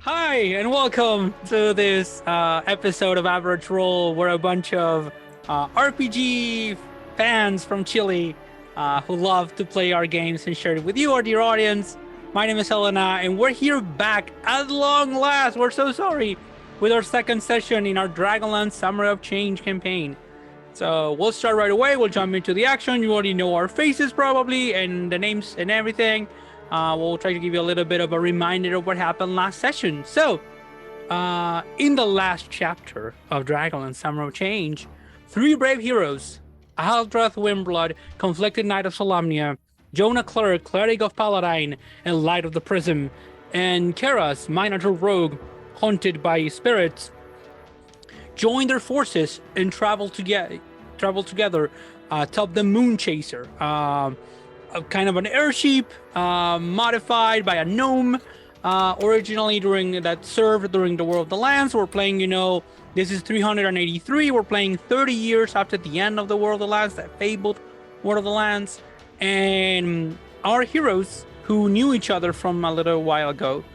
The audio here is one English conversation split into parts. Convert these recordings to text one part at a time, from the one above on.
Hi, and welcome to this episode of Average Roll, where a bunch of RPG fans from Chile who love to play our games and share it with you, our dear audience. My name is Helena, and we're here back at long last. We're so sorry with our second session in our Dragonlance Summer of Change campaign. So we'll start right away. We'll jump into the action. You already know our faces probably and the names and everything. We'll try to give you a little bit of a reminder of what happened last session. So, in the last chapter of Dragonlance Summer of Change, three brave heroes, Haldrath Wyrmblood, conflicted Knight of Solamnia, Jonah Clerk, cleric of Paladine and Light of the Prism, and Keras, minotaur rogue, haunted by spirits, joined their forces and traveled together atop the Moon Chaser, kind of an airship modified by a gnome originally that served during the War of the Lands. We're playing, this is 383. We're playing 30 years after the end of the War of the Lands, that fabled War of the Lands. And our heroes, who knew each other from a little while ago,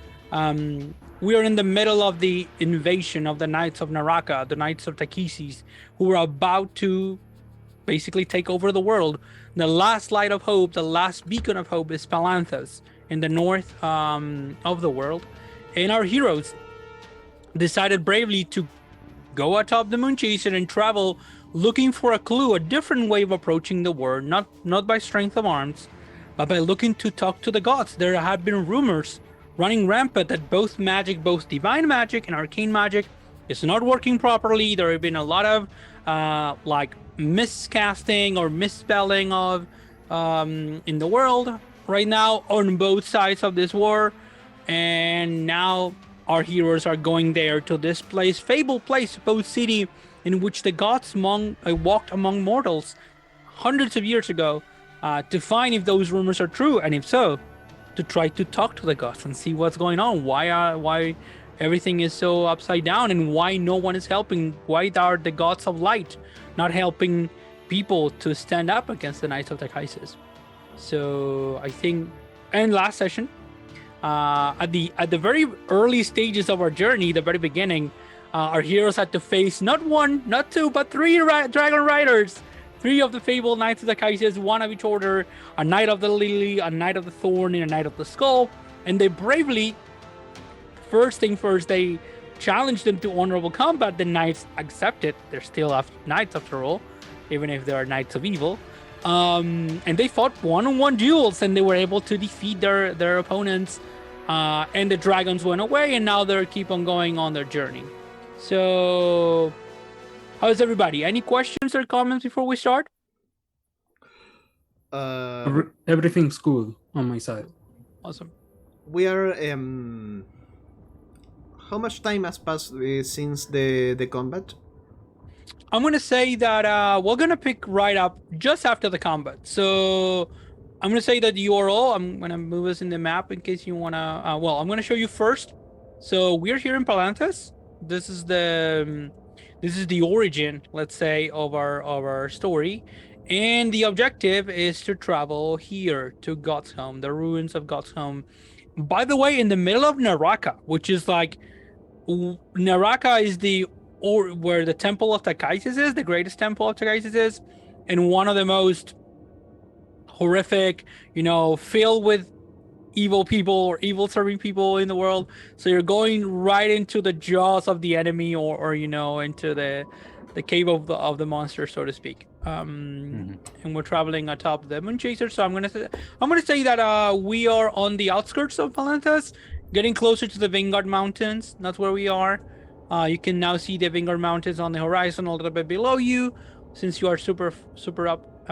we are in the middle of the invasion of the Knights of Naraka, the Knights of Takhisis, who are about to basically take over the world. The last light of hope, the last beacon of hope is Palanthas in the north of the world. And our heroes decided bravely to go atop the Moon Chaser and travel looking for a clue, a different way of approaching the war, not by strength of arms, but by looking to talk to the gods. There have been rumors running rampant that both divine magic and arcane magic is not working properly. There have been a lot of miscasting or misspelling of in the world right now on both sides of this war, and now our heroes are going there to this place, fabled place, supposed city in which the gods walked among mortals hundreds of years ago, to find if those rumors are true, and if so, to try to talk to the gods and see what's going on, why everything is so upside down, and why no one is helping. Why are the gods of light not helping people to stand up against the Knights of Takhisis? So I think, and last session, at the very early stages of our journey, the very beginning, our heroes had to face not one, not two, but three dragon riders. Three of the fabled Knights of Takhisis, one of each order, a Knight of the Lily, a Knight of the Thorn, and a Knight of the Skull. And they bravely, first thing first, they challenged them to honorable combat. The knights accepted. They're still knights after all, even if they are knights of evil. And they fought one-on-one duels, and they were able to defeat their opponents. And the dragons went away, and now they keep on going on their journey. So, how's everybody? Any questions or comments before we start? Everything's good on my side. Awesome. We are how much time has passed since the combat? I'm gonna say that we're gonna pick right up just after the combat. So I'm gonna say that the URL. I'm gonna move us in the map in case you wanna. I'm gonna show you first. So we're here in Palanthas. This is the origin, let's say, of our story, and the objective is to travel here to Godshome, the ruins of Godshome. By the way, in the middle of Naraka, which is like, Naraka is where the Temple of Takhisis is, the greatest temple of Takhisis is, and one of the most horrific, filled with evil people or evil serving people in the world. So you're going right into the jaws of the enemy, or into the cave of the monster, so to speak. And we're traveling atop the Moon Chaser. So I'm gonna say that we are on the outskirts of Palanthas, getting closer to the Vanguard Mountains. That's where we are. You can now see the Vanguard Mountains on the horizon a little bit below you, since you are super up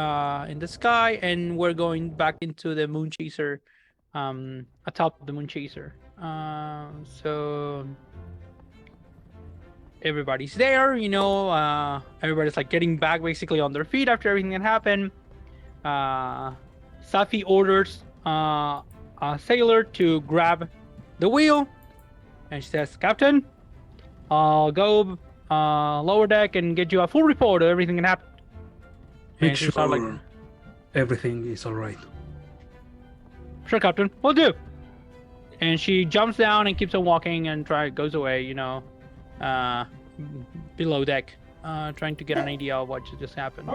in the sky. And we're going back into the Moon Chaser, atop of the Moon Chaser. So everybody's there, everybody's like getting back basically on their feet after everything that happened. Safi orders a sailor to grab the wheel, and she says, "Captain, I'll go lower deck and get you a full report of everything that happened." Make sure everything is all right. "Sure, Captain, will do." And she jumps down and keeps on walking and goes away, below deck, trying to get an idea of what just happened.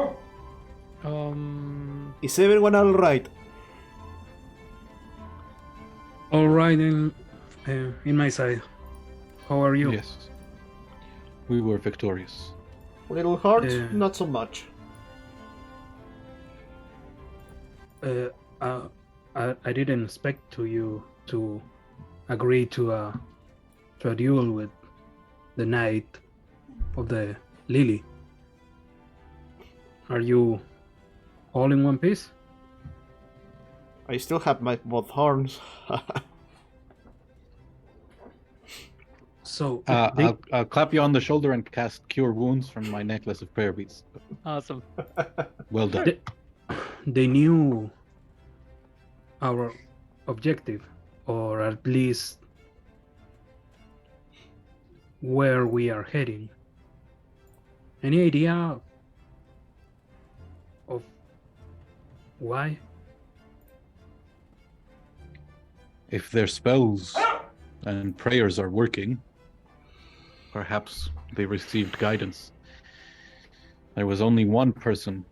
Is everyone all right? All right, in my side. How are you? Yes. We were victorious. Little hard, Yeah. not so much. I didn't expect you to agree to a duel with the Knight of the Lily. Are you all in one piece? I still have my both horns. So I'll clap you on the shoulder and cast Cure Wounds from my necklace of prayer beads. Awesome. Well done. they knew our objective, or at least where we are heading. Any idea of why? If their spells and prayers are working, perhaps they received guidance. There was only one person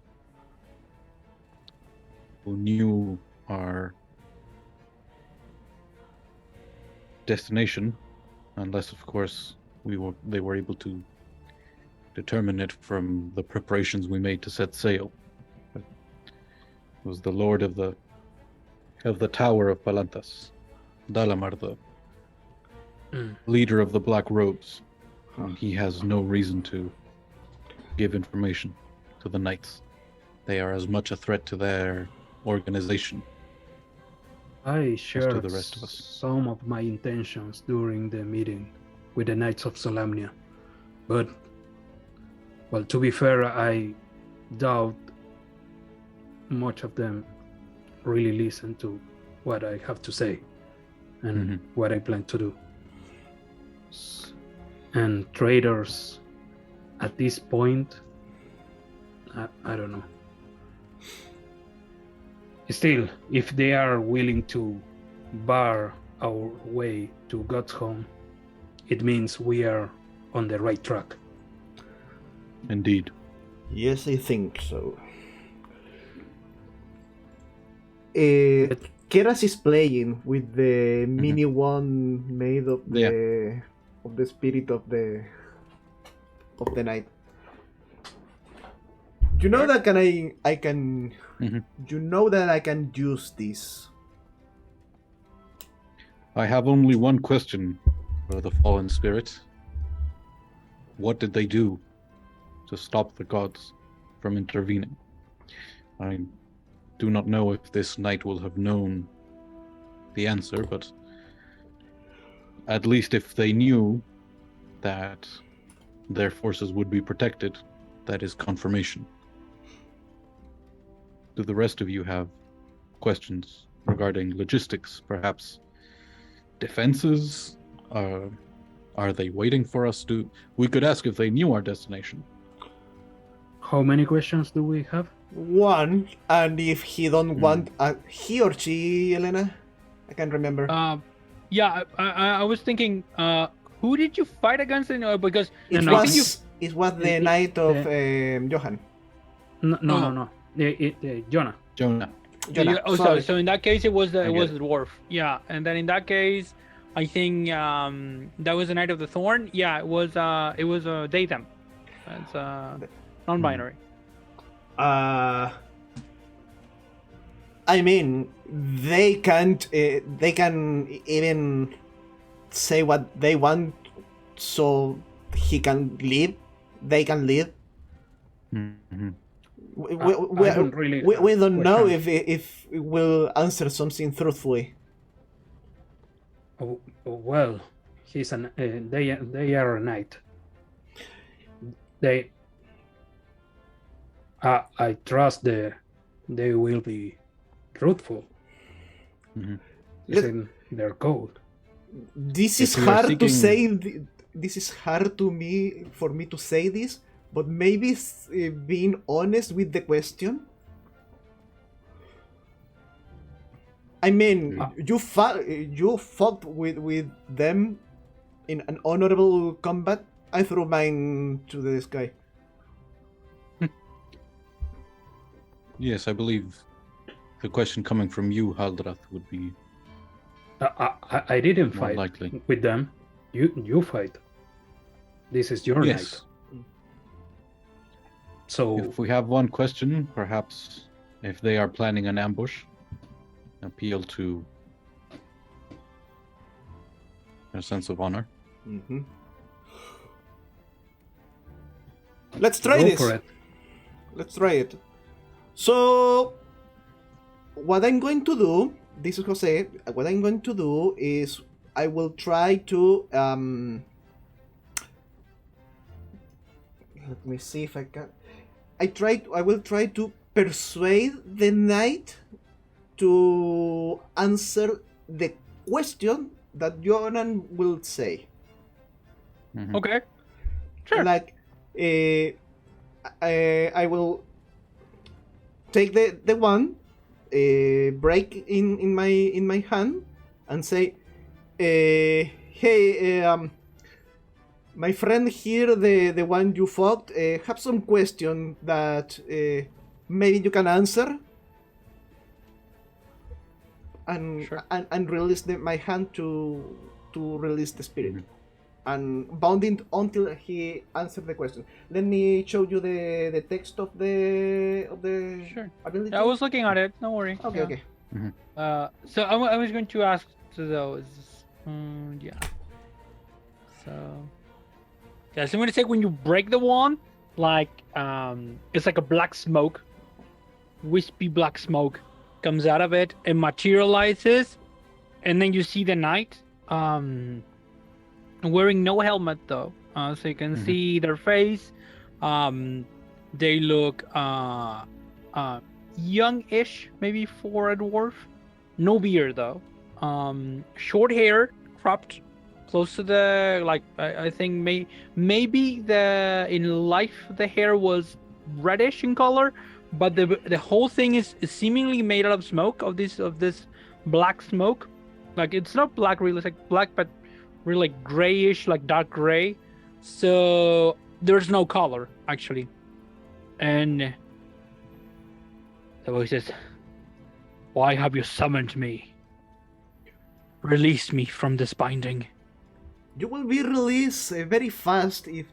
who knew our destination, unless, of course, they were able to determine it from the preparations we made to set sail. It was the Lord of the Tower of Palantas, Dalamar, the leader of the Black Robes. He has no reason to give information to the knights. They are as much a threat to their organization I as shared to the rest of us. some of my intentions during the meeting with the Knights of Solamnia, but, well, to be fair, I doubt much of them really listen to what I have to say and what I plan to do. And traders, at this point, I don't know. Still, if they are willing to bar our way to Godshome, it means we are on the right track. Indeed. Yes, I think so. Keras is playing with the mini one made of the spirit of the night. You know that I can you know that I can use this. I have only one question for the fallen spirit. What did they do to stop the gods from intervening? I do not know if this knight will have known the answer, but at least if they knew that their forces would be protected, that is confirmation. Do the rest of you have questions regarding logistics, perhaps defenses? Are they waiting for us to... We could ask if they knew our destination. How many questions do we have? One, and if he don't want he or she, Elena, I can't remember. Yeah, I was thinking, who did you fight against? Because it was the Knight of Johann. No. Jonah. So in that case, it was the dwarf. Yeah, and then in that case, I think that was the Knight of the Thorn. Yeah, it was they them. It's non-binary. I mean, they can even say what they want, so he can leave. They can leave. We don't know if it will answer something truthfully. Well, he's they are a knight. I trust they will be truthful. It's in their code. This is hard to say. This is hard for me to say this, but maybe being honest with the question. I mean, you fought with them in an honorable combat. I threw mine to the sky. Yes, I believe the question coming from you, Haldrath, would be I didn't more fight likely. with them. You fight. This is your Yes. night. So If we have one question, perhaps if they are planning an ambush, appeal to their sense of honor. Mm-hmm. Let's try go this. for it. Let's try it. So, what I'm going to do, this is Jose, what I'm going to do is I will try to, let me see if I can, I will try to persuade the knight to answer the question that Johann will say. Mhm. Okay. Sure. Like, I will take the one, break in my hand, and say, hey, my friend here, the one you fought, have some question that maybe you can answer, and Sure. and release my hand to release the spirit. And bound it until he answered the question. Let me show you the text of the Sure. ability. I was looking at it. Don't worry. Okay, Yeah. okay. So I was going to ask to those. Yeah. So. Yeah, so I'm gonna say when you break the wand, like it's like a black smoke, wispy black smoke comes out of it and materializes, and then you see the knight wearing no helmet though, so you can see their face. They look youngish, maybe for a dwarf. No beard though. Short hair, cropped close to the, like, I think maybe in life the hair was reddish in color, but the whole thing is seemingly made out of smoke, of this black smoke. Like, it's not black really, it's like black, but really like grayish, like dark gray. So there's no color actually. And the voice says, "Why have you summoned me? Release me from this binding." You will be released very fast if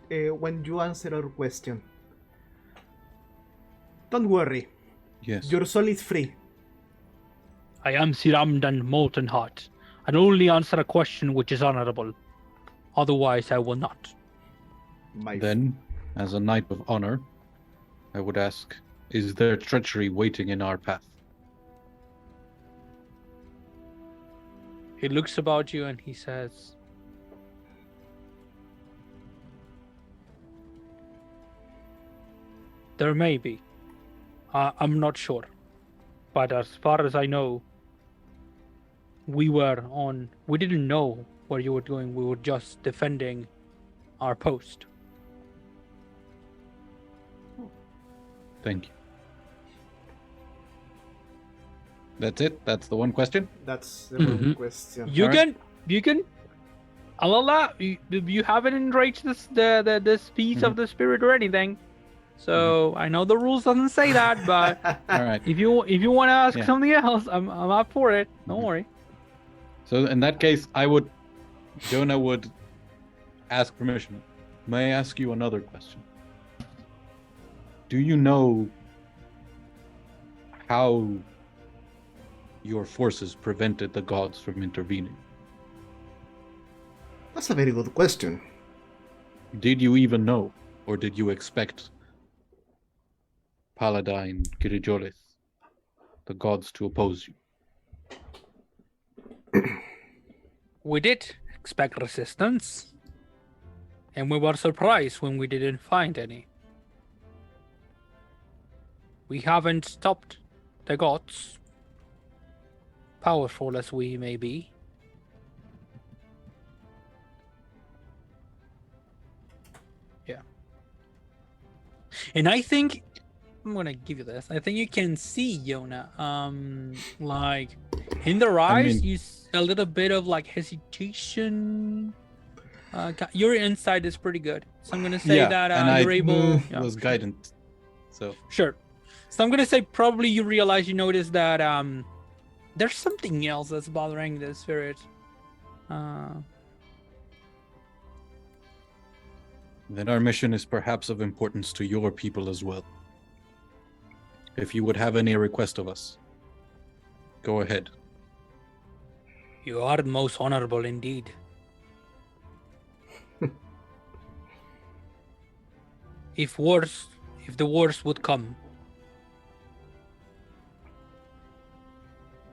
when you answer our question. Don't worry. Yes. Your soul is free. I am Siramdan Molten Heart, and only answer a question which is honorable. Otherwise, I will not. Then, as a knight of honor, I would ask, is there treachery waiting in our path? He looks about you and he says, "There may be. I'm not sure. But as far as I know, we didn't know where you were going. We were just defending our post." Thank you. That's it? That's the one question? That's the one question. You Alright. can, Alala, you haven't enraged this piece of the spirit or anything. So I know the rules doesn't say that, but All right. if you want to ask Yeah. something else, I'm up for it. Don't worry. So in that case, Jonah would ask permission. May I ask you another question? Do you know how your forces prevented the gods from intervening? That's a very good question. Did you even know? Or did you expect Paladine, Kirijolis, the gods to oppose you? We did expect resistance, and we were surprised when we didn't find any. We haven't stopped the gods, powerful as we may be. Yeah. And I think I'm gonna give you this. I think you can see Jonah. Like in their eyes, you see a little bit of like hesitation. Your insight is pretty good, so I'm gonna say that you're able. Was guidant, so sure. So I'm gonna say probably you realize, you notice that there's something else that's bothering the spirit. Then our mission is perhaps of importance to your people as well. If you would have any request of us, go ahead. You are most honorable indeed. If the worst would come,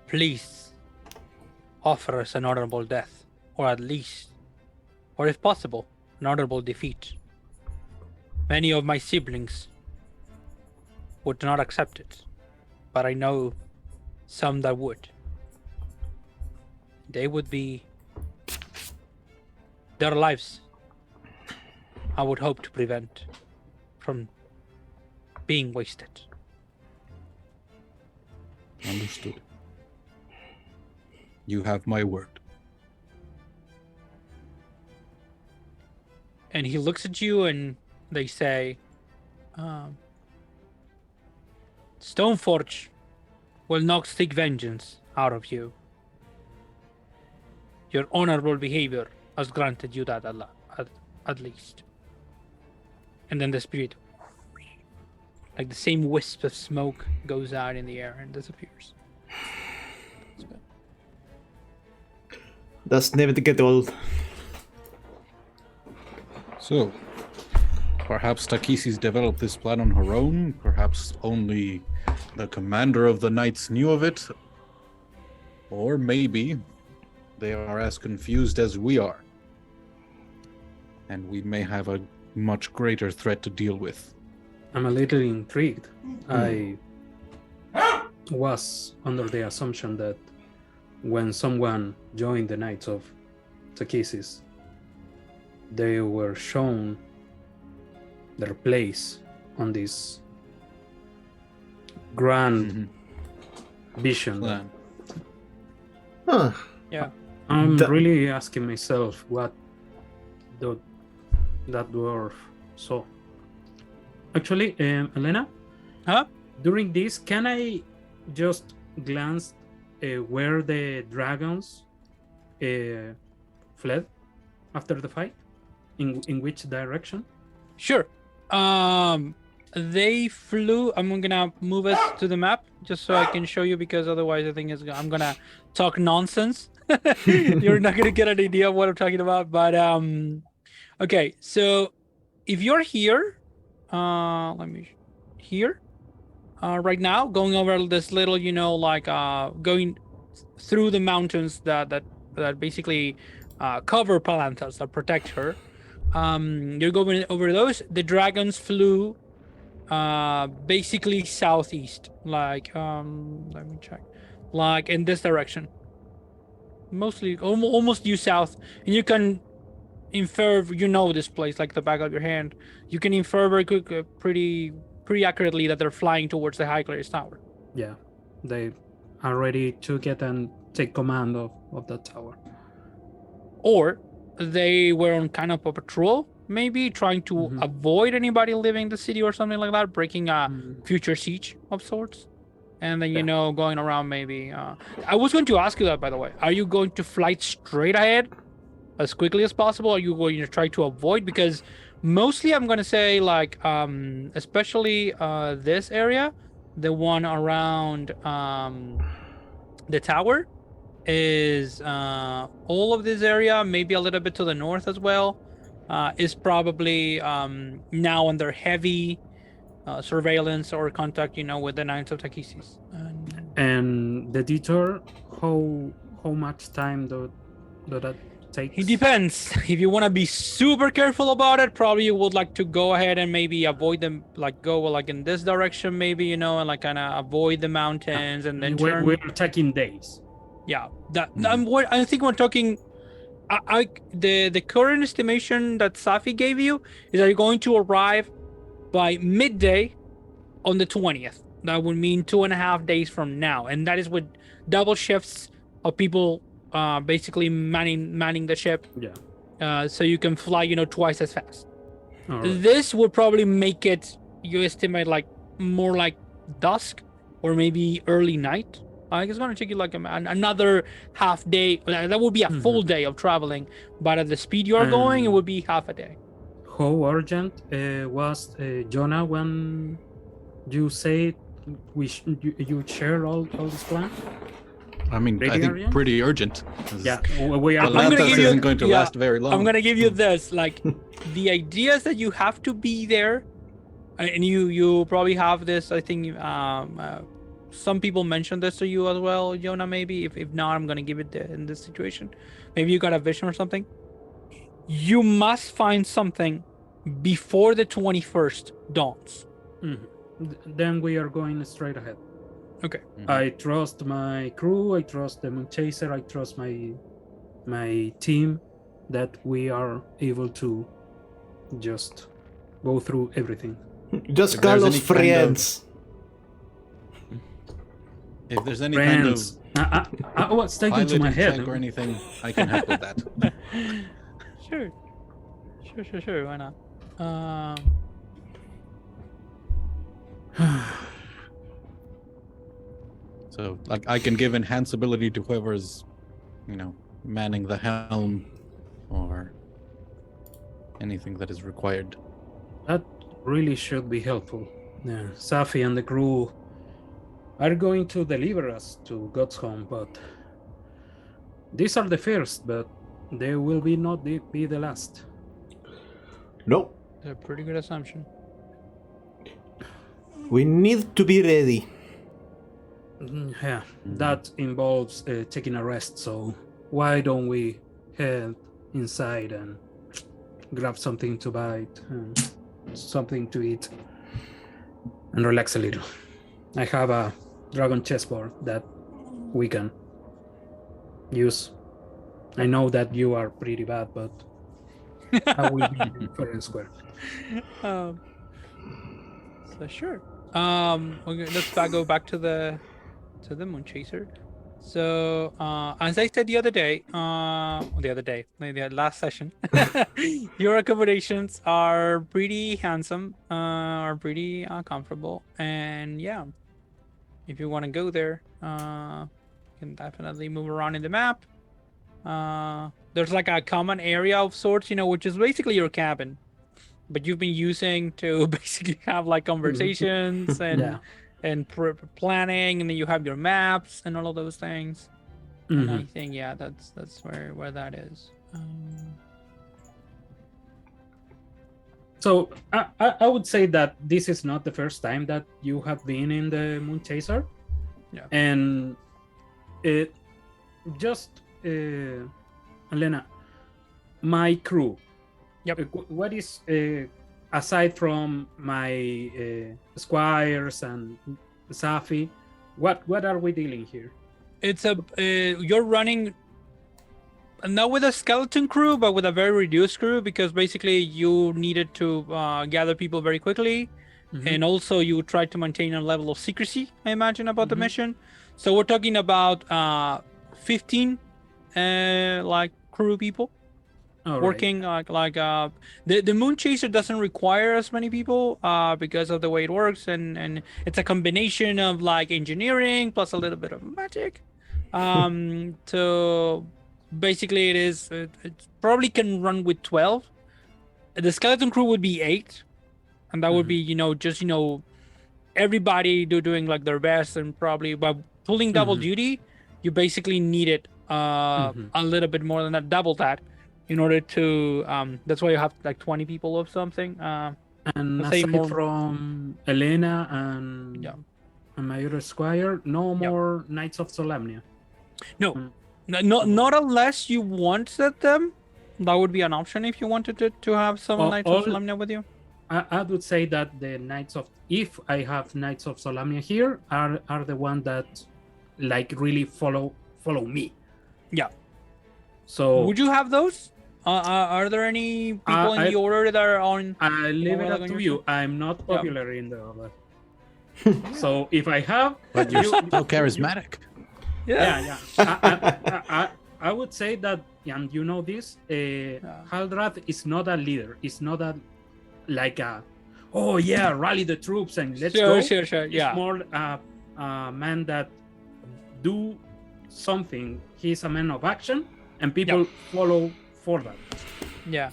please offer us an honorable death, or at least, or if possible, an honorable defeat. Many of my siblings would not accept it, but I know some that would. They would be their lives. I would hope to prevent from being wasted. Understood. You have my word. And he looks at you and they say, Stoneforge will not seek vengeance out of you. Your honorable behavior has granted you that at least. And then the spirit, like the same wisp of smoke, goes out in the air and disappears. That's never to get old. So, perhaps Takhisis developed this plan on her own. Perhaps only the commander of the knights knew of it. Or maybe they are as confused as we are. And we may have a much greater threat to deal with. I'm a little intrigued. I was under the assumption that when someone joined the Knights of Takhisis, they were shown their place on this grand vision. Plan. Huh. Yeah. I'm really asking myself what that dwarf saw. Actually, Elena? Huh? During this, can I just glance where the dragons fled after the fight? In which direction? Sure. They flew. I'm gonna move us to the map just so I can show you, because otherwise I think I'm gonna talk nonsense. You're not gonna get an idea of what I'm talking about. But okay. So if you're here, right now, going over this little, going through the mountains that basically cover Palanthas, that protect her. You're going over those. The dragons flew basically southeast, let me check, like in this direction, mostly almost due south, and you can infer, this place like the back of your hand. You can infer very quick, pretty accurately, that they're flying towards the High Cleric's Tower. Yeah, they are ready to get and take command of that tower. Or they were on kind of a patrol, maybe trying to avoid anybody leaving the city or something like that, breaking a future siege of sorts. And then, going around maybe. I was going to ask you that, by the way. Are you going to fly straight ahead as quickly as possible? Or are you going to try to avoid? Because mostly I'm going to say, especially this area, the one around the tower, is all of this area, maybe a little bit to the north as well, is probably now under heavy surveillance or contact, with the Knights of Takhisis. And the detour, how much time do that take? It depends. If you want to be super careful about it, probably you would like to go ahead and maybe avoid them, go in this direction, maybe, and kind of avoid the mountains, and then turn. We're taking days. Yeah, I think we're talking. The current estimation that Safi gave you is that you're going to arrive by midday on the 20th. That would mean 2.5 days from now, and that is with double shifts of people basically manning the ship. Yeah. So you can fly, twice as fast. All right. This would probably make it, you estimate, like more like dusk or maybe early night. It's going to take you like another half day. That would be a full day of traveling, but at the speed you are going, it would be half a day. How urgent was Jonah when you said you share all this plan? I mean, Pretty I think urgent? pretty urgent. 'cause Yeah, we are. I'm gonna Atlantis give you- isn't going to yeah, last very long. I'm gonna give you this. Like, the idea is that you have to be there, and you probably have this. I think some people mentioned this to you as well, Jonah. Maybe if not, I'm gonna give it in this situation. Maybe you got a vision or something. You must find something before the 21st dawns. Then we are going straight ahead. Okay. I trust my crew. I trust the Moonchaser. I trust my team that we are able to just go through everything. Just If call there's us any kind of- friends. If there's any kind of Friends. I was taken to piloting my head. check or anything, I can help with that. Sure. Why not? So, like, I can give enhanced ability to whoever's, manning the helm, or anything that is required. That really should be helpful. Yeah, Safi and the crew are going to deliver us to Godshome, but these are the first, but they will not be the last. No, A pretty good assumption. we need to be ready. Yeah, that involves taking a rest, so why don't we head inside and grab something to bite, and something to eat, and relax a little. I have a dragon chessboard that we can use. I know that you are pretty bad, but I will be fair and square. So sure. Okay, let's go back to the Moonchaser. So as I said the last session, your accommodations are pretty handsome, are pretty comfortable, and yeah, if you want to go there, you can definitely move around in the map. There's like a common area of sorts, which is basically your cabin, but you've been using to basically have like conversations and Yeah. and planning, and then you have your maps and all of those things. And I think that's where that is. So I would say that this is not the first time that you have been in the Moonchaser. Yeah. And it just Elena, my crew. Yep. What is aside from my squires and Safi, what are we dealing here? It's you're running not with a skeleton crew, but with a very reduced crew, because basically you needed to gather people very quickly, and also you tried to maintain a level of secrecy, I imagine, about the mission. So we're talking about 15 like crew people. All right. Working the Moonchaser doesn't require as many people because of the way it works, and it's a combination of like engineering plus a little bit of magic. So basically it probably can run with 12. The skeleton crew would be 8, and that would be just everybody doing like their best, and probably by pulling double duty you basically needed a little bit more than that, double that, in order to that's why you have like 20 people or something. And say aside more- from Elena and my other squire, no more Knights of Solamnia. No, not unless you wanted them. That would be an option if you wanted to have some Knights of Solamnia with you. I would say that the if I have Knights of Solamnia here, are the one that like really follow me. Yeah. So Would you have those? Are there any people in the I- order that are on? I leave it like up on to your you. side? I'm not popular in the order. So if I have, But you're you- so charismatic. yeah. I would say that, and you know this, Haldrath is not a leader. It's not a like a, oh yeah, rally the troops and let's go. Sure. It's Yeah. more a man that do something. He's a man of action, and people follow for that. Yeah.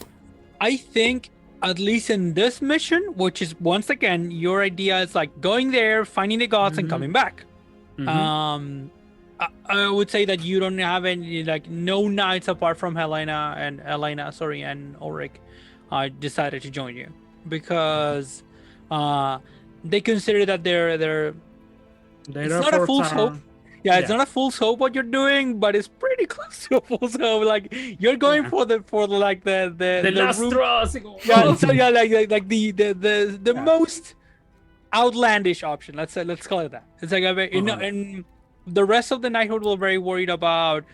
I think at least in this mission, which is once again your idea is like going there, finding the gods, and Mhm. coming back. Mhm. I would say that you don't have any like no knights apart from Helena and Ulrich decided to join you because they consider that they're it's not a full scope. Yeah, it's not a full scope what you're doing, but it's pretty close to a full scope. Like you're going for the last route. straw. Yeah, so yeah, like the most outlandish option. Let's call it that. It's like and the rest of the knighthood were very worried about,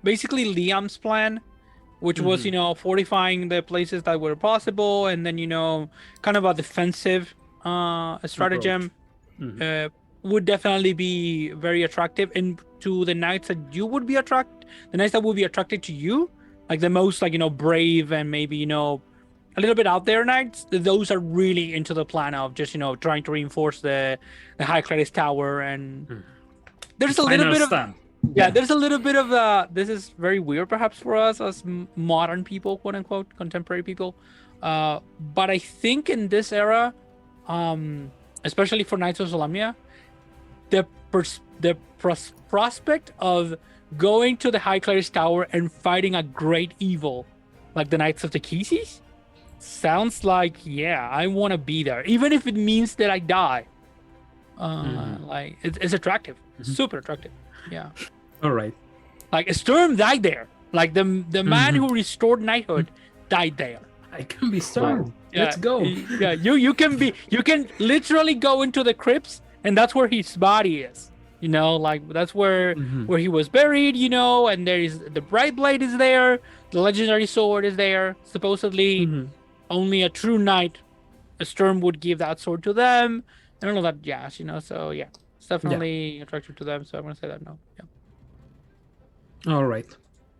basically Liam's plan, which was fortifying the places that were possible, and then kind of a defensive stratagem. Would definitely be very attractive, and to the knights that you would be the knights that would be attracted to you, like the most brave and maybe a little bit out there knights. Those are really into the plan of just trying to reinforce the High Clerics Tower, and there's a little bit of there's a little bit of this is very weird perhaps for us as modern people, quote unquote, contemporary people, but I think in this era, especially for Knights of Solamnia, the prospect of going to the High Clerics Tower and fighting a great evil like the Knights of Takhisis sounds like, yeah, I want to be there, even if it means that I die. Like it's attractive, super attractive. Yeah. All right. Like Sturm died there. Like the man who restored knighthood died there. I can be Sturm. Yeah, Let's go. Yeah, you can literally go into the crypts, and that's where his body is. Like that's where he was buried. And there is the bright blade is there, the legendary sword is there. Supposedly, only a true knight, a Sturm, would give that sword to them. I don't know that jazz, So yeah, it's definitely attractive to them. So I'm gonna say that no. Yeah. All right.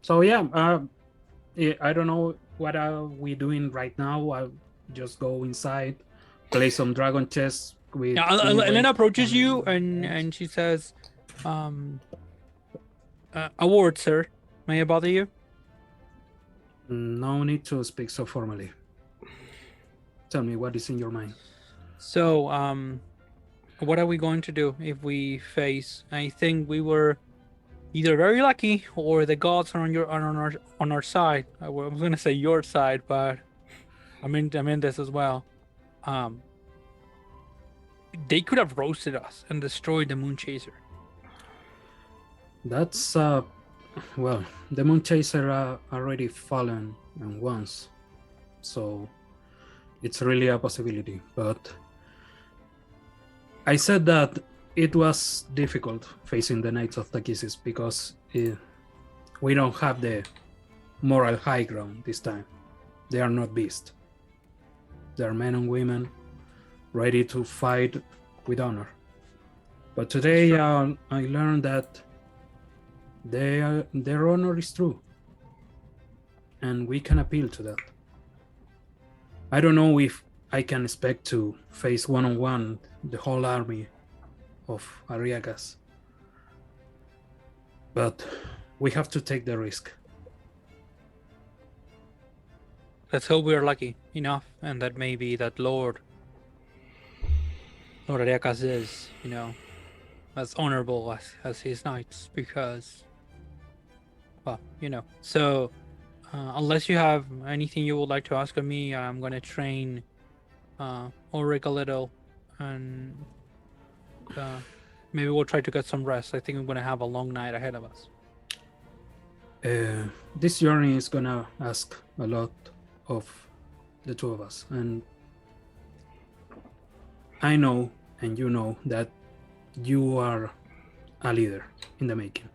So yeah, I don't know what are we doing right now. I'll just go inside, play some dragon chess with. Yeah, Elena approaches you and she says, "A word, sir. May I bother you?" No need to speak so formally. Tell me what is in your mind. So, what are we going to do if we face? I think we were either very lucky or the gods are on our side. I was gonna say your side, but I'm in this as well. They could have roasted us and destroyed the Moon Chaser. That's well, the Moon Chaser already fallen once, so it's really a possibility. But I said that it was difficult facing the Knights of Takhisis because we don't have the moral high ground this time. They are not beasts. They are men and women ready to fight with honor. But today I learned that their honor is true, and we can appeal to that. I don't know if I can expect to face one-on-one the whole army of Ariagas, but we have to take the risk. Let's hope we are lucky enough, and that maybe that Lord Ariagas is, as honorable as his knights, because, well, So, unless you have anything you would like to ask of me, I'm going to train Ulrich a little, and maybe we'll try to get some rest. I think we're going to have a long night ahead of us. This journey is going to ask a lot of the two of us, and I know, and you know, that you are a leader in the making.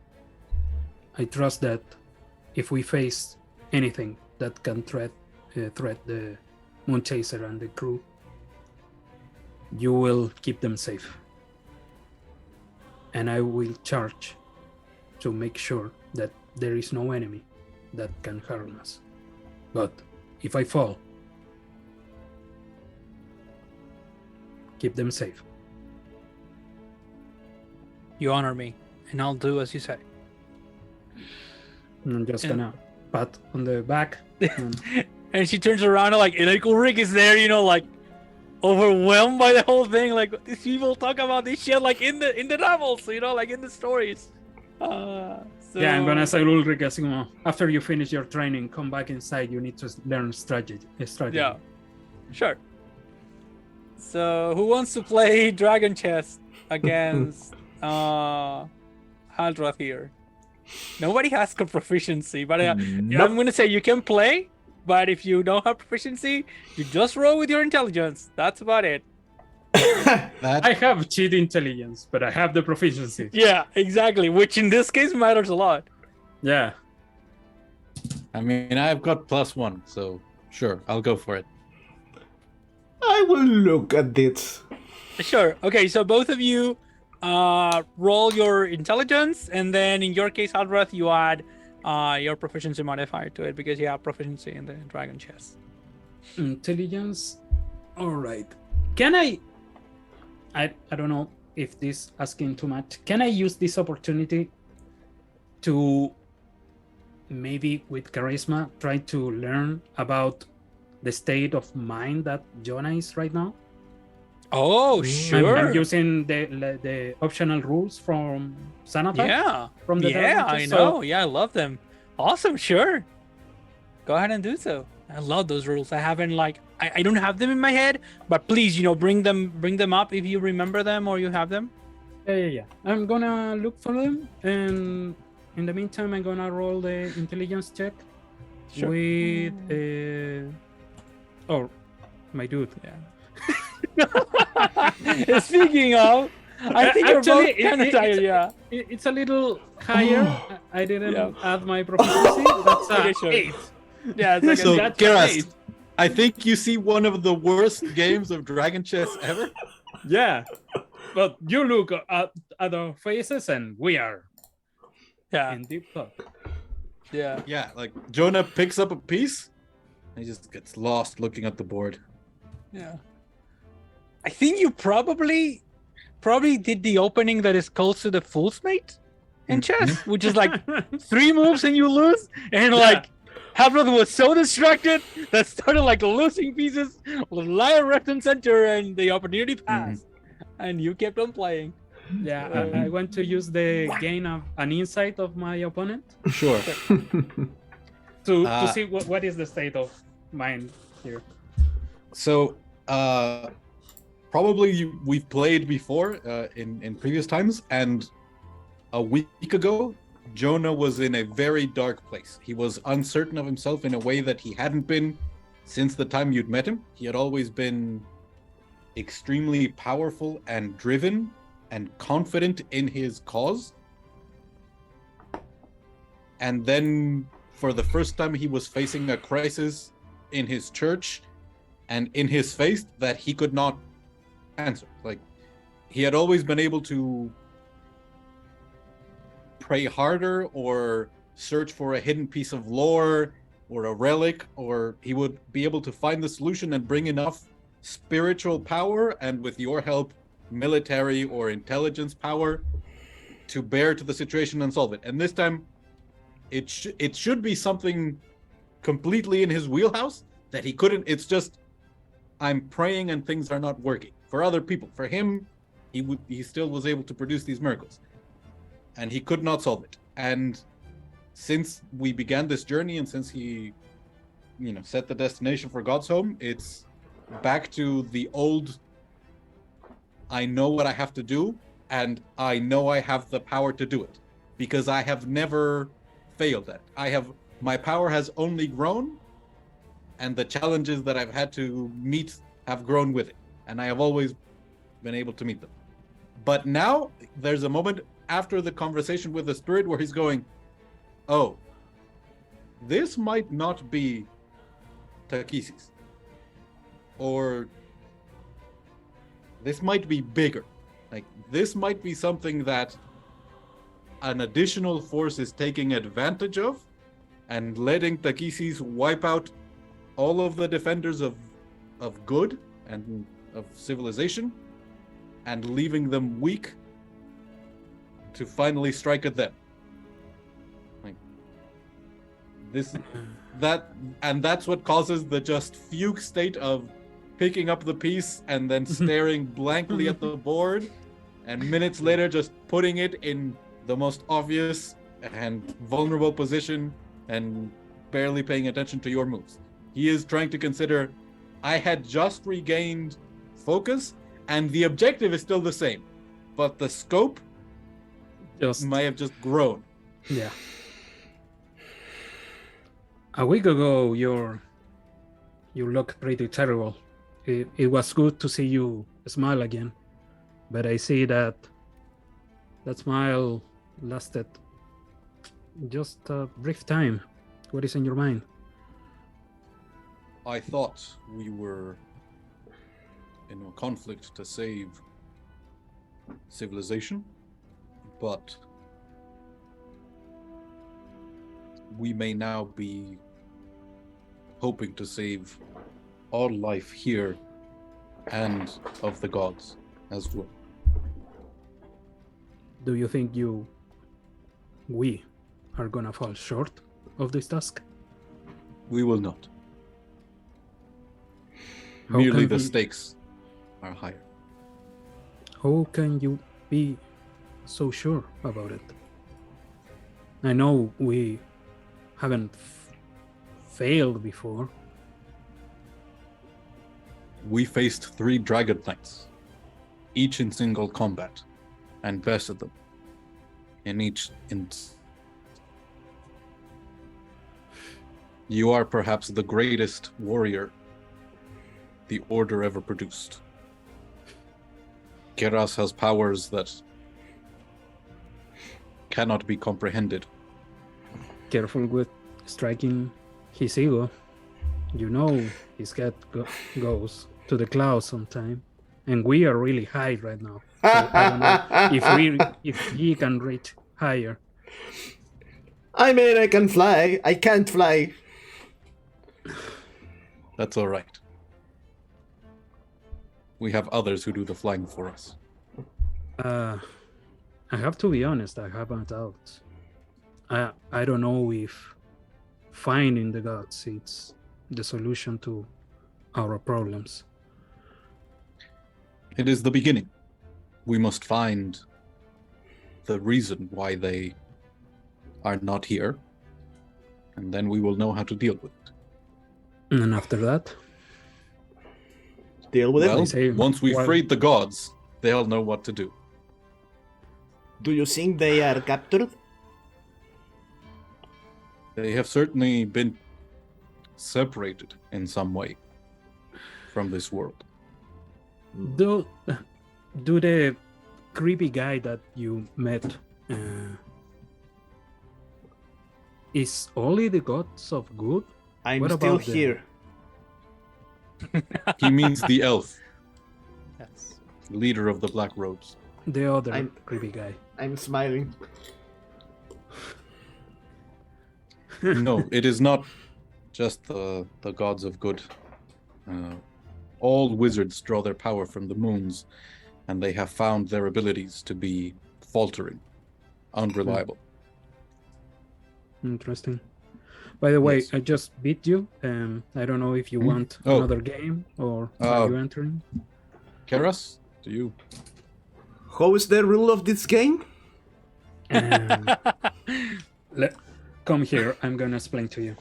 I trust that if we face anything that can threat the Moon Chaser and the crew, you will keep them safe. And I will charge to make sure that there is no enemy that can harm us. But if I fall, keep them safe. You honor me, and I'll do as you say. I'm just gonna pat on the back. And she turns around and like Ulrich is there, like overwhelmed by the whole thing. Like these people talk about this shit like in the novels, like in the stories. Yeah, I'm gonna say Ulrich, after you finish your training, come back inside. You need to learn strategy. Yeah, sure. So who wants to play Dragon Chess against Haldrath here? Nobody has proficiency, but I'm gonna say you can play, but if you don't have proficiency, you just roll with your intelligence. That's about it. I have cheat intelligence, but I have the proficiency. Yeah, exactly, which in this case matters a lot. Yeah. I mean, I've got +1, so sure, I'll go for it. I will look at this. Sure. Okay, so both of you roll your intelligence, and then in your case, Haldrath, you add your proficiency modifier to it because you have proficiency in the Dragon Chess. Intelligence. All right. Can I don't know if this asking too much. Can I use this opportunity to maybe with charisma try to learn about the state of mind that Jonah is right now? Oh, sure. I'm using the optional rules from Xanathar. Yeah. From the I know. Yeah, I love them. Awesome. Sure. Go ahead and do so. I love those rules. I haven't I don't have them in my head, but please, bring them up if you remember them or you have them. Yeah. I'm gonna look for them, and in the meantime, I'm gonna roll the intelligence check with my dude. Yeah. Speaking of, I think actually, you're both kind of tired. Yeah. It's a little higher. I didn't add my proficiency. That's Okay, sure. 8. Yeah, it's like So, that's Keras, I think you see one of the worst games of Dragon Chess ever. Yeah, but you look at our faces, and we are in deep thought. Yeah. Yeah, like Jonah picks up a piece, and he just gets lost looking at the board. Yeah. I think you probably did the opening that is close to the Fool's Mate in chess, which is like 3 moves and you lose, and Haldrath was so distracted that started losing pieces, lying left and center, and the opportunity passed, and you kept on playing. Yeah, I want to use the gain of an insight of my opponent. Sure. to see what is the state of mind here. So, probably we've played before in previous times, and a week ago, Jonah was in a very dark place. He was uncertain of himself in a way that he hadn't been since the time you'd met him. He had always been extremely powerful and driven and confident in his cause. And then, for the first time, he was facing a crisis in his church and in his faith that he could not answer. He had always been able to pray harder or search for a hidden piece of lore or a relic, or he would be able to find the solution and bring enough spiritual power and, with your help, military or intelligence power to bear to the situation and solve it. And this time it should be something completely in his wheelhouse that he couldn't. It's just, I'm praying and things are not working for other people. For him, he still was able to produce these miracles, and he could not solve it. And since we began this journey, and since he set the destination for Godshome, it's back to the old, I know what I have to do, and I know I have the power to do it, because I have never failed at it. My power has only grown, and the challenges that I've had to meet have grown with it, and I have always been able to meet them. But now there's a moment after the conversation with the spirit where he's going, oh, this might not be Takhisis, or this might be bigger. Like, this might be something that an additional force is taking advantage of and letting Takhisis wipe out all of the defenders of good and of civilization and leaving them weak to finally strike at them. Like, that's what causes the just fugue state of picking up the piece and then staring blankly at the board, and minutes later just putting it in the most obvious and vulnerable position and barely paying attention to your moves. He is trying to consider, I had just regained focus and the objective is still the same, but the scope might have just grown. Yeah. A week ago, you looked pretty terrible. It was good to see you smile again, but I see that smile lasted just a brief time. What is in your mind? I thought we were in a conflict to save civilization, but we may now be hoping to save all life here and of the gods as well. Do you think we are gonna fall short of this task? We will not. How Merely can the we- stakes are higher. How can you be so sure about it? I know we haven't failed before. We faced 3 Dragon Knights, each in single combat, and bested them. In each You are perhaps the greatest warrior the Order ever produced. Keras has powers that cannot be comprehended. Careful with striking his ego. You know his head goes to the clouds sometime, and we are really high right now. So I don't know if he can reach higher. I mean, I can fly. I can't fly. That's all right. We have others who do the flying for us. I have to be honest, I have a doubt. I don't know if finding the gods is the solution to our problems. It is the beginning. We must find the reason why they are not here, and then we will know how to deal with it. And after that, Deal with Well, it. say, once we well- freed the gods, they'll know what to do. Do you think they are captured? They have certainly been separated in some way from this world. do the creepy guy that you met is only the gods of good? I'm What still about them? here. He means the elf, Yes. leader of the Black Robes. The other I'm- creepy guy. I'm smiling. No, it is not just the gods of good. All wizards draw their power from the moons, and they have found their abilities to be faltering, unreliable. Interesting. By the way, Yes. I just beat you. I don't know if you want Oh. another game or are you entering? Keras, do you? How is the rule of this game? Come here. I'm gonna explain to you,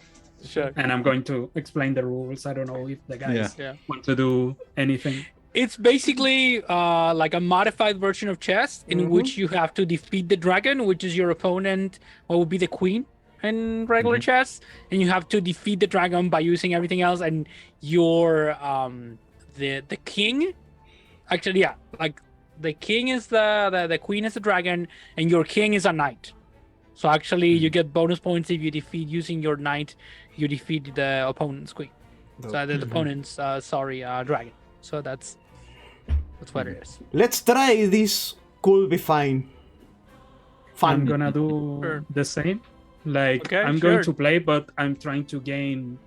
Sure. and I'm going to explain the rules. I don't know if the guys Yeah. want to do anything. It's basically like a modified version of chess in which you have to defeat the dragon, which is your opponent, what would be the queen in regular chess, and you have to defeat the dragon by using everything else. And your the king, actually, yeah, like the king is the queen is the dragon, and your king is a knight. So actually, you get bonus points if you defeat using your knight. You defeat the opponent's queen. So the opponent's dragon. So that's That's what it is. Let's try this. Could be fine. Fun. I'm gonna do Sure. the same. Like Okay, I'm going sure. to play, but I'm trying to gain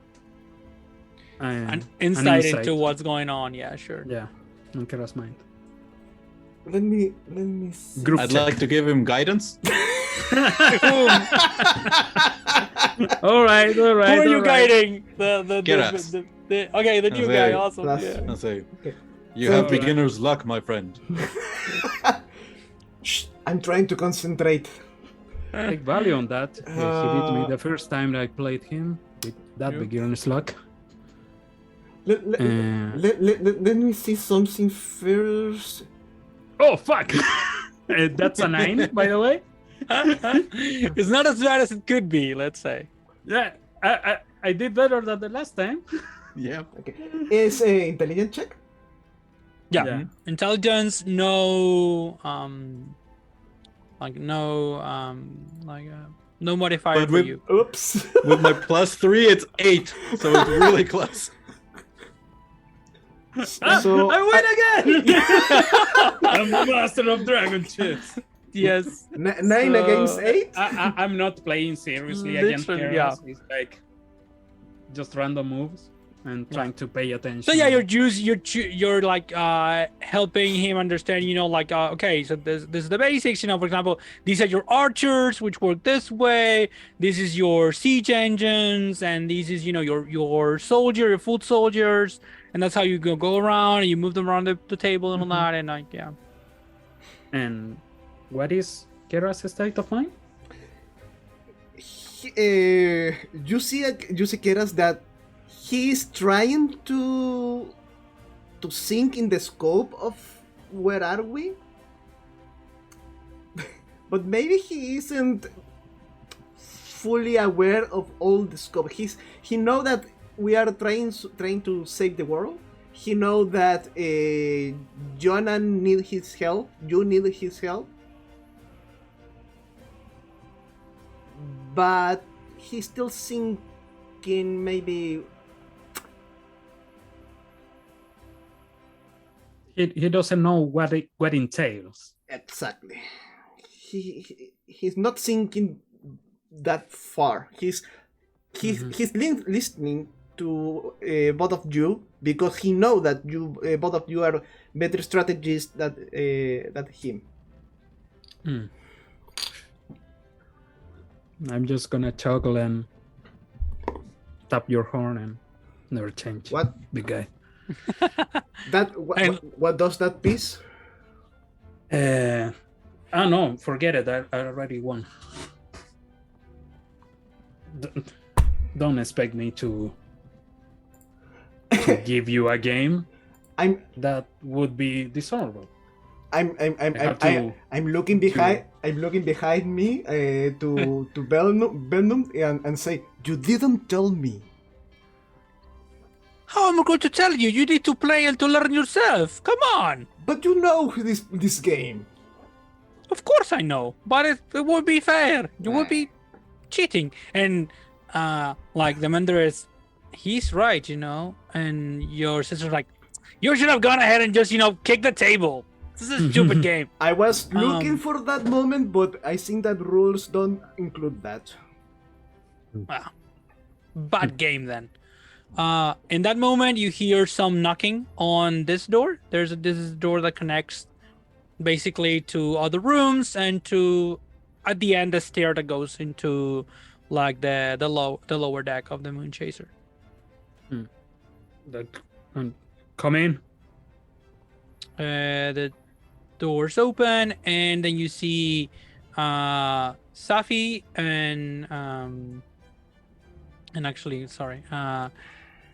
An insight into what's going on. Yeah, sure. Yeah, on Keras' mind. Let me see. Group I'd check. like to give him guidance. all right. Who are you guiding? Keras. Okay, the new Okay. guy. Awesome. Plus- Yeah. I say, Okay. you So- have beginner's luck, my friend. Shh, I'm trying to concentrate. Take value on that. He beat me Uh, the first time I played him with that Yep. beginner's luck. Let, let, Uh, let me see something first. Oh fuck! That's a 9, by the way. It's not as bad as it could be. Let's say. Yeah, I did better than the last time. Yeah. Okay. Is a intelligence check? Yeah. Yeah. Intelligence, no, no modifier But for with- you. Oops. With my +3, it's 8, so it's really close. So I win again! I'm the master of dragon chess. Yes. 9 So- against 8? I'm not playing seriously against Literally, Keras. It's like just random moves and trying to pay attention. So yeah, you're like helping him understand. Like okay, so this is the basics. For example, these are your archers, which work this way. This is your siege engines, and this is your your foot soldiers, and that's how you go around and you move them around the table and all that, and like yeah. And what is Keras' state of mind? You see Keras that he is trying to think in the scope of where are we, but maybe he isn't fully aware of all the scope. He know that we are trying to save the world. He know that Jonah need his help. You need his help. But he's still thinking maybe. He doesn't know what it entails. Exactly. He's not thinking that far. He's listening to both of you because he know that you both of you are better strategists than him. I'm just gonna toggle and tap your horn and never change. What? Big guy. What does that piece? No, forget it. I already won. Don't expect me to give you a game. That would be dishonorable. I'm looking behind me to Belnum and say, you didn't tell me. How am I going to tell you? You need to play and to learn yourself. Come on. But you know this game. Of course I know, but it would be fair. You would be cheating. And like the mentor is, he's right, and your sister's like, you should have gone ahead and just, kick the table. This is a stupid game. I was looking for that moment, but I think that rules don't include that. Well, bad game then. In that moment, you hear some knocking on this door. This is a door that connects basically to other rooms and to, at the end, the stair that goes into like the lower deck of the Moon Chaser. Come in. The doors open, and then you see Safi and actually, sorry,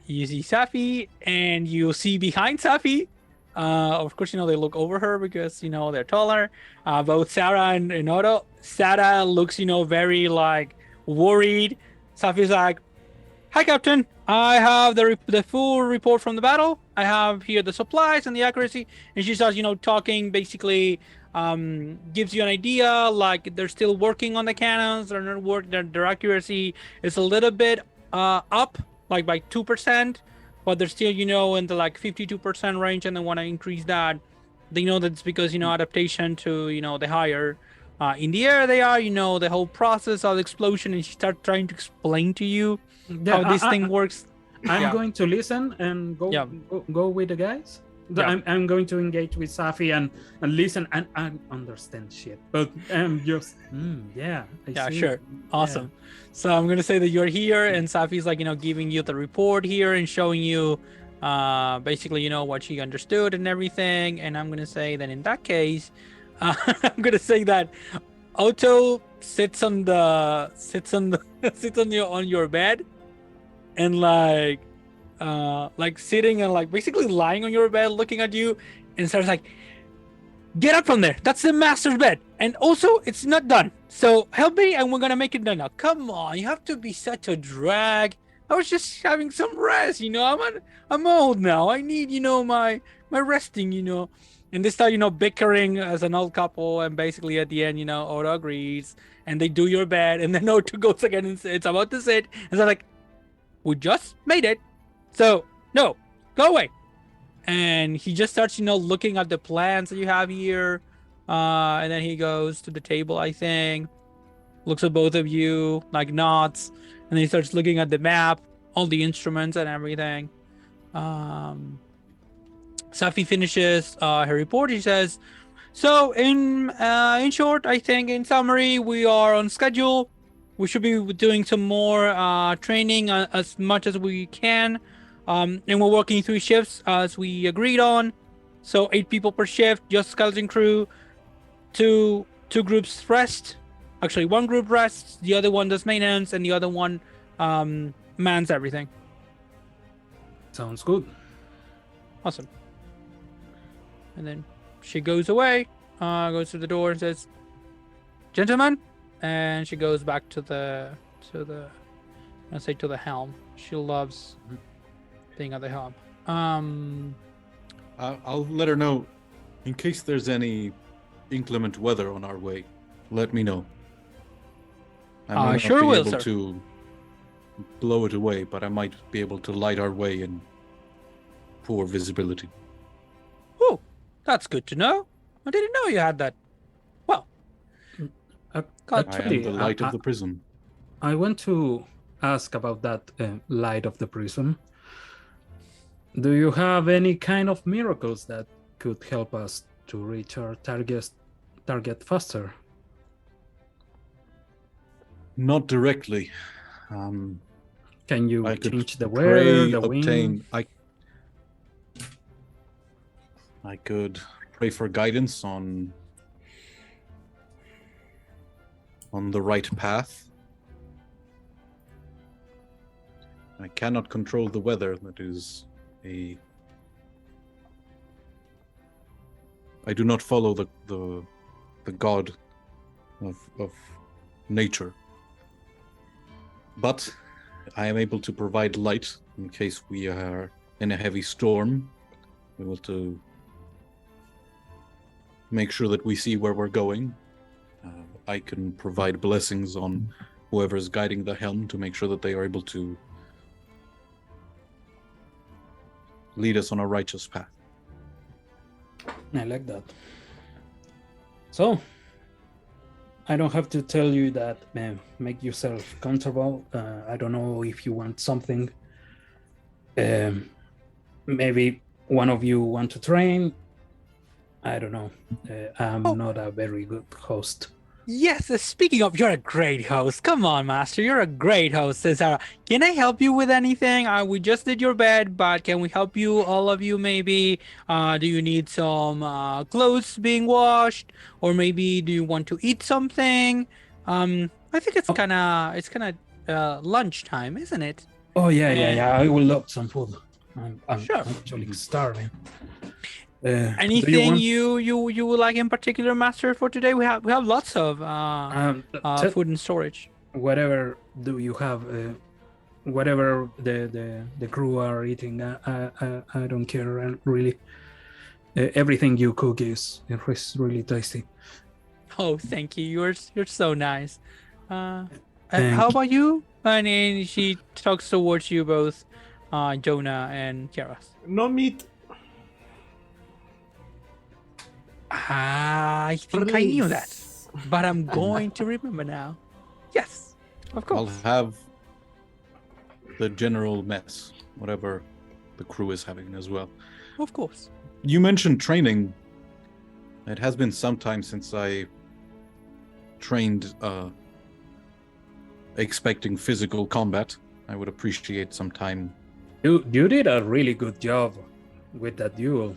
you see Safi, and you see behind Safi. Of course, they look over her because they're taller. Both Sarah and Otto. Sarah looks, very like worried. Safi's like, "Hi, Captain. I have the full report from the battle. I have here the supplies and the accuracy." And she starts, talking. Basically, gives you an idea. Like they're still working on the cannons. They're not work. Their accuracy is a little bit up, like by 2%, but they're still, in the like 52% range, and they want to increase that They know that it's because adaptation to the higher. In the air they are, the whole process of the explosion, and she starts trying to explain to you how this thing works. I'm going to listen and go with the guys. I'm going to engage with Safi and listen and understand shit. But just I see. Sure, awesome. So I'm gonna say that you're here, and Safi's like giving you the report here and showing you basically what she understood and everything. And I'm gonna say that in that case, I'm gonna say that Otto sits on your bed, and like sitting and like basically lying on your bed, looking at you, and starts like, "Get up from there. That's the master's bed. And also, it's not done. So help me, and we're gonna make it done now. Come on, you have to be such a drag. I was just having some rest. I'm old now. I need my resting. And they start bickering as an old couple, and basically at the end Otto agrees, and they do your bed, and then Otto goes again and it's about to sit, and they're like, "We just made it, so no, go away." And he just starts looking at the plans that you have here, and then he goes to the table, I think, looks at both of you, like nods, and then he starts looking at the map, all the instruments and everything. Safi finishes her report. He says, "So in short, I think in summary, we are on schedule. We should be doing some more training as much as we can, and we're working 3 shifts as we agreed on. So 8 people per shift, just skeleton crew. Two groups rest. Actually, 1 group rests, the other one does maintenance, and the other one mans everything." Sounds good. Awesome. And then she goes away, goes to the door and says, "Gentlemen," and she goes back to the helm. She loves being at the helm. I'll let her know in case there's any inclement weather on our way. Let me know. I might sure not will, be able sir. to blow it away, but I might be able to light our way in poor visibility. Oh, that's good to know. I didn't know you had that. Well, I Actually, am the light of the prism. I want to ask about that light of the prism. Do you have any kind of miracles that could help us to reach our target faster? Not directly. Can you I could change the weather, the obtain. wind? I could pray for guidance on the right path. I cannot control the weather. That is I do not follow the god of nature. But I am able to provide light in case we are in a heavy storm. We will to make sure that we see where we're going. I can provide blessings on whoever is guiding the helm to make sure that they are able to lead us on a righteous path. I like that. So, I don't have to tell you that, man, make yourself comfortable. I don't know if you want something. Maybe one of you want to train. I don't know. I'm not a very good host. yes, speaking of, you're a great host. Come on, Master. You're a great host, says Sarah. Can I help you with anything? We just did your bed, but can we help you, all of you, maybe? Do you need some clothes being washed? Or maybe do you want to eat something? I think it's kind of lunchtime, isn't it? Oh, yeah. I will love some food. I'm Sure. actually starving. Anything you would like in particular, Master, for today? We have lots of food and storage. Whatever do you have? Whatever the crew are eating, I don't care really. Everything you cook is really tasty. Oh, thank you. You're so nice. How about you? And then she talks towards you both, Jonah and Keras. No meat. I think I knew that, Please. but I'm going to remember now. Yes, of I'll course. have the general mess, whatever the crew is having as well. Of course. You mentioned training. It has been some time since I trained expecting physical combat. I would appreciate some time. You did a really good job with that duel.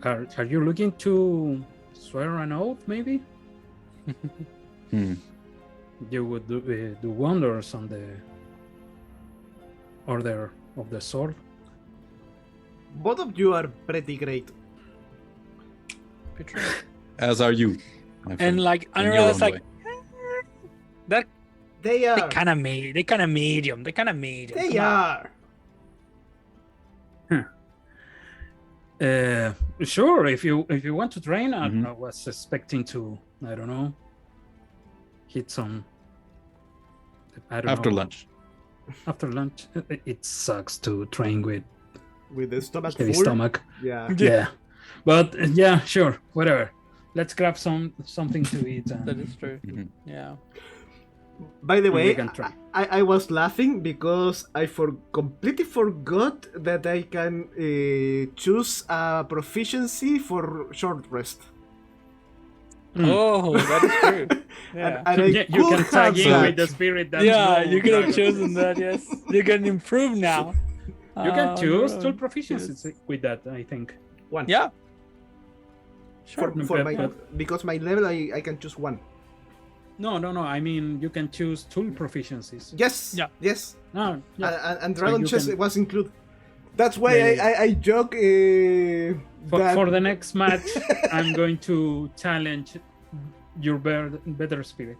Are you looking to swear an oath, maybe? You would do wonders on the Order of the Sword. Both of you are pretty great. As are you, my friend. And like in your Anurag's own like way. that. They They are. kind of made. They kind of medium. They kind of medium. They Come on. are. Sure, if you want to train, Mhm. I was expecting to, I don't know, hit some. I don't After know. lunch. After lunch, it sucks to train with With the stomach heavy full. stomach. Yeah. Yeah, but yeah, sure, whatever. Let's grab something to eat. That is true. Mhm. Yeah. By the We way, can try. I was laughing because I completely forgot that I can choose a proficiency for short rest. Oh, that is true. Yeah. And I Yeah, you could can tag have in that. with the spirit. That's Yeah, no you could have dragon. chosen that. Yes, you can improve now. You can choose no. two proficiencies with that, I think. One. Yeah. For, Sure. for But- my, because my level, I can choose one. No. I mean, you can choose two proficiencies. Yes. Yeah. Yes. No, yeah. And So Dragon you Chess can- was included. That's why Yeah, yeah. I joke that For the next match, I'm going to challenge your better spirit.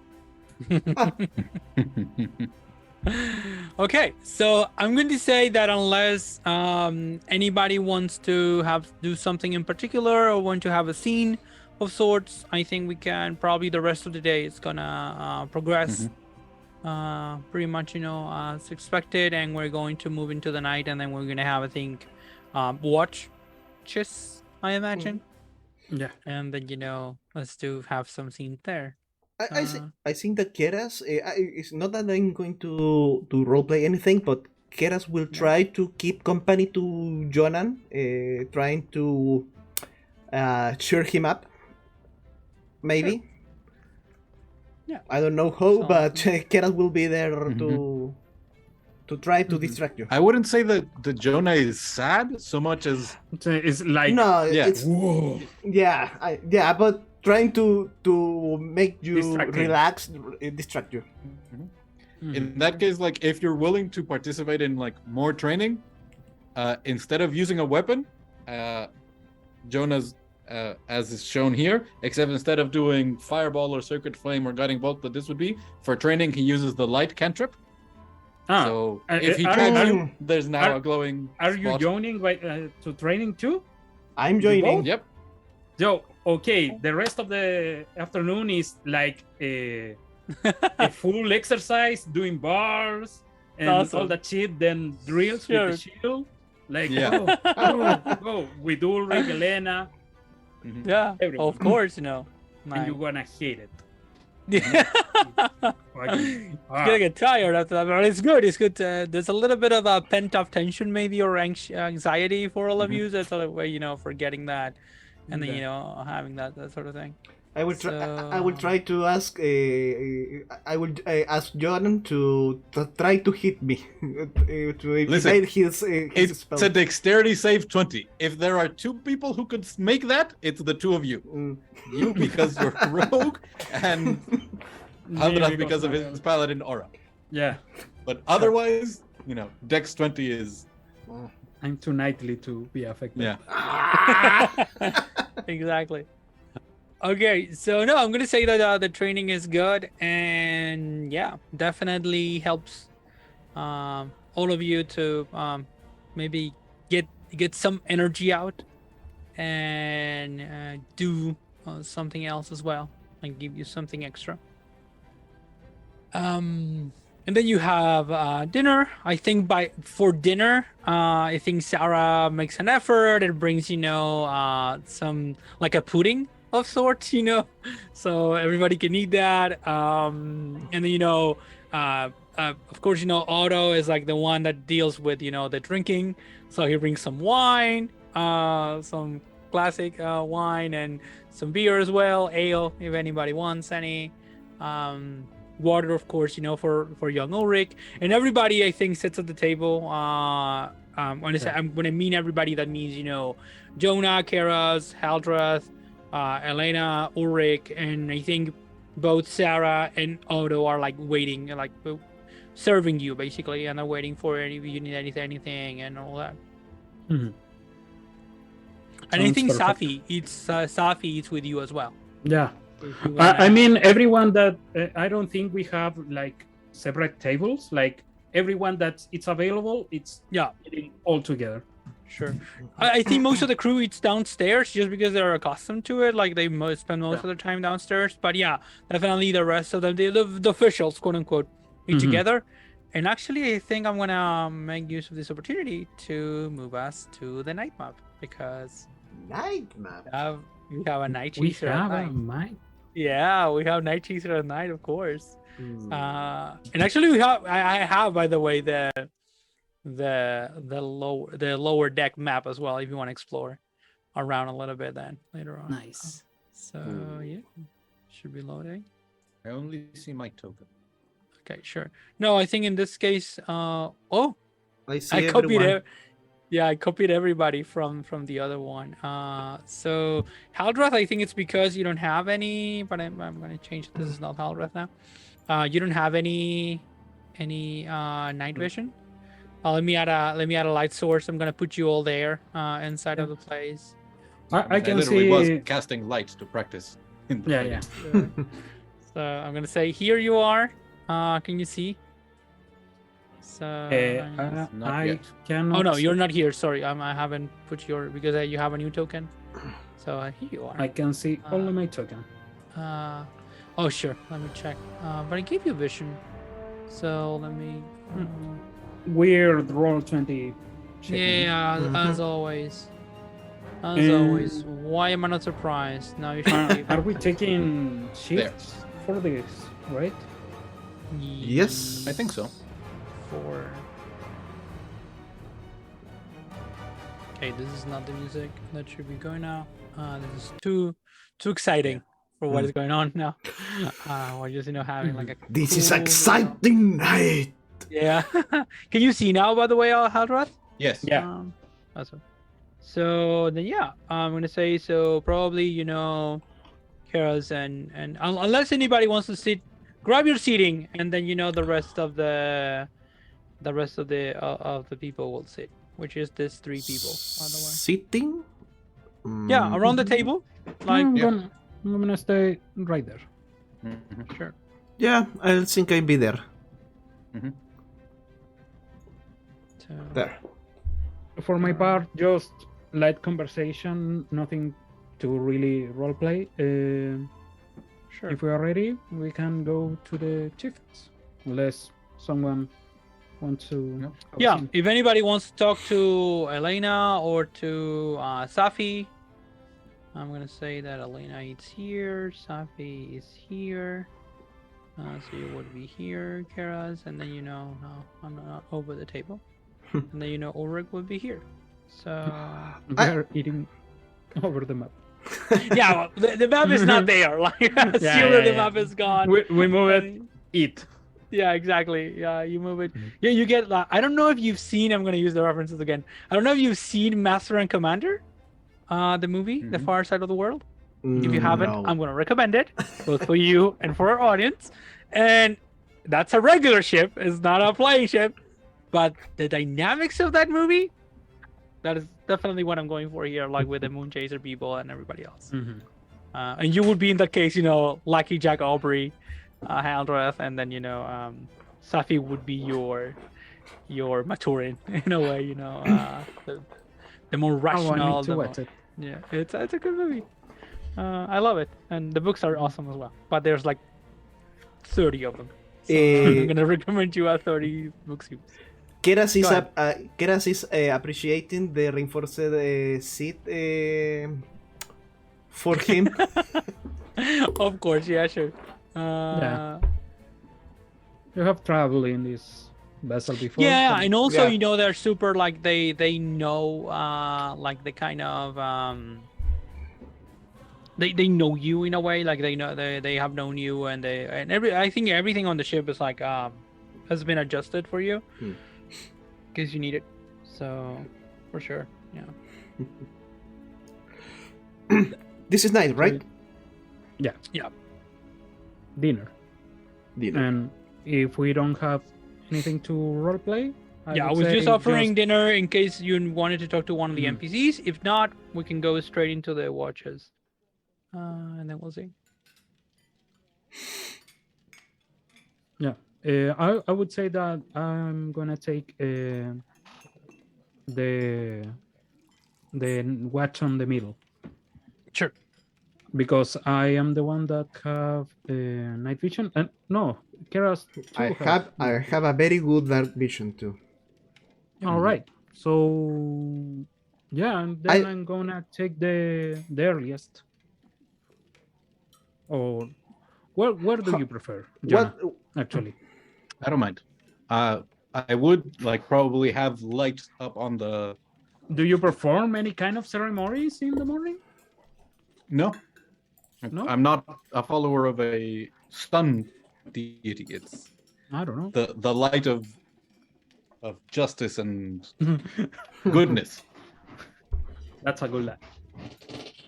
Okay, so I'm going to say that unless anybody wants to do something in particular or want to have a scene of sorts, I think we can probably the rest of the day is gonna progress pretty much, as expected, and we're going to move into the night, and then we're gonna have, I think, watch chess, I imagine, Yeah. and then let's have some scenes there. I think that Keras, it's not that I'm going to roleplay anything, but Keras will try to keep company to Jonan, trying to cheer him up. Maybe. Yeah. I don't know how, Sounds but good. Keras will be there to try to Mhm. distract you. I wouldn't say that the Jonah is sad so much as It's like, No, yeah. it's whoa. yeah, but trying to make you Distract him. relax, distract you. in that case, like if you're willing to participate in like more training, instead of using a weapon, Jonah's as is shown here, except instead of doing fireball or circuit flame or guiding bolt that this would be for training, he uses the light cantrip. Ah, So uh, if he are- tags are- you, there's now are- a glowing are you spot. joining to training too? I'm You joining. Yep. Yo, okay, the rest of the afternoon is like a full exercise, doing bars and Awesome. all that shit, then drills Sure. with the shield. Like, Yeah. go with Ulrich, Elena, Mhm. Yeah, Everyone. of course, and Nice. you're gonna hate it. Yeah. Fucking It's gonna get tired after that, but it's good. It's good. There's a little bit of a pent-up tension, maybe, or anxiety for all of Mhm. you. That's a way, forgetting that, and then Yeah. having that sort of thing. I will try. I will So- try to ask. I will ask Jordan to try to hit me to Listen, evade his It's spell. a dexterity save 20. If there are two people who could make that, it's the two of you. Mm. You because you're rogue, and Haldrath Me because of his paladin aura. Yeah, But otherwise, Dex 20 is I'm too knightly to be affected. yeah. Exactly. Okay, so no, I'm gonna say that the training is good, and yeah, definitely helps all of you to maybe get some energy out and do something else as well, and give you something extra. And then you have dinner. I think for dinner, I think Sarah makes an effort. It brings some like a pudding of sorts, so everybody can eat that. And then of course, Otto is like the one that deals with the drinking, so he brings some wine, some classic wine, and some beer as well, ale if anybody wants any. Water, of course, for young Ulrich, and everybody I think sits at the table. When I mean everybody, that means Jonah, Keras, Haldrath, Elena, Ulrich, and I think both Sarah and Otto are like waiting, like serving you basically, and they're waiting for if you need anything and all that. Mm-hmm. And I think perfect. Safi eats with you as well. Yeah. I mean, everyone that I don't think we have like separate tables. Like everyone that it's available, it's eating all together. Sure. I think most of the crew eats downstairs just because they're accustomed to it. Like they spend most of their time downstairs. But yeah, definitely the rest of them, the officials, quote unquote, eat together. And actually, I think I'm gonna make use of this opportunity to move us to the night map because night map. We have a night chaser at night. Yeah, we have night chaser at night, of course. And actually, I have, by the way, the lower deck map as well. If you want to explore around a little bit, then later on. Nice. Yeah, should be loading. I only see my token. Okay, sure. No, I think in this case, I copied it. Yeah, I copied everybody from the other one. So Haldrath, I think it's because you don't have any, but I'm gonna change it. This is not Haldrath now. You don't have any night vision. Let me add a light source. I'm gonna put you all there inside of the place. I can literally see. was casting light to practice. Yeah. So I'm gonna say here you are. Can you see? So I cannot. Oh no, you're not here. Sorry, I haven't put because you have a new token. So here you are. I can see only my token. Oh sure. Let me check. But I gave you vision. So let me. Weird roll 20. Yeah, as always. As always. Why am I not surprised? Now you should. Are we taking shifts for this, right? Yes, I think so. Okay, this is not the music that should be going now. This is too exciting for what is going on now. We're just having like a. This is exciting night. Yeah. Can you see now? By the way, Haldrath? Yes. Yeah. Awesome. So then, I'm gonna say so. Probably Keras and unless anybody wants to sit, grab your seating, and then the rest of the people will sit, which is this 3 people, by the way. Sitting? Yeah, around the table. Like I'm gonna stay right there. Sure. Yeah, I think I'll be there. So, There. For my part, just light conversation, nothing to really roleplay. sure. If we are ready, we can go to the shifts, unless someone wants to. Yeah, if anybody wants to talk to Elena or to Safi, I'm gonna say that Elena is here, Safi is here, so you would be here, Keras, and then I'm not over the table, and then Ulrich would be here. So We're eating over the map. yeah, well, the map is not there. Like the map is gone. We move it. Eat. Yeah, exactly. Yeah, you move it. Yeah, you get. I don't know if you've seen. I'm gonna use the references again. I don't know if you've seen Master and Commander, the movie, The Far Side of the World. If you haven't, No. I'm gonna recommend it both for you and for our audience. And that's a regular ship. It's not a flying ship, but the dynamics of that movie, that is definitely what I'm going for here. Like with the Moon Chaser people and everybody else. And you would be in that case, Lucky Jack Aubrey. Haldrath, and then Safi would be your Maturin in a way, the more rational. Yeah, it's a good movie. I love it, and the books are awesome as well. But there's like 30 of them. So I'm gonna recommend you a 30 books. Keras is appreciating the reinforced seat for him. Of course, yeah, sure. Yeah. You have traveled in this vessel before? Yeah, so- and also Yeah. they're super like they know like the kind of they know you in a way, like they know they have known you, and I think everything on the ship is like has been adjusted for you because you need it. So for sure, yeah. This is night, right? Yeah. Yeah. Dinner. Dinner. And if we don't have anything to roleplay, I was just offering dinner in case you wanted to talk to one of the NPCs. If not, we can go straight into the watches, and then we'll see. Yeah, I would say that I'm gonna take the watch on the middle. Sure. Because I am the one that have night vision. And no, Keras too I has have a very good dark vision too. All right. So yeah, and then I'm gonna take the earliest. Or where do you prefer, Jonah? What? Actually, I don't mind. I would like probably have lights up on the. do you perform any kind of ceremonies in the morning? No. No? I'm not a follower of a sun deity. It's I don't know. the light of justice and goodness. That's a good line.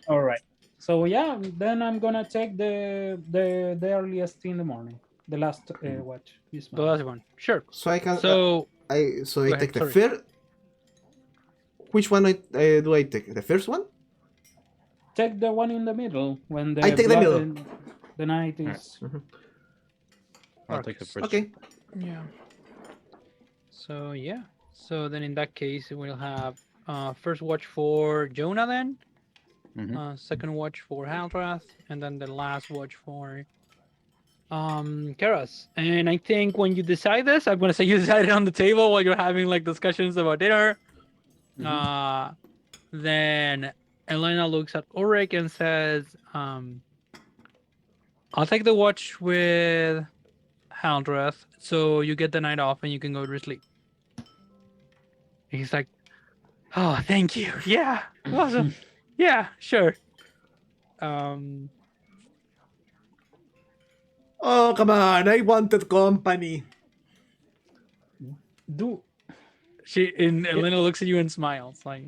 All right. So yeah, then I'm gonna take the earliest in the morning, the last watch. The last one, sure. So I can. So I Go ahead, take the sorry. first. Which one do I take? The first one? Take the one in the middle when the I take the middle. The night is I'll take the first. Okay. yeah. So yeah. So then in that case we'll have first watch for Jonah, then second watch for Haldrath, and then the last watch for Keras. And I think when you decide this, I'm gonna say you decide it on the table while you're having like discussions about dinner. Then Elena looks at Ulrich and says, I'll take the watch with Haldrath, so you get the night off and you can go to sleep. He's like, oh, thank you. Yeah, awesome. Yeah, sure. Oh, come on. I wanted company. Elena looks at you and smiles like,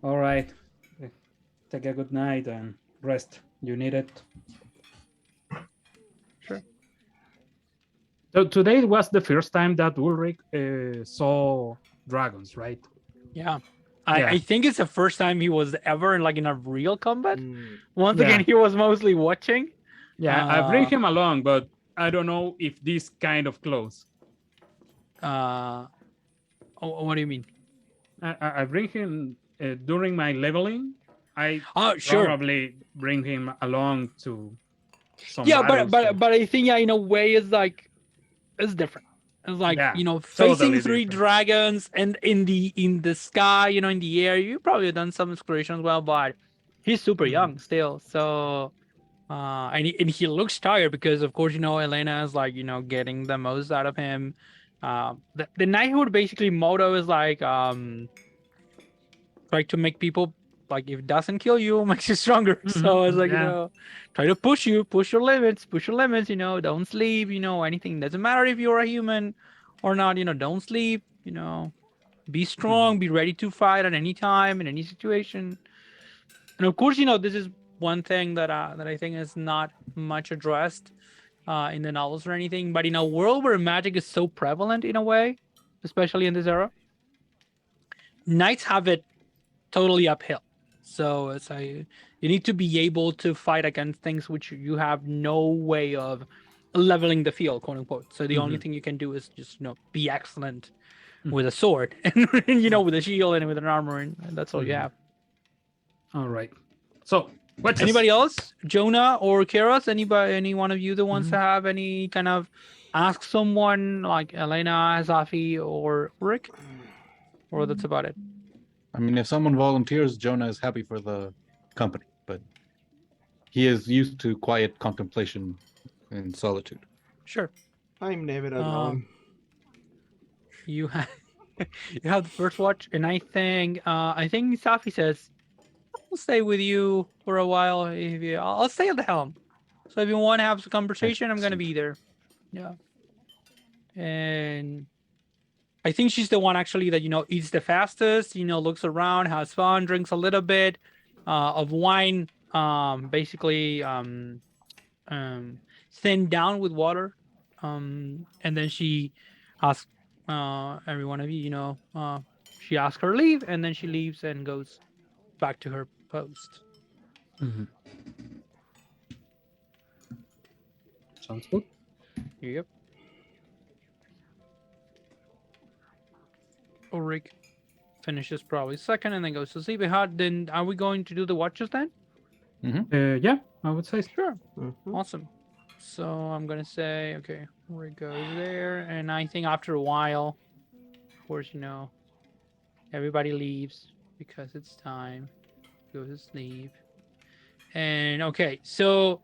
all right. Take a good night and rest. You need it. sure. So today was the first time that Ulrich saw dragons, right? Yeah. Yeah. I think it's the first time he was ever in a real combat. Once Yeah. again, he was mostly watching. Yeah, I bring him along, but I don't know if this kind of close. What do you mean? I bring him during my leveling. I Sure. probably bring him along to some Yeah, battles, but I think in a way it's like it's different. It's like facing totally three different. dragons and in the sky, in the air. You probably done some exploration as well, but he's super young still. So and he looks tired because of course Elena is like getting the most out of him. The knighthood basically motto is like try to make people like if it doesn't kill you makes you stronger. So it's like try to push your limits, don't sleep, anything. Doesn't matter if you're a human or not, don't sleep, be strong, be ready to fight at any time in any situation. And of course, this is one thing that I think is not much addressed in the novels or anything, but in a world where magic is so prevalent in a way, especially in this era, knights have it totally uphill. So it's you need to be able to fight against things which you have no way of leveling the field, quote unquote. So the only thing you can do is just be excellent with a sword and with a shield and with an armor, and that's all you have. All right. So Anybody else? Jonah or Keras? Any one of you that wants to have any kind of ask someone like Elena, Zafi, or Rick? Or that's about it? I mean, if someone volunteers, Jonah is happy for the company, but he is used to quiet contemplation and solitude. Sure. I'm never alone. You have you have the first watch, and I think Safi says, "I'll stay with you for a while. I'll stay at the helm. So if you want to have some conversation, I'm gonna be there." Yeah. And I think she's the one actually that eats the fastest. Looks around, has fun, drinks a little bit of wine. Basically, thinned down with water. And then she asks every one of you. She asks her leave, and then she leaves and goes back to her post. Mhm. Sounds good. Yep. Ulrich finishes probably second and then goes to sleep. Then are we going to do the watches then? Yeah, I would say so. Sure. Mhm. Awesome. So I'm gonna say, okay, Ulrich goes there, and I think after a while, of course, everybody leaves because it's time to go to sleep. And okay, so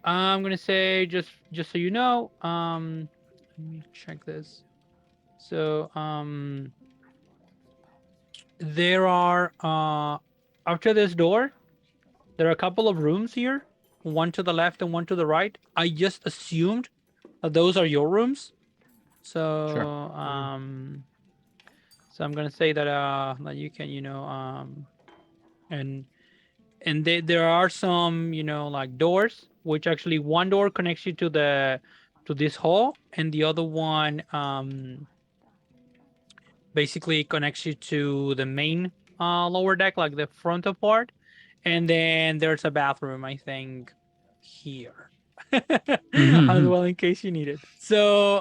I'm gonna say just so you know, let me check this. So there are after this door, there are a couple of rooms here, one to the left and one to the right. I just assumed that those are your rooms. So so I'm gonna say that you can and there are some like doors, which actually one door connects you to this hall, and the other one basically connects you to the main lower deck, like the frontal part. And then there's a bathroom, I think, here as well, in case you need it. So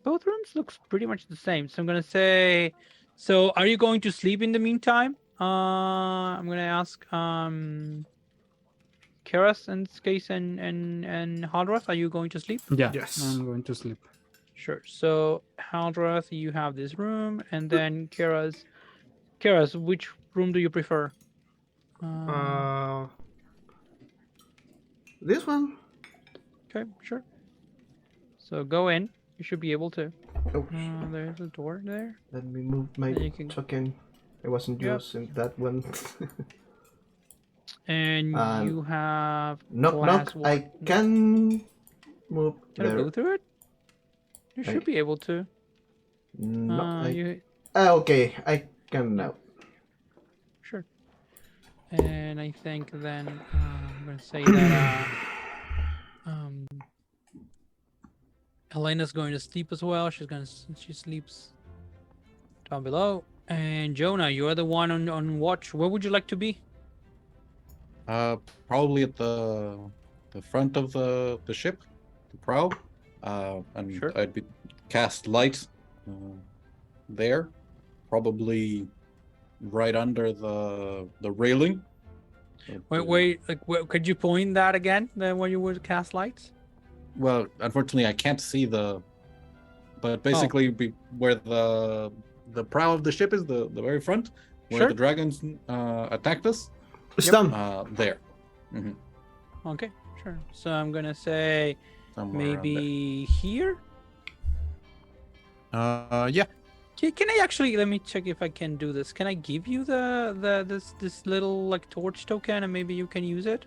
both rooms looks pretty much the same. So I'm gonna say, so are you going to sleep in the meantime? I'm gonna ask Keras in this case, and Haldrath, are you going to sleep? Yeah, Yes. I'm going to sleep. Sure. So Haldrath, you have this room, and then Keras, which room do you prefer? This one. Okay, sure. So go in. You should be able to. Oh, There's a door there. let me move my Then you can- token. I wasn't Yep. using that one. And And you have knock, glass knock. I wa- can move Can I there. go through it? You should be able to. No, You okay, I can now. sure. And I think then I'm gonna say that Elena's going to sleep as well. She sleeps down below. And Jonah, you are the one on watch. Where would you like to be? Probably at the front of the ship, the prow, and Sure. I'd be cast light there, probably right under the railing. Wait. Like, could you point that again? Then where you would cast lights? Well, unfortunately, I can't see but basically be where the prow of the ship is, the very front, where Sure. the dragons attacked us. Stun. There. Mhm. Okay, sure. So I'm gonna say Somewhere around maybe here. there. Yeah. Can I actually let me check if I can do this? Can I give you this little like torch token, and maybe you can use it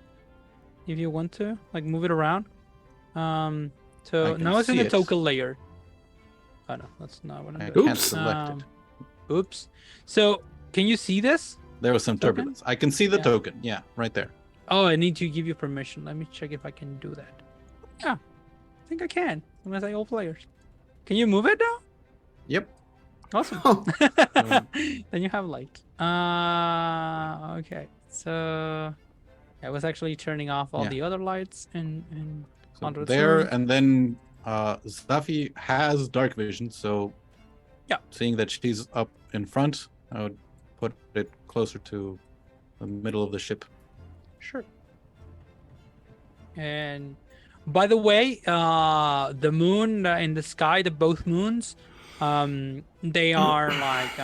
if you want to, like move it around. I So can now it's in see the it. token layer. Oh no, that's not what I'm I doing. can't select it. Oops. So can you see this? There was some Token? turbulence. I can see the Yeah. token. Yeah, right there. Oh, I need to give you permission. Let me check if I can do that. Yeah, I think I can. I'm gonna say all players. Can you move it now? Yep. Awesome. Oh, Then you have light. Okay. So I was actually turning off all Yeah. the other lights and So Under its there, room. and then Zafi has dark vision, so Yeah. seeing that she's up in front, I would put it closer to the middle of the ship. Sure. And by the way, the moon in the sky, both moons, They are like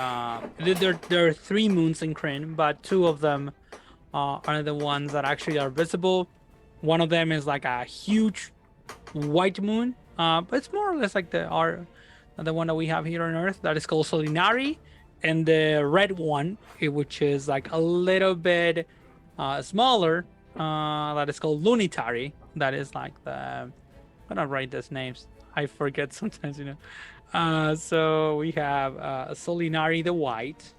there are 3 moons in Kryn, but 2 of them are the ones that actually are visible. One of them is like a huge white moon, but it's more or less like the one that we have here on Earth that is called Solinari, and the red one, which is like a little bit smaller, that is called Lunitari. That is like the I'm gonna write these names. I forget sometimes, So we have Solinari the white,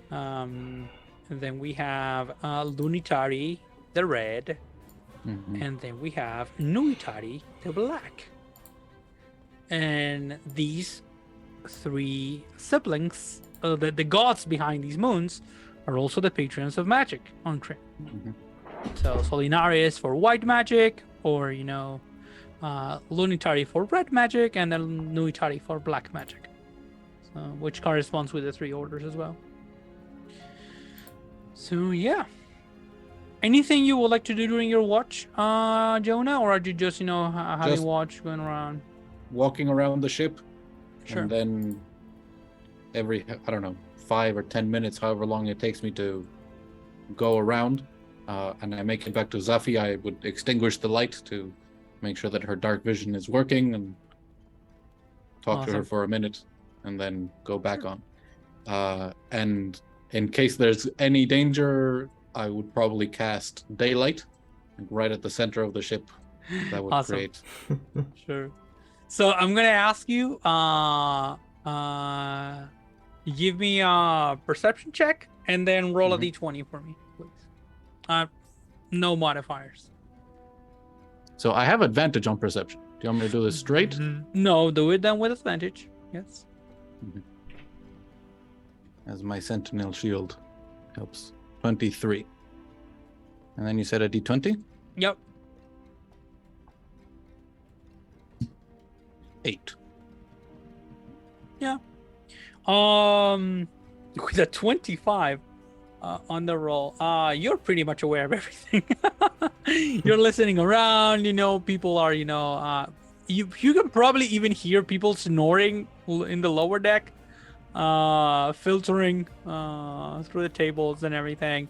and then we have Lunitari the red, and then we have Nuitari the black. And these 3 siblings, the gods behind these moons, are also the patrons of magic on Kryn. So Solinari is for white magic, or Lunitari for red magic, and then Nuitari for black magic, so, which corresponds with the 3 orders as well. So yeah, anything you would like to do during your watch, Jonah, or are you just having Just watch going around? Walking around the ship, Sure. and then every 5 or 10 minutes, however long it takes me to go around, and I make it back to Zafi, I would extinguish the light to make sure that her dark vision is working, and talk to her Awesome. for a minute, and then go back on. And in case there's any danger, I would probably cast daylight right at the center of the ship. That would Awesome. create. Sure. So I'm gonna ask you, give me a perception check and then roll a d20 for me, please. No modifiers. So I have advantage on perception. Do you want me to do this straight? No, do it then with advantage. Yes. As my sentinel shield helps. 23. And then you said a d20? Yep. 8. Yeah. With a 25 on the roll, you're pretty much aware of everything. You're listening around, people are, you can probably even hear people snoring in the lower deck, filtering through the tables and everything.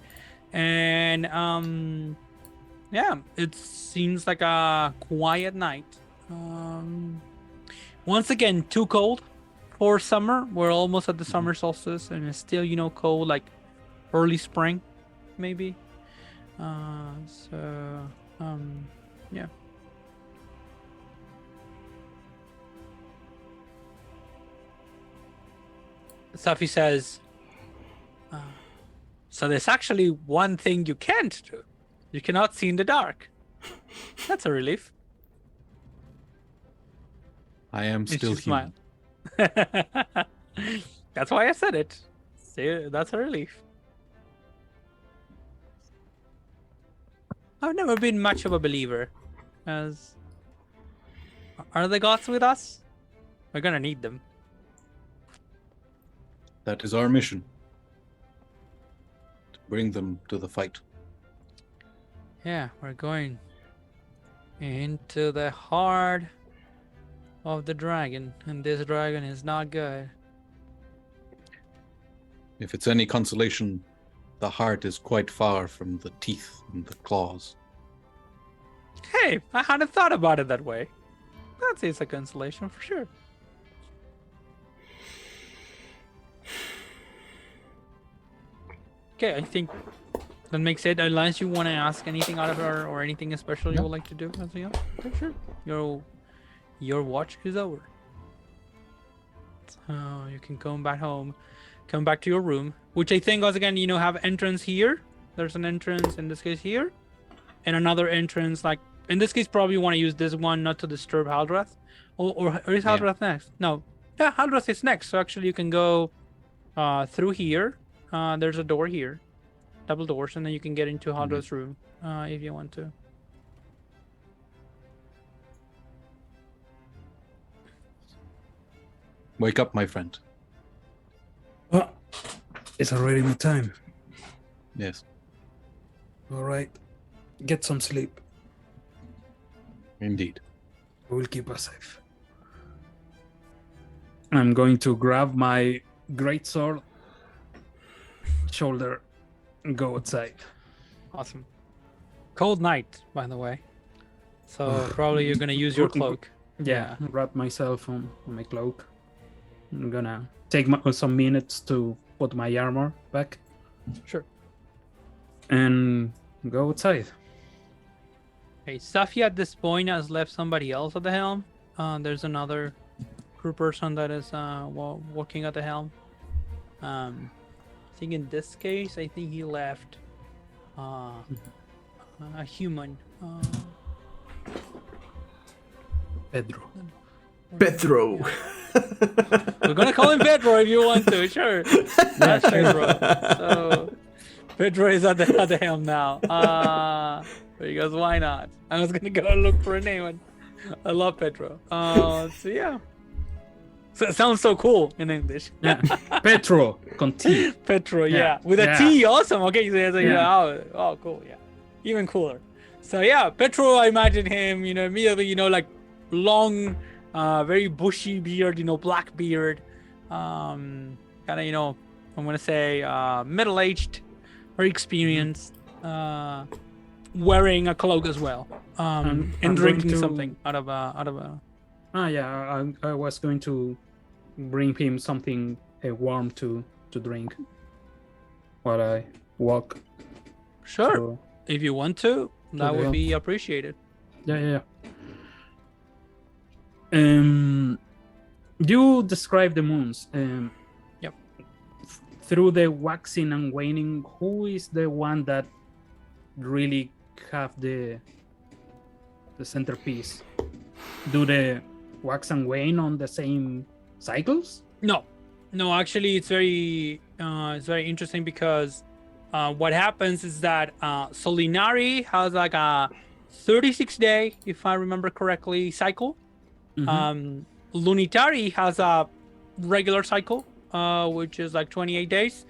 And yeah, it seems like a quiet night. Once again, too cold for summer. We're almost at the summer solstice, and it's still, cold, like early spring, maybe. Yeah. Safi says, so there's actually one thing you can't do. You cannot see in the dark. That's a relief. I am still human. That's why I said it. See, that's a relief. I've never been much of a believer. As are the gods with us? We're gonna need them. That is our mission. To bring them to the fight. Yeah, we're going into the heart of the dragon, and this dragon is not good. If it's any consolation, the heart is quite far from the teeth and the claws. Hey, I hadn't thought about it that way. That's a consolation for sure. Okay, I think that makes it. Unless you want to ask anything out of her or anything special you would like to do. Okay, sure. Your watch is over. So you can come back home, come back to your room, which I think, once again, have entrance here. There's an entrance in this case here, and another entrance. Like in this case, probably you want to use this one not to disturb Haldrath. Or is Haldrath next? No, yeah, Haldrath is next. So actually, you can go through here. There's a door here, double doors, and then you can get into Haldrath's room if you want to. Wake up, my friend. Oh, it's already my time. Yes. All right. Get some sleep. Indeed. We will keep us safe. I'm going to grab my greatsword, shoulder, and go outside. Awesome. Cold night, by the way. So probably you're gonna use your cloak. Yeah, wrap myself on my cloak. I'm gonna take some minutes to put my armor back. Sure. And go outside. Okay, Safi at this point has left somebody else at the helm. There's another crew person that is working at the helm. I think in this case, I think he left a human. Pedro. Pedro. We're gonna call him Pedro if you want to. Sure, that's Pedro. So Pedro is at the helm now. He goes, why not? I was gonna go look for a name. And I love Pedro. So yeah. So it sounds so cool in English. Yeah, Petro, con T. Petro, yeah. With a T, awesome. Okay, so oh, cool, yeah. Even cooler. So yeah, Petro, I imagine him, immediately, like long, very bushy beard, black beard. Kind of, I'm gonna say middle-aged, very experienced, wearing a cloak as well. And drinking something out of a I was going to bring him something warm to drink while I walk. Sure. So, if you want to, that would be appreciated. Yeah. You describe the moons. Yep. Through the waxing and waning, who is the one that really have the centerpiece? Do the wax and wane on the same cycles? No, actually it's very interesting because what happens is that Solinari has like a 36-day, if I remember correctly, cycle. Lunitari has a regular cycle, which is like 28 days,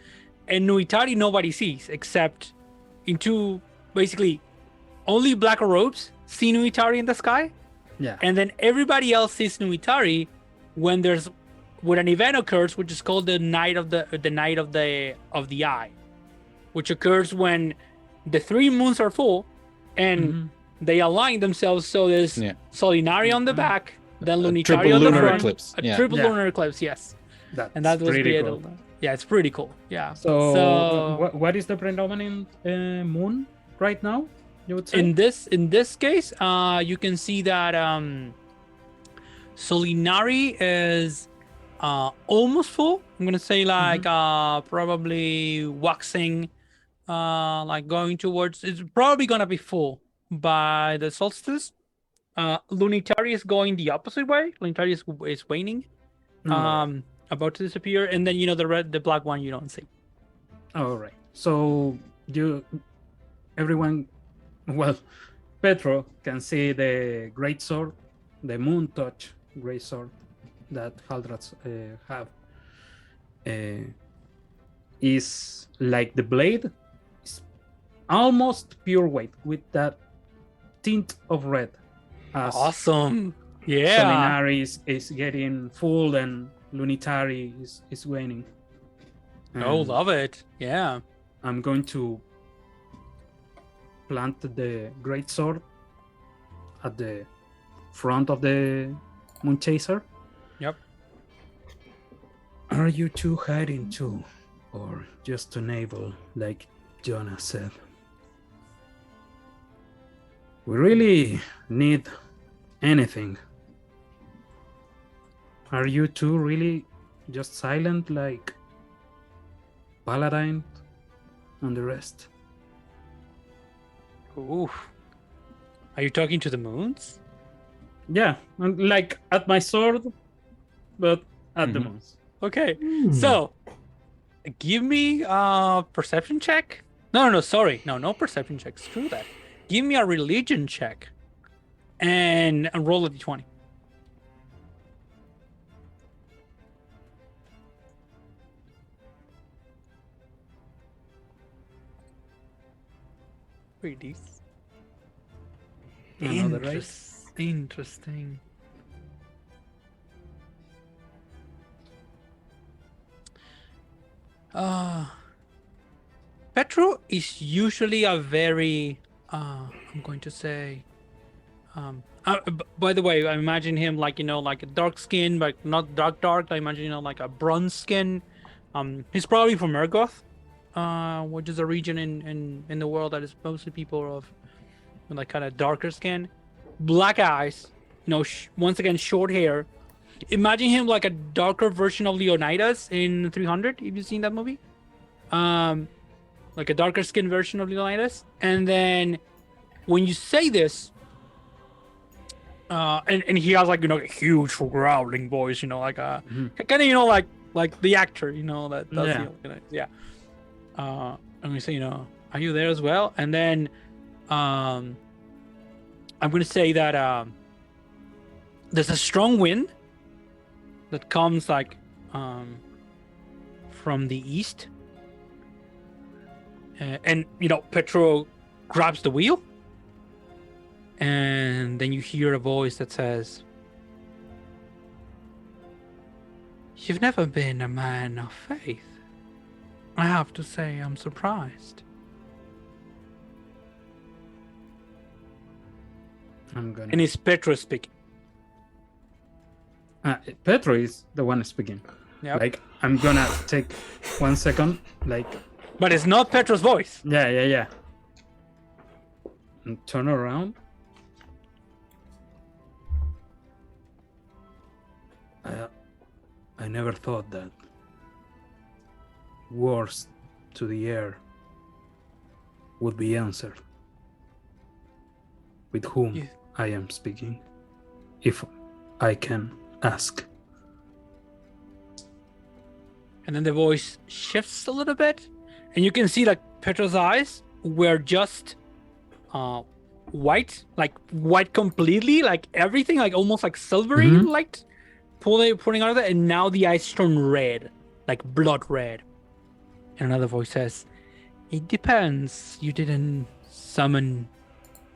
and Nuitari nobody sees except basically only Black Robes see Nuitari in the sky. Yeah. And then everybody else sees Nuitari when an event occurs, which is called the Night of the Eye, which occurs when the 3 moons are full and they align themselves. So there's Solinari on the back, then Lunitari on the front. Eclipse. Triple lunar eclipse, yes. And that was pretty cool. Yeah, it's pretty cool. Yeah. So what is the predominant moon right now? You would say? In this case, you can see that Solinari is almost full. I'm gonna say like probably waxing, like going towards. It's probably gonna be full by the solstice. Lunitari is going the opposite way. Lunitari is waning, about to disappear, and then the black one you don't see. All right. So everyone. Well, Petro can see the great sword, the moon touch great sword that Haldrath have. Is like the blade, is almost pure white with that tint of red. Awesome. Yeah. Solinari is getting full and Lunitari is waning. Love it. Yeah. I'm going to plant the great sword at the front of the moon chaser. Yep. Are you two hiding too, or just to enable, like Jonah said? We really need anything. Are you two really just silent like Paladine and the rest? Ooh. Are you talking to the moons? Yeah, like at my sword, but at the moons. Okay, so give me a perception check. No, sorry. No perception check. Screw that. Give me a religion check and roll a d20. Pretty Another race. interesting. Petro is usually a very, I'm going to say, by the way, I imagine him like, like a dark skin, but not dark. I imagine, like a bronze skin. He's probably from Ergoth, which is a region in the world that is mostly people of like kind of darker skin, black eyes, once again, short hair. Imagine him like a darker version of Leonidas in 300. Have you seen that movie? Like a darker skin version of Leonidas. And then when you say this, and he has like a huge growling voice, like a kind of like the actor, that does and we say, are you there as well? And then I'm gonna say that there's a strong wind that comes like from the east, and Petro grabs the wheel, and then you hear a voice that says, "You've never been a man of faith. I have to say I'm surprised." And it's Petro speaking. Petro is the one speaking. Yep. Like, I'm gonna take 1 second, like... But it's not Petro's voice. Yeah. And turn around. I never thought that words to the air would be answered. With whom I am speaking, if I can ask. And then the voice shifts a little bit, and you can see like Petro's eyes were just white completely, like everything, like almost like silvery light pulling out of it, and now the eyes turn red, like blood red. And another voice says, "It depends. You didn't summon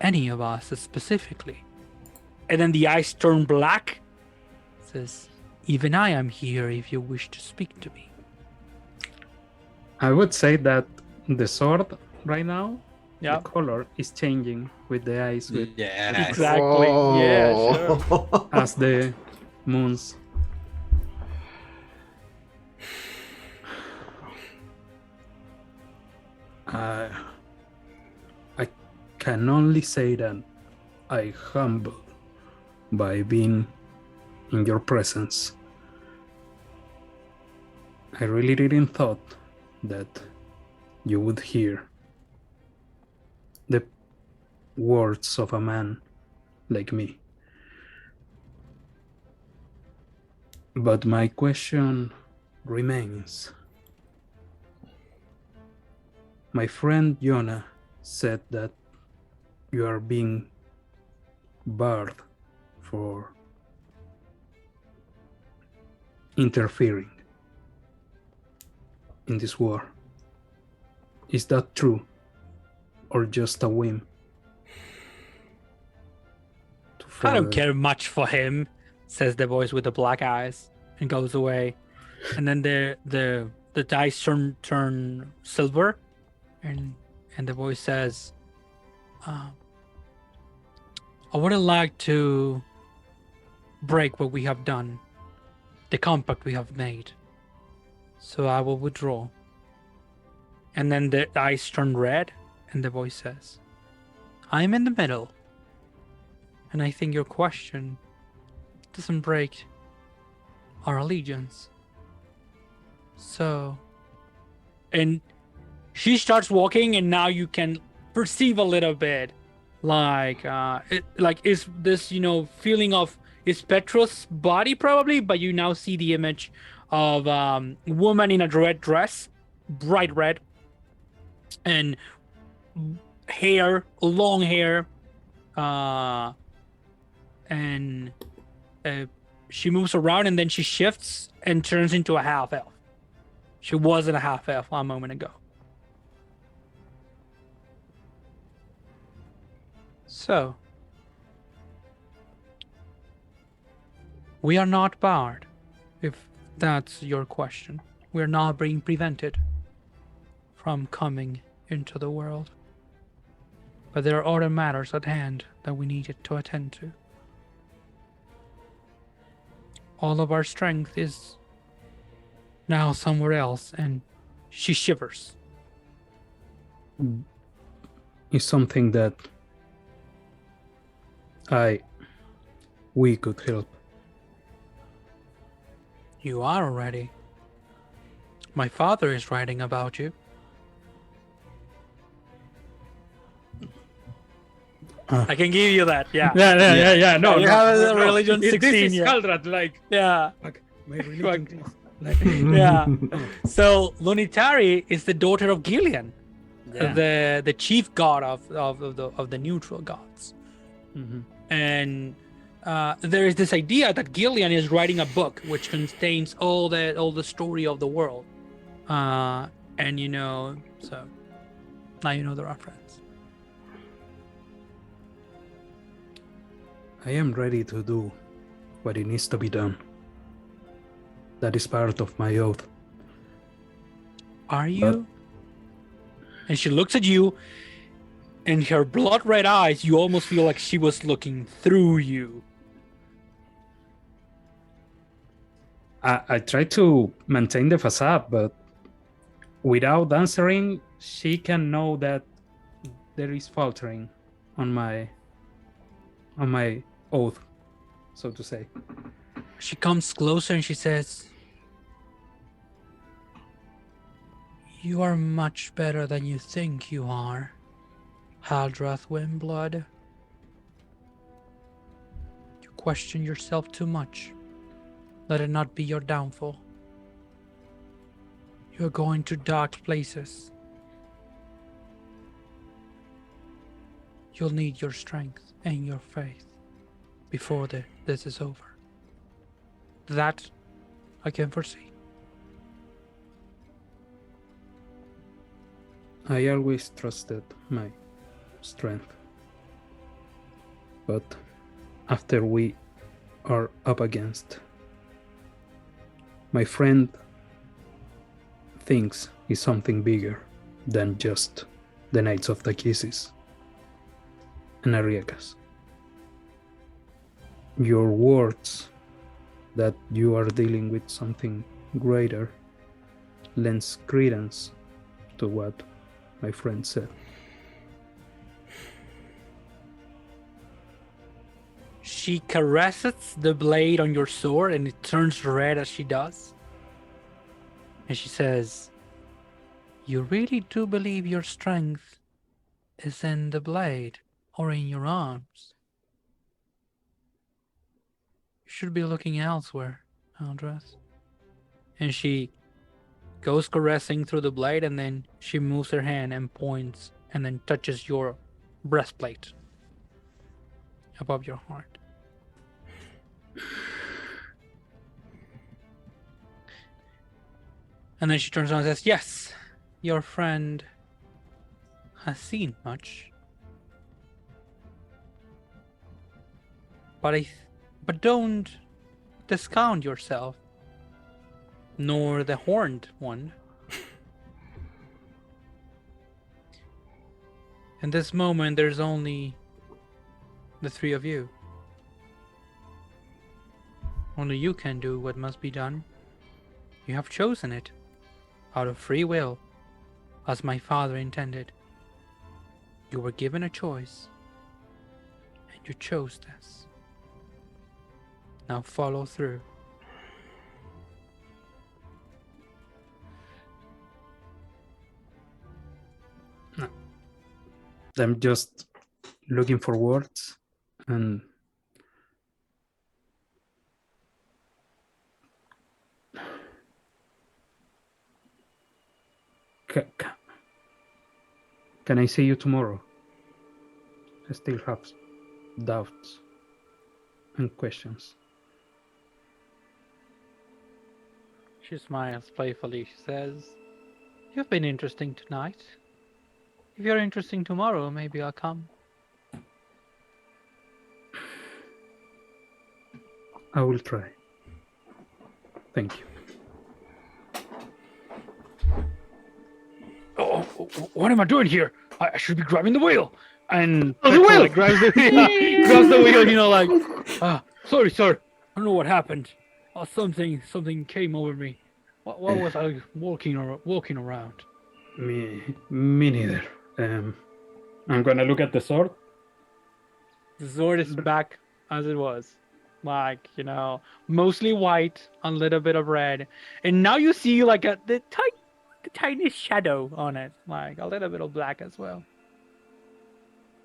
any of us specifically." And then the eyes turn black. It says, "Even I am here if you wish to speak to me." I would say that the sword right now, the color is changing with the eyes. Exactly. Oh. Yeah, sure. As the moons. I can only say that I humble by being in your presence. I really didn't thought that you would hear the words of a man like me. But my question remains. My friend Jonah said that you are being barred for interfering in this war. Is that true, or just a whim? I don't care much for him, says the voice with the black eyes, and goes away. And then the dice turn silver, and the voice says, "I wouldn't like to break what we have done, the compact we have made, so I will withdraw." And then the eyes turn red, and the voice says, "I'm in the middle, and I think your question doesn't break our allegiance. So," and she starts walking, and now you can perceive a little bit is this feeling of, is Petro's body probably, but you now see the image of woman in a red dress, bright red, and hair, long hair, and she moves around, and then she shifts and turns into a half elf. She wasn't a half elf a moment ago. So, we are not barred, if that's your question. we're not being prevented from coming into the world. But there are other matters at hand that we needed to attend to. All of our strength is now somewhere else, and she shivers. It's something that we could help. You are already. My father is writing about you. I can give you that, yeah. Yeah. No, You have a religion 16, This is yeah. Haldrath, like, Yeah. my religion, please. Yeah. So Lunitari is the daughter of Gillian, Yeah. the chief god of the neutral gods. Mm-hmm. And there is this idea that Gillian is writing a book which contains all the story of the world. And so now you know there are friends. I am ready to do what it needs to be done. That is part of my oath. Are you? And she looks at you, and her blood red eyes, you almost feel like she was looking through you. I try to maintain the facade, but without answering, she can know that there is faltering on my oath, so to say. She comes closer and she says, "You are much better than you think you are, Haldrath Wyrmblood. You question yourself too much. Let it not be your downfall. You are going to dark places. You'll need your strength and your faith before this is over. That I can foresee." I always trusted my strength. But after we are up against, my friend thinks is something bigger than just the Knights of Takhisis and Ariakas. Your words that you are dealing with something greater lends credence to what my friend said. She caresses the blade on your sword and it turns red as she does. And she says, "You really do believe your strength is in the blade or in your arms? You should be looking elsewhere, Haldrath." And she goes caressing through the blade, and then she moves her hand and points and then touches your breastplate above your heart. And then she turns around and says, "Yes, your friend has seen much. But don't discount yourself, nor the horned one. In this moment, there's only the three of you. Only you can do what must be done. You have chosen it, out of free will, as my father intended. You were given a choice, and you chose this. Now follow through." I'm just looking for words and can I see you tomorrow? I still have doubts and questions. She smiles playfully. She says, "You've been interesting tonight. If you're interesting tomorrow, maybe I'll come." I will try. Thank you. what am I doing here? I should be grabbing the wheel. And Oh, the Petro, wheel! like, grabs the grabs the wheel, like, sorry, sir. I don't know what happened. Something came over me. What was I walking around? Me neither. I'm gonna look at the sword. The sword is back as it was. Like, mostly white, a little bit of red. And now you see like the tiniest shadow on it. Like a little bit of black as well.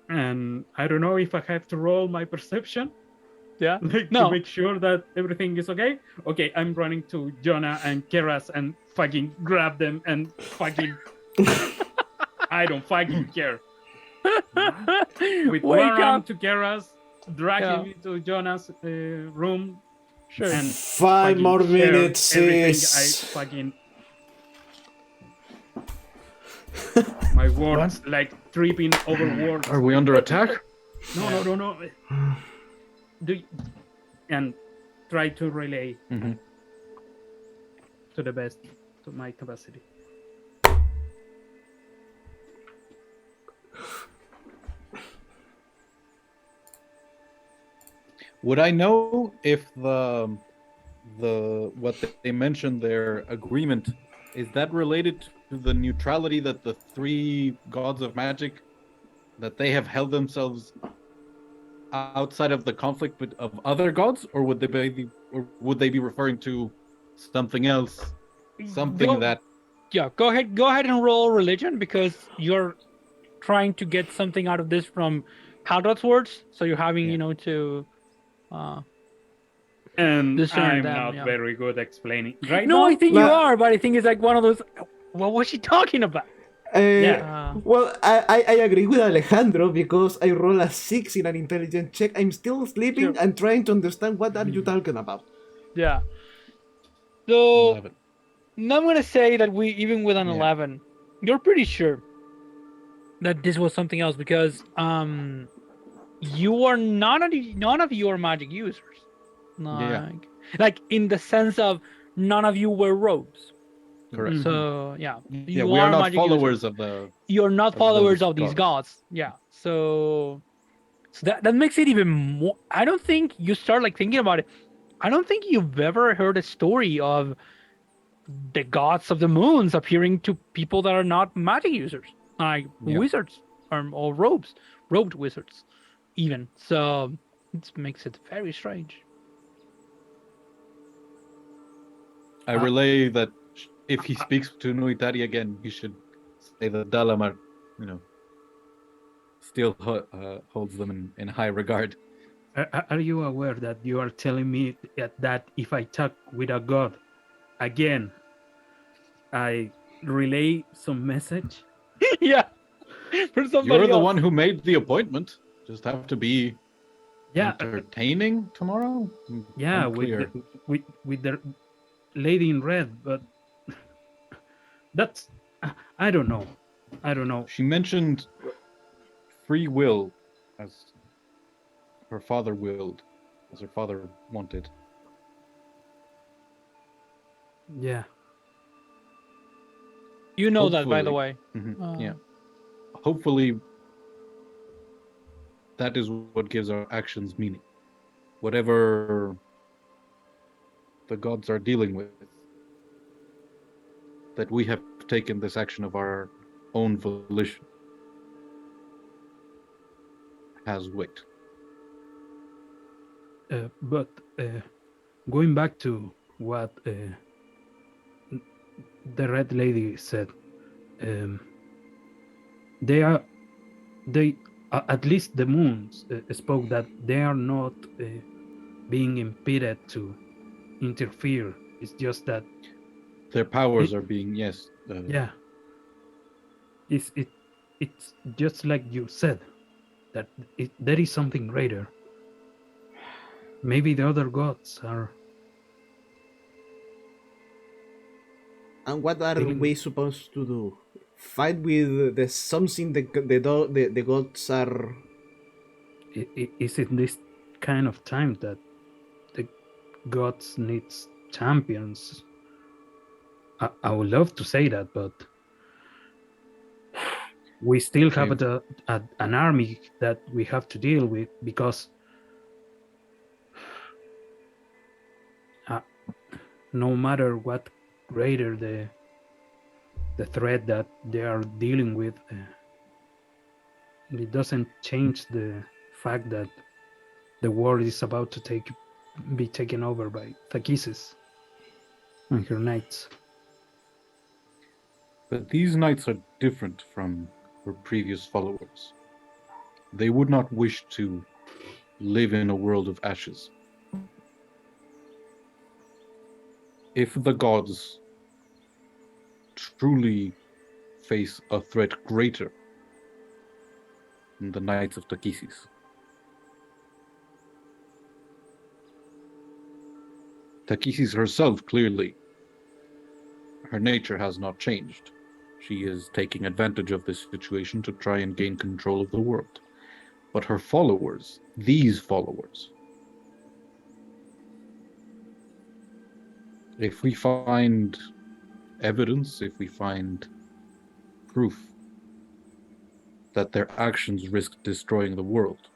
And I don't know if I have to roll my perception, Yeah? like No. to make sure that everything is okay. Okay, I'm running to Jonah and Keras and fucking grab them and fucking. I don't fucking care. With one Wake arm up. to Keras, drag Yeah. him into Jonah's room, Sure. and 5 fucking more share minutes, everything sis. I fucking. My words like tripping over words. Are we under attack? No. And try to relay Mm-hmm. to the best to my capacity. Would I know if the what they mentioned, their agreement, is that related to the neutrality that the three gods of magic, that they have held themselves outside of the conflict of other gods, or would they be referring to something else, something that? Yeah, go ahead and roll religion, because you're trying to get something out of this from Haldrath's words. So you're having, to And discern I'm them, not yeah. very good explaining. Right No, now, I think you But- are, but I think it's like one of those. What was she talking about? Yeah. Well, I agree with Alejandro because I roll a 6 in an intelligence check. I'm still sleeping Sure. and trying to understand what are you talking about. Yeah. So 11. now I'm gonna say that even with an Yeah. 11, you're pretty sure that this was something else, because you are none of you are magic users. Like in the sense of none of you were rogues. Correct. So yeah, Yeah, we are not magic followers users. of the. You're not of followers those of these gods. gods. Yeah. So that makes it even more. I don't think you start like thinking about it. I don't think you've ever heard a story of the gods of the moons appearing to people that are not magic users, like wizards or robed wizards, even. So it makes it very strange. I relay that if he speaks to Nuitari again, he should say that Dalamar, still holds them in high regard. Are you aware that you are telling me that if I talk with a god again, I relay some message? Yeah, for somebody You're the else. one who made the appointment. Just have to be Yeah, entertaining tomorrow. yeah, Unclear. with the lady in red, but that's I don't know. She mentioned free will, as her father willed, as her father wanted. Yeah. You know that, by the way. Mhm, yeah. Hopefully, that is what gives our actions meaning. Whatever the gods are dealing with, that we have taken this action of our own volition has weight. But going back to what the red lady said, they at least the moons spoke that they are not being impeded to interfere. It's just that their powers are being yeah. It's just like you said, that there is something greater. Maybe the other gods are. And what are we supposed to do? Fight with the something the gods are. Is it this kind of time that the gods needs champions? I would love to say that, but we still have Okay. an army that we have to deal with, because no matter what greater the threat that they are dealing with, it doesn't change the fact that the world is about to be taken over by Takhisis and her knights. But these knights are different from her previous followers. They would not wish to live in a world of ashes. If the gods truly face a threat greater than the Knights of Takhisis, Takhisis herself, clearly, her nature has not changed. She is taking advantage of this situation to try and gain control of the world. But her followers, these followers, if we find evidence, if we find proof that their actions risk destroying the world,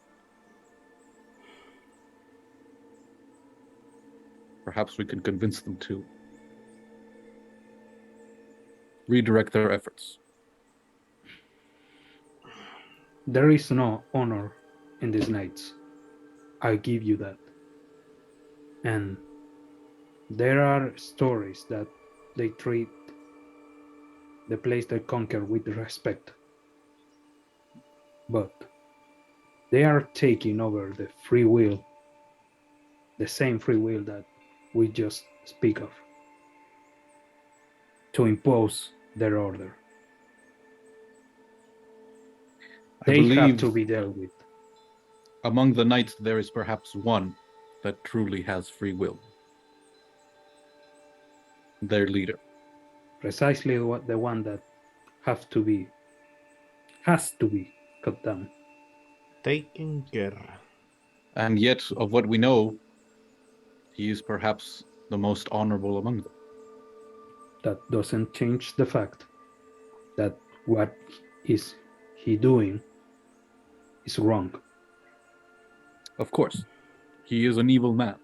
perhaps we can convince them to redirect their efforts. There is no honor in these knights. I'll give you that. And there are stories that they treat the place they conquer with respect. But they are taking over the free will, the same free will that we just speak of, to impose their order. They have to be dealt with. Among the knights, there is perhaps one that truly has free will. Their leader. Precisely the one that has to be cut down. Taken care. And yet, of what we know, he is perhaps the most honorable among them. That doesn't change the fact that what is he doing is wrong. Of course, he is an evil man.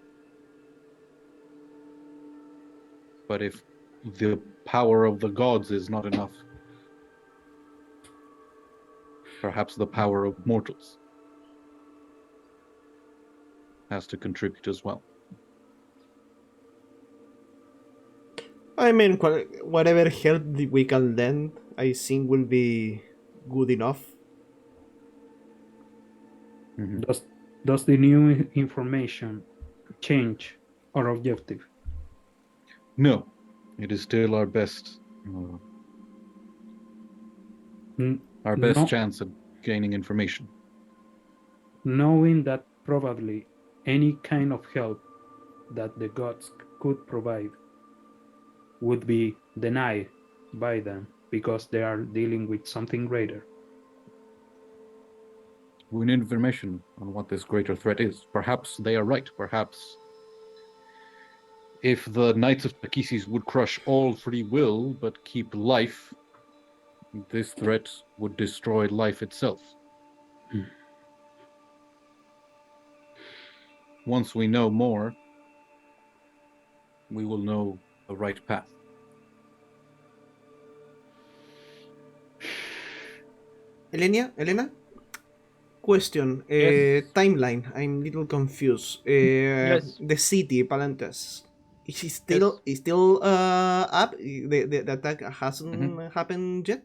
But if the power of the gods is not enough, perhaps the power of mortals has to contribute as well. I mean, whatever help we can lend, I think will be good enough. Mm-hmm. Does the new information change our objective? No, it is still our best chance of gaining information. Knowing that probably any kind of help that the gods could provide would be denied by them because they are dealing with something greater. We need information on what this greater threat is. Perhaps they are right. Perhaps if the Knights of Takhisis would crush all free will but keep life, this threat would destroy life itself. Once we know more, we will know the right path. Elena? Question. Yes. Timeline. I'm a little confused. Yes. The city, Palantas. Is it still up? The attack hasn't happened yet?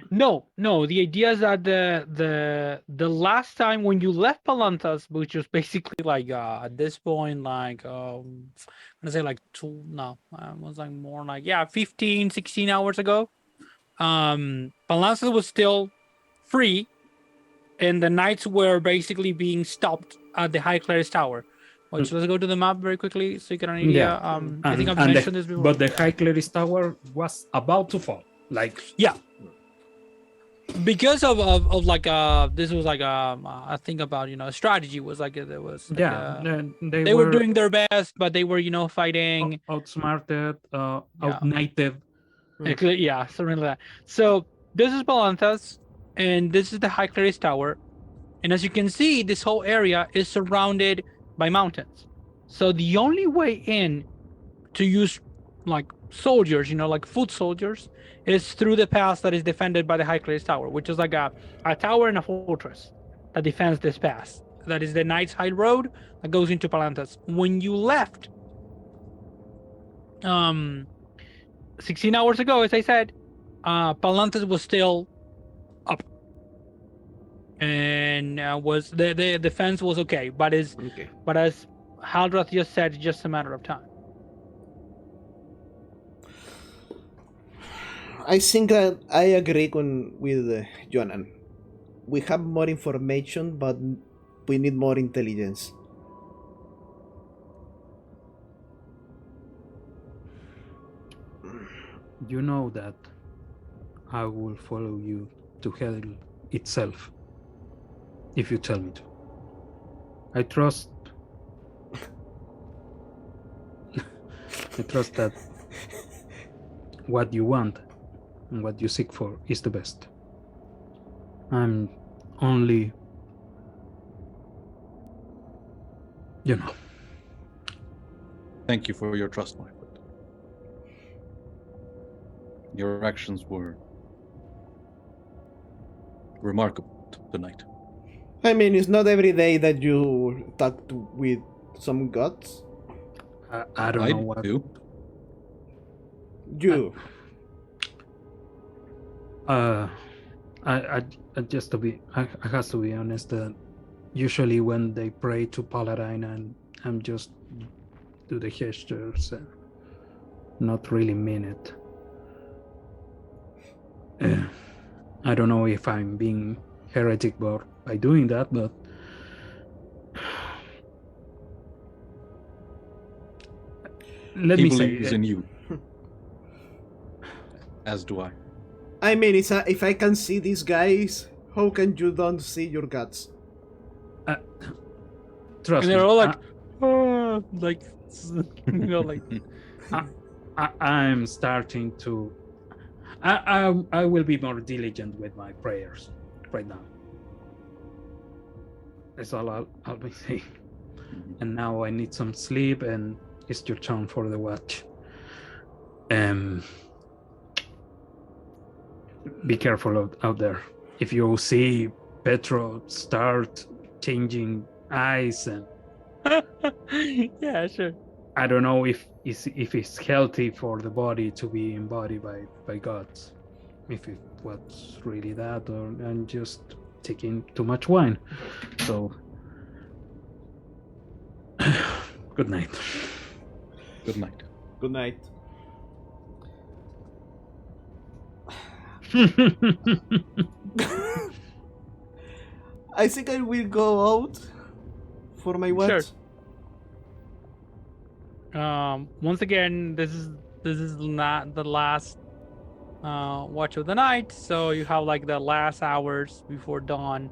No. The idea is that the last time when you left Palantas, which was basically like at this point, like I'm gonna say like it was like more like 15, 16 hours ago. Palantas was still free, and the knights were basically being stopped at the High Cleric's Tower. Which, let's go to the map very quickly so you get an idea. I think I've mentioned this before. But the High Cleric's Tower was about to fall. Because of like this was like a thing about strategy was like there was they were doing their best, but they were fighting outsmarted, outknighted. something like that. So this is Palantas. and this is the High Cleric's Tower. And as you can see, this whole area is surrounded by mountains. So the only way in to use like soldiers, like foot soldiers, is through the pass that is defended by the High Cleric's Tower, which is like a tower and a fortress that defends this pass. That is the Knight's High Road that goes into Palantas. When you left 16 hours ago, as I said, Palantas was still up. And was the defense was okay, but as Haldrath just said, it's just a matter of time. I think that I agree with Jonah. We have more information, but we need more intelligence. You know that I will follow you to hell itself if you tell me to. I trust that what you want and what you seek for is the best. I'm only, Thank you for your trust, my friend. Your actions were remarkable tonight. I mean, it's not every day that you talk with some gods. I don't know what. Do. You. I just to be, I have to be honest. Usually when they pray to Paladine, and I'm just do the gestures, and not really mean it. I don't know if I'm being heretic by doing that, but let me say, believes in you, as do I. I mean, if I can see these guys, how can you don't see your guts? Trust And me. they're all like, like, like. I'm starting to. I will be more diligent with my prayers right now. That's all I'll be saying. And now I need some sleep, and it's your turn for the watch. Be careful out there. If you see Petro start changing eyes, and Yeah, sure. I don't know if it's healthy for the body to be embodied by gods. If it was really that, or I'm just taking too much wine. So, good night. Good night. Good night. I think I will go out for my watch. Sure. Once again, this is not the last watch of the night, so you have like the last hours before dawn,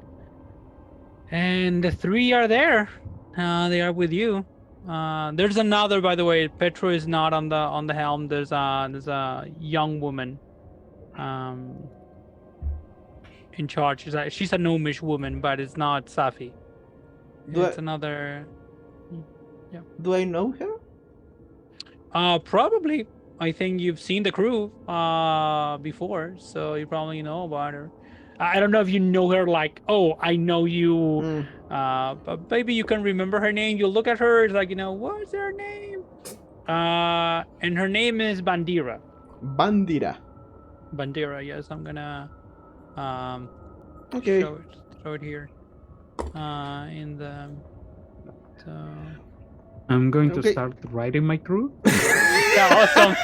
and the three are there. They are with you. There's another, by the way. Petro is not on the helm. There's a young woman in charge. She's a gnomish woman, but it's not Safi. It's another. Yeah. Do I know her? Probably. I think you've seen the crew before, so you probably know about her. I don't know if you know her like, oh, I know you, but maybe you can remember her name. You look at her, it's like, what's her name? And her name is Bandira. Bandira. Bandira, yes. I'm gonna Okay. throw it here in the. So... I'm going to start writing my crew. Yeah, awesome.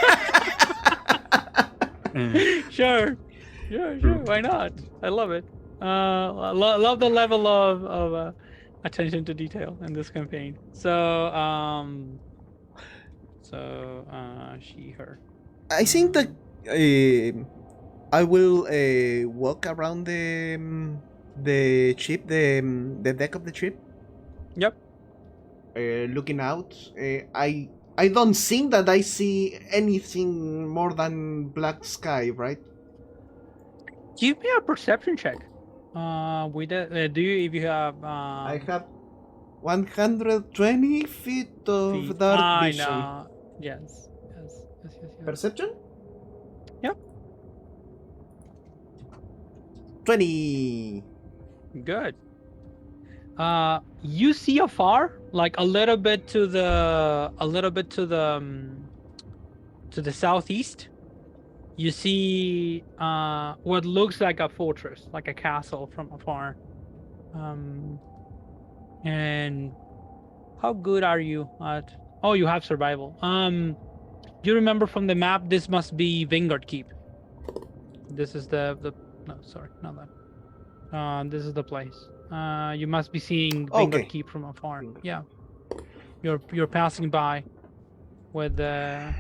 Sure. Why not? I love it. Love the level of attention to detail in this campaign. So, she, her. I think that I will walk around the ship, the deck of the ship. Yep. Looking out. I don't think that I see anything more than black sky, right? Give me a perception check. We did. Do you if you have? I have 120 feet of feet? dark I vision. know. Yes. Perception? Yep. 20. Good. You see afar, like a little bit to the southeast. You see what looks like a fortress, like a castle from afar. And how good are you at? Oh, you have survival. You remember from the map? This must be Vanguard Keep. This is the no, sorry, not that. This is the place. You must be seeing Vanguard Keep from afar. Yeah, you're passing by with the.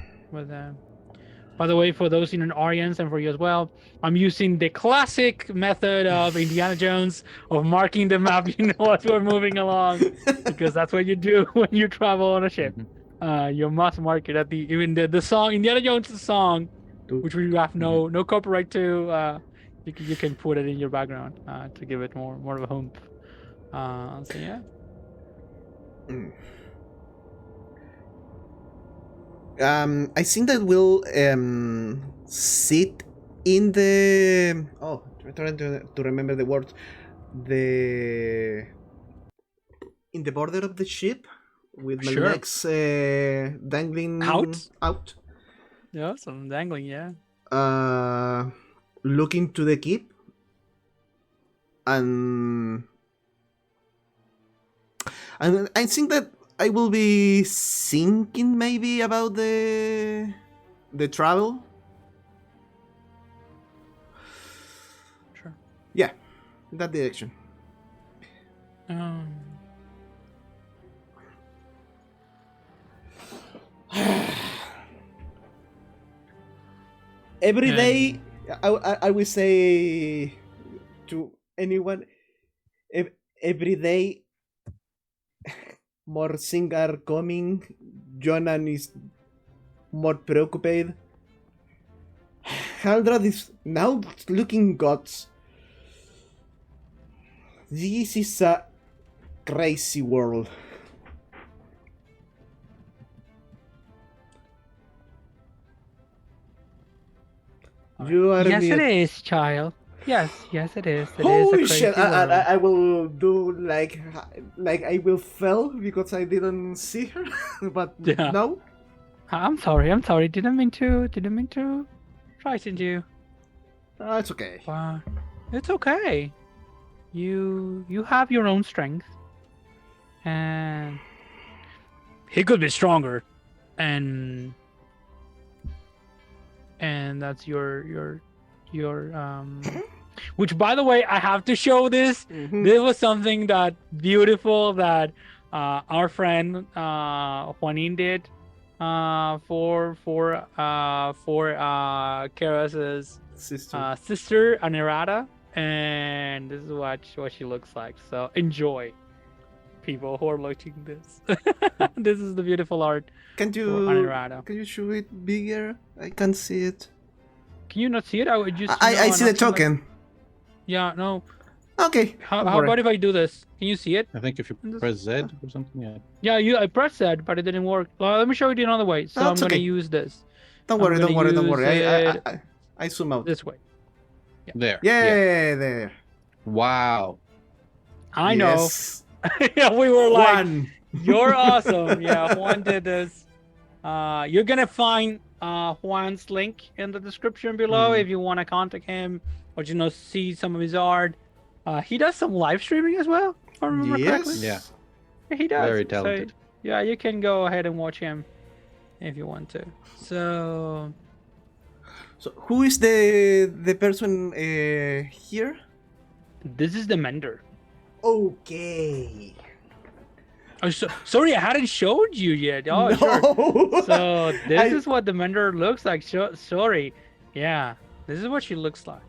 By the way, for those in an audience and for you as well, I'm using the classic method of Indiana Jones of marking the map. You know as we're moving along, because that's what you do when you travel on a ship. You must mark it at the song Indiana Jones' song, which we have no copyright to. You can put it in your background to give it more of a home. So yeah. I think that we'll sit in the. Oh, I'm trying to remember the word. In the border of the ship, with my legs dangling out. Yeah, some dangling. Yeah. Looking to the keep, and I think that I will be thinking maybe about the travel. Sure. Yeah, that direction. Every day, I will say to anyone, every day, more things are coming. Jonah is more preoccupied. Haldrath is now looking gods. This is a crazy world. Yes, it is, child. Yes, it is. It Holy is a shit! crazy world. I will do like I will fail because I didn't see her, but no. I'm sorry. Didn't mean to frighten you. It's okay. But it's okay. You have your own strength, and he could be stronger, and that's your which, by the way, I have to show this. This was something that beautiful that our friend Juanin did for Keras's sister Anirada, and this is what she looks like. So enjoy, people who are watching this. This is the beautiful art. Can you show it bigger? I can't see it. Can you not see it? I see the token. Like... Yeah, no. Okay. How about if I do this? Can you see it? I think if you press Z or something, yeah. I pressed Z, but it didn't work. Well, let me show you another way. So I'm gonna use this. Don't worry. I zoom out. This way. Yeah. There. Yeah, there. Wow. I know. Yeah, we were like, Juan. You're awesome. Yeah, Juan did this. You're gonna find Juan's link in the description below if you want to contact him or see some of his art. He does some live streaming as well, if I remember correctly. Yeah, he does. Very talented. So, yeah, you can go ahead and watch him if you want to. So who is the person here? This is the Mender. Okay. Oh, sorry, I hadn't showed you yet. Oh, no. Sure. So this is what the Mender looks like. Sorry. Yeah, this is what she looks like.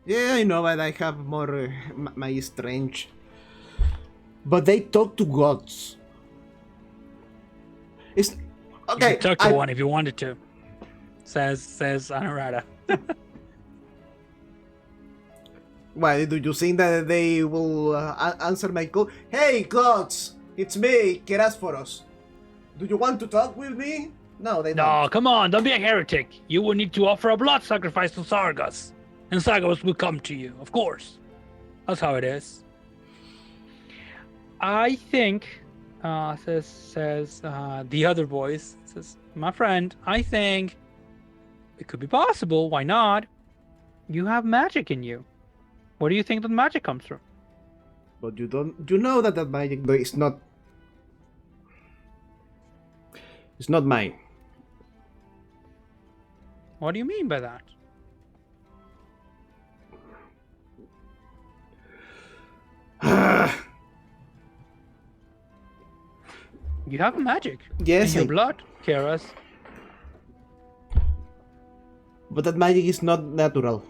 Yeah, I know, but I have more my strange. But they talk to gods. It's You okay. could talk to one if you wanted to. Says Anurata. Why do you think that they will answer my call? Hey, gods! It's me, Keras. Do you want to talk with me? No, they don't. No, come on, don't be a heretic. You will need to offer a blood sacrifice to Sargas. And Sargas will come to you, of course. That's how it is. I think, says the other voice, says, my friend, I think it could be possible. Why not? You have magic in you. Where do you think that magic comes from? But you don't. You know that magic is not. It's not mine. What do you mean by that? You have magic. Yes, in your blood, Keras. But that magic is not natural.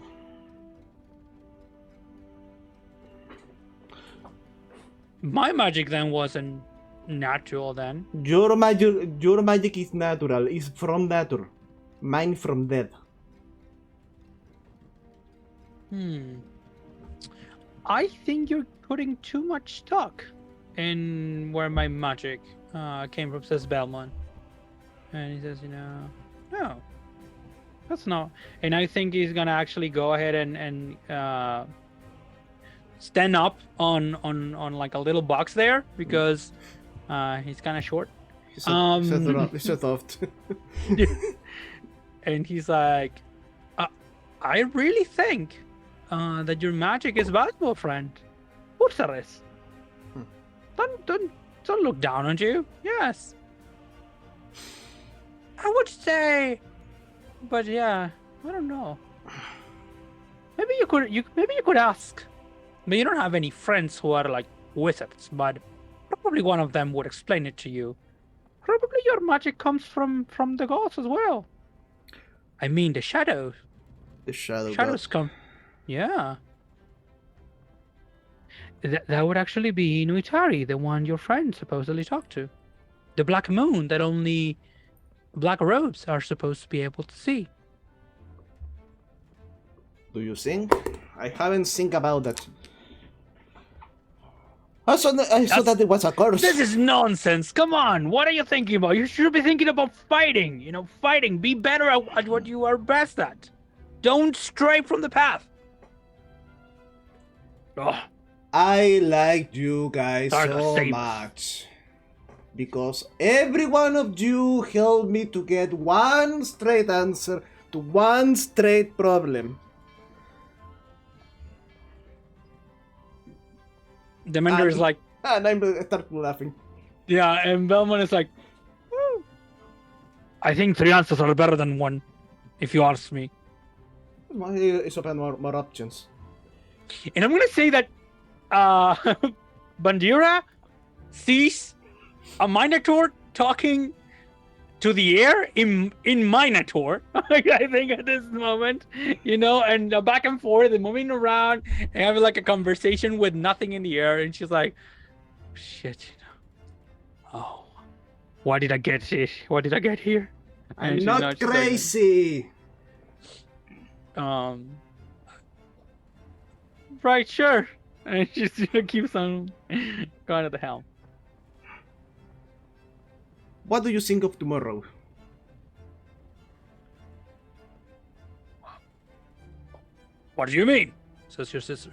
My magic then wasn't natural then. Your magic is natural. It's from nature. Mine from death. I think you're putting too much stock in where my magic came from, says Belmont. And he says, no, that's not. And I think he's gonna actually go ahead and stand up on like a little box there because he's kind of short. It's a thought. And he's like, I really think that your magic is valuable, friend. Ursaris. Don't look down on you. Yes. I would say, but yeah, I don't know. Maybe you could ask. But you don't have any friends who are like wizards, but probably one of them would explain it to you. Probably your magic comes from the gods as well. I mean, the shadows. The shadows Shadows come. Yeah. That would actually be Nuitari, the one your friend supposedly talked to. The black moon that only black robes are supposed to be able to see. Do you think? I haven't think about that. I saw that it was a curse. This is nonsense. Come on. What are you thinking about? You should be thinking about fighting. Fighting. Be better at what you are best at. Don't stray from the path. Oh. I like you guys so Save us. much. Because every one of you helped me to get one straight answer to one straight problem. The Mender is like, And I start laughing. yeah, and Belmont is like, "Woo. I think 3 answers are better than 1, if you ask me. It's open more options. And I'm gonna say that Bandira sees a Minotaur talking to the air in Minotaur. I think at this moment, and back and forth and moving around and having like a conversation with nothing in the air. And she's like, shit, oh, why did I get it? Why did I get here? I'm And not she's like, crazy. Right, sure. And she keeps on going at the helm. What do you think of tomorrow? What do you mean? Says your sister.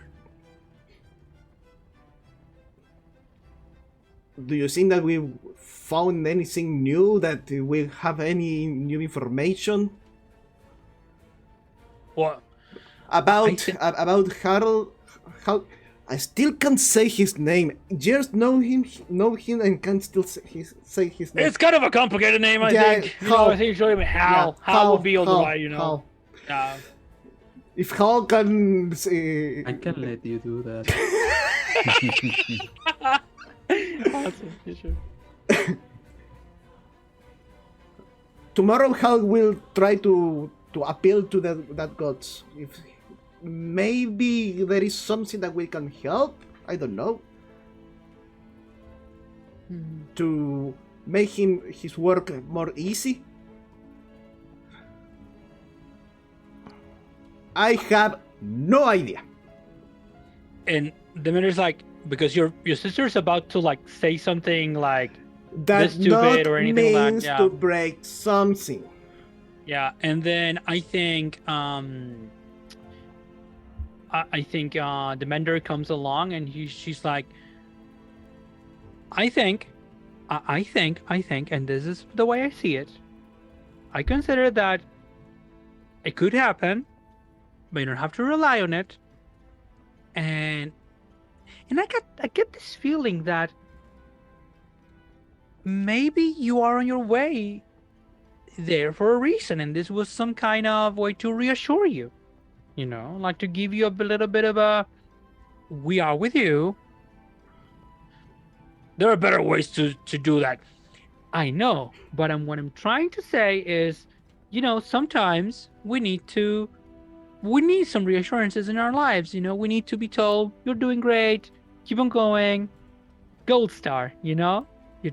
Do you think that we found anything new, that we have any new information What? about Harold? I still can't say his name. Just know him, and can't still say his name. It's kind of a complicated name, I Yeah, think. Hal. I think show him Hal. Yeah, Hal would be all the Hal, way, Hal. Uh, If Hal can say... I can let you do that. awesome, yeah, sure. Tomorrow Hal will try to appeal to that gods. If maybe there is something that we can help. I don't know. To make his work more easy? I have no idea. And the mayor's like, because your sister's about to like say something like That this stupid not or anything like means that. to break something. Yeah, and then I think the mender comes along and she's like, I think, and this is the way I see it. I consider that it could happen, but you don't have to rely on it. And I get this feeling that maybe you are on your way there for a reason, and this was some kind of way to reassure you, like to give you a little bit of a, we are with you. There are better ways to do that. I know, but what I'm trying to say is, sometimes we need some reassurances in our lives. We need to be told, you're doing great, keep on going, gold star, you're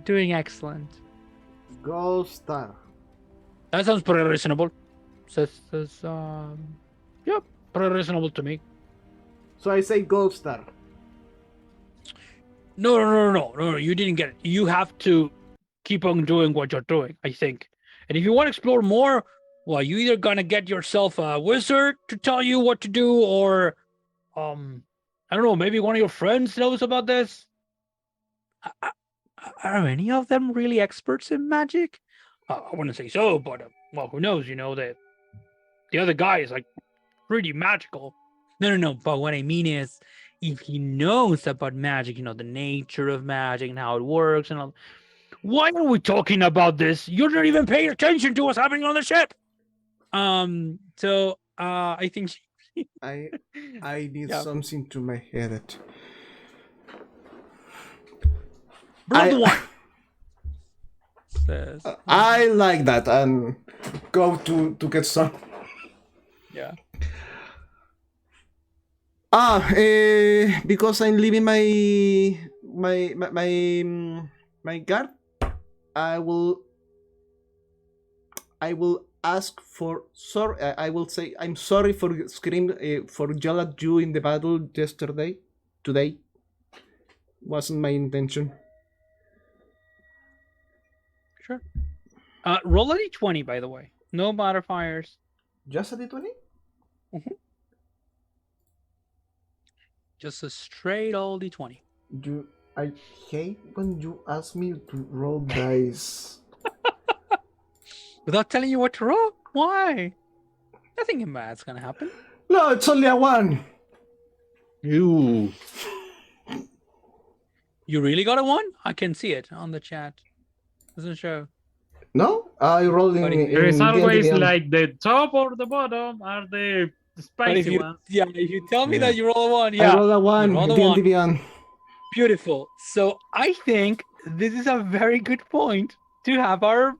doing excellent. Gold star. That sounds pretty reasonable. Says yeah, pretty reasonable to me. So I say gold star. No, you didn't get it. You have to keep on doing what you're doing, I think. And if you want to explore more, well, you either gonna get yourself a wizard to tell you what to do, or I don't know, maybe one of your friends knows about this. Are any of them really experts in magic? I wouldn't say so, but well, who knows? That the other guy is like pretty magical. No. But what I mean is, if he knows about magic, the nature of magic and how it works and all. Why are we talking about this? You're not even paying attention to what's happening on the ship. So I think I need Yeah. something to my head. Blood I- one. Says, I like that, and go to get some. yeah. Because I'm leaving my guard, I will ask for sorry. I will say I'm sorry for yell at you in the battle yesterday. Today wasn't my intention. Sure. Roll a d20, by the way. No modifiers. Just a d20? Just a straight old d20. I hate when you ask me to roll dice. Without telling you what to roll? Why? Nothing bad's gonna happen. No, it's only a 1. You. You really got a 1? I can see it on the chat. Doesn't show. No, I rolled in. But if- There is in always D&D. like the top or the bottom are the But spicy ones. if you tell me Yeah. that you roll a 1, I yeah. rolled a 1. rolled a D&D 1. Beyond. Beautiful. So I think this is a very good point to have our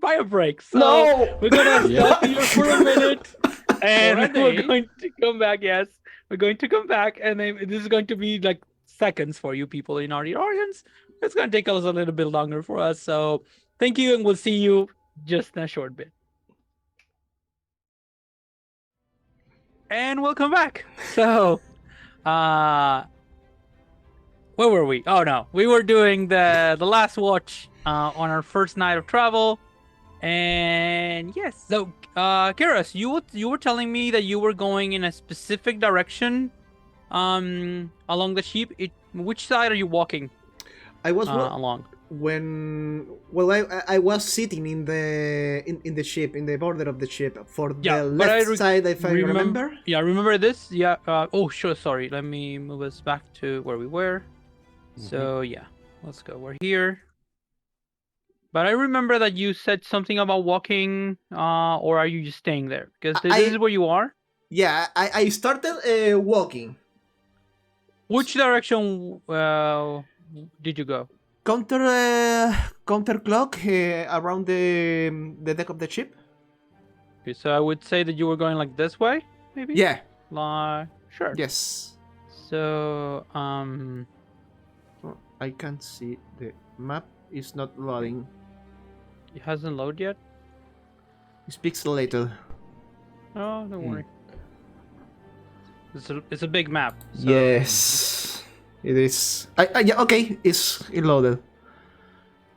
bio break. So No! we're gonna Yeah. stop here for a minute, and For a we're day. going to come back. Yes, we're going to come back, and then this is going to be like seconds for you people in our audience. It's gonna take us a little bit longer for us. So thank you, and we'll see you just in a short bit. And welcome back. So, where were we? Oh no, we were doing the last watch on our first night of travel, and yes. So, Keras, you were telling me that you were going in a specific direction, along the ship. Which side are you walking I was along? I was sitting in the ship, in the border of the ship, for Yeah, the but I left side, if I remember. Yeah, remember this? Yeah. Oh, sure. Sorry. Let me move us back to where we were. So yeah, let's go. We're here. But I remember that you said something about walking, or are you just staying there? Because this is where you are. Yeah, I started walking. Which direction did you go? Counter clock around the deck of the ship. Okay, so I would say that you were going like this way, maybe. Yeah. Like, sure. Yes. So I can't see the map. Is not loading. It hasn't loaded yet. It's pixelated. Oh, don't worry. It's a big map. So... Yes, it is. Yeah, okay, it loaded.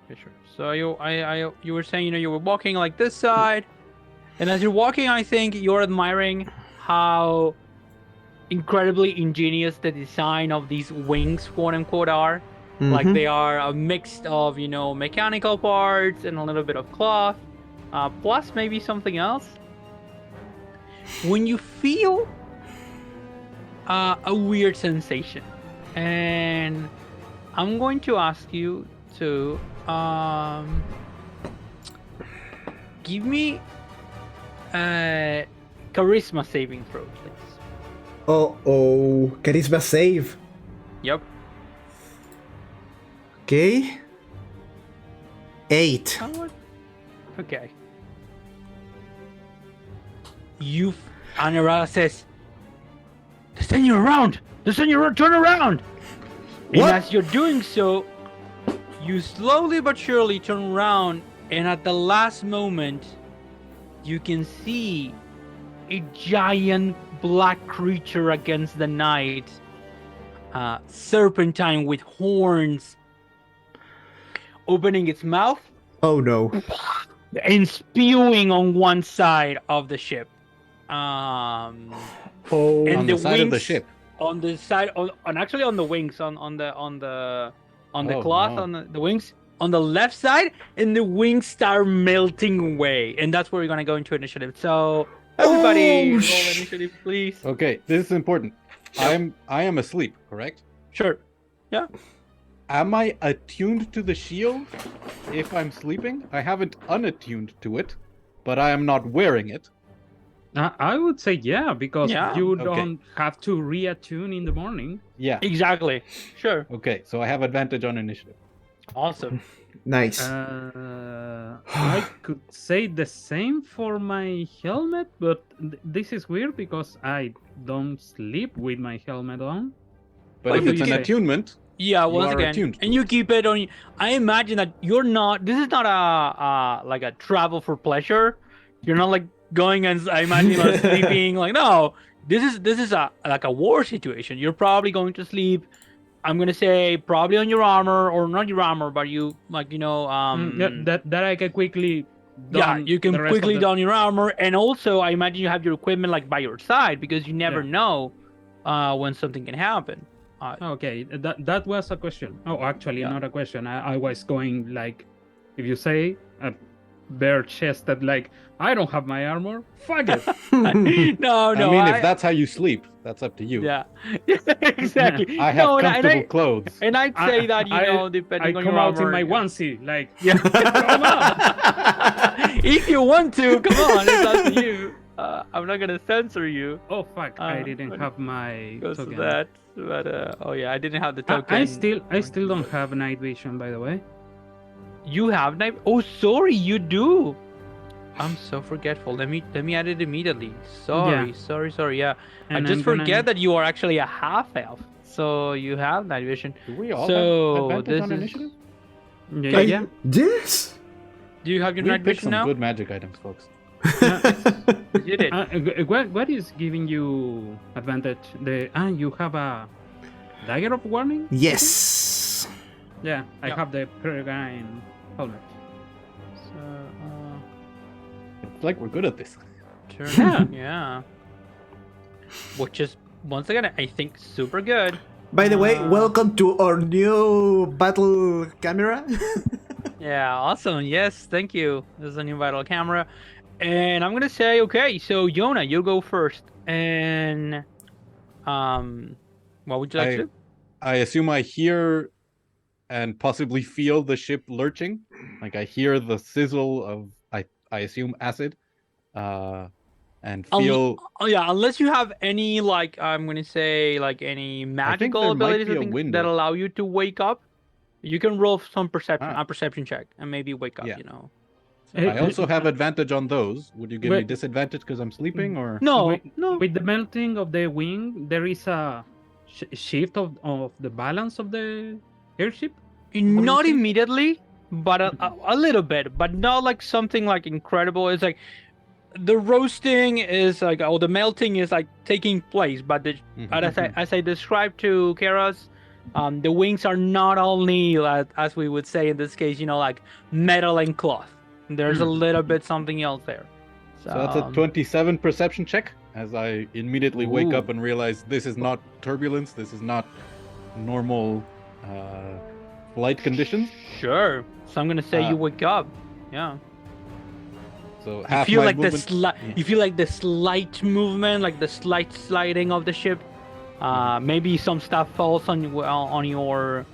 Okay, sure. So you were saying, you were walking like this side, and as you're walking, I think you're admiring how incredibly ingenious the design of these wings, quote unquote, are. Like Mhm. they are a mix of, mechanical parts and a little bit of cloth, plus maybe something else. When you feel a weird sensation, and I'm going to ask you to give me a charisma saving throw, please. Oh, charisma save. Yep. Okay. 8. Okay. Anira says, "The senor around! The senor, turn around!" And What? as you're doing so, you slowly but surely turn around, and at the last moment, you can see a giant black creature against the night, serpentine with horns, opening its mouth Oh no. and spewing on one side of the ship. Oh. And On the side of the ship. On the side, actually on the wings, on the Oh, cloth, no. on the wings, on the left side, and the wings start melting away, and that's where we're gonna go into initiative. So everybody, roll initiative, please. Okay, this is important. I am asleep, correct? Sure. Yeah. Am I attuned to the shield if I'm sleeping? I haven't unattuned to it, but I am not wearing it. I would say yeah, because Yeah. you Okay. don't have to reattune in the morning. Yeah. Exactly. Sure. Okay, so I have advantage on initiative. Awesome. Nice. I could say the same for my helmet, but this is weird because I don't sleep with my helmet on. But Well, if you it's an can- attunement, Yeah, You once are again, attuned to and you keep it on. I imagine that you're not. This is not a like a travel for pleasure. You're not like going and I imagine you're sleeping. Like no, this is a like a war situation. You're probably going to sleep. I'm gonna say probably on your armor or not your armor, but you like That I can quickly. yeah, don you can the rest of quickly the- don your armor, and also I imagine you have your equipment like by your side because you never Yeah. know when something can happen. Okay, that was a question. Oh, actually, Yeah. not a question. I was going like, if you say a bare chested, like I don't have my armor. Fuck it. No, I mean, if that's how you sleep, that's up to you. yeah, exactly. I have No, comfortable clothes. and I'd say that I depending on come your out in armor, my yeah. onesie, like Yeah. come on. If you want to, come on, it's up to you. I'm not gonna censor you Oh fuck! I Uh, didn't but- have my because of token. that. But oh yeah, I didn't have the token. I still don't have night vision, by the way. You have night. Oh, sorry, you do. I'm so forgetful. Let me add it immediately. Sorry. Yeah. And I just I'm gonna- forget that you are actually a half elf, so you have night vision. Do we all So, have advantage this on is- initiative? Yeah, yeah. Yes. Do you have your We night picked vision some now? good magic items, folks. You did. What is giving you advantage? You have a dagger of warning. Yes. Yeah, I Yeah. have the peregrine helmet. So, It's like we're good at this. turn. Yeah. Which is once again, I think, super good. By the way, Uh, welcome to our new battle camera. Yeah, awesome. Yes, thank you. This is a new vital camera. And I'm gonna say, okay, so Jonah, you go first. And what would you like to do? I assume I hear and possibly feel the ship lurching. Like I hear the sizzle of I assume acid. And feel Oh yeah, unless you have any like I'm gonna say like any magical there might abilities be or a things window. that allow you to wake up. You can roll some perception, Ah. a perception check, and maybe wake up. Yeah. You know. I also have advantage on those. Would you give me Wait. disadvantage because I'm sleeping or No, With- With the melting of the wing, there is a shift of the balance of the airship? Not see? immediately, but a little bit, but not like something like incredible. It's like the roasting is like, or the melting is like taking place, but as I described to Keras, the wings are not only as we would say in this case, like metal and cloth. There's a little bit something else there. So that's a 27 perception check. As I immediately wake up and realize this is not turbulence. This is not normal flight conditions. Sure. So I'm gonna say you wake up. Yeah. So You half feel my like movement... you feel like the slight movement, like the slight sliding of the ship. Maybe some stuff falls on your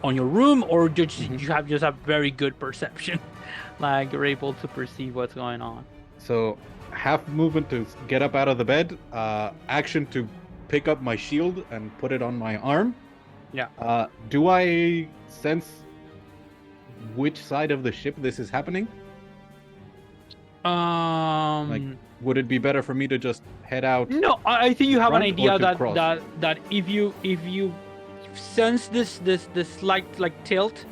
room, or you have just a very good perception, like you're able to perceive what's going on. So half movement to get up out of the bed, action to pick up my shield and put it on my arm. Yeah. Do I sense which side of the ship this is happening? Like, would it be better for me to just head out? No, I think you have an idea cross? that if you sense this slight like tilt,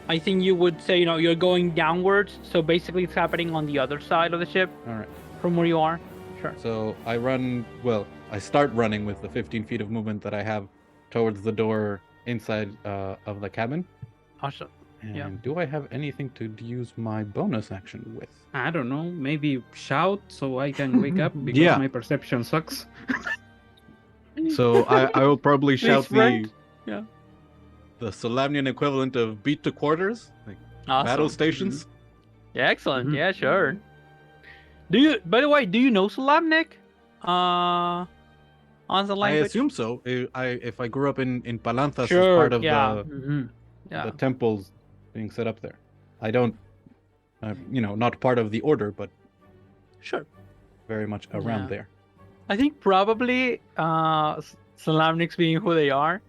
I think you would say you're going downwards. So basically, it's happening on the other side of the ship. All right. From where you are. Sure. So I run. Well, I start running with the 15 feet of movement that I have towards the door inside of the cabin. Awesome. And Yeah. do I have anything to use my bonus action with? I don't know. Maybe shout so I can wake up because my perception sucks. So I will probably shout friend. Yeah. the Solamnian equivalent of beat to quarters, like Awesome. battle stations. Yeah, excellent. Mhm. Yeah, sure. By the way, do you know Solamnic? On the I language? assume so. If I grew up in Palanthas Sure, as part of yeah. the temples being set up there. I don't, not part of the order, but Sure. very much around Yeah. there. I think probably Solamnics being who they are,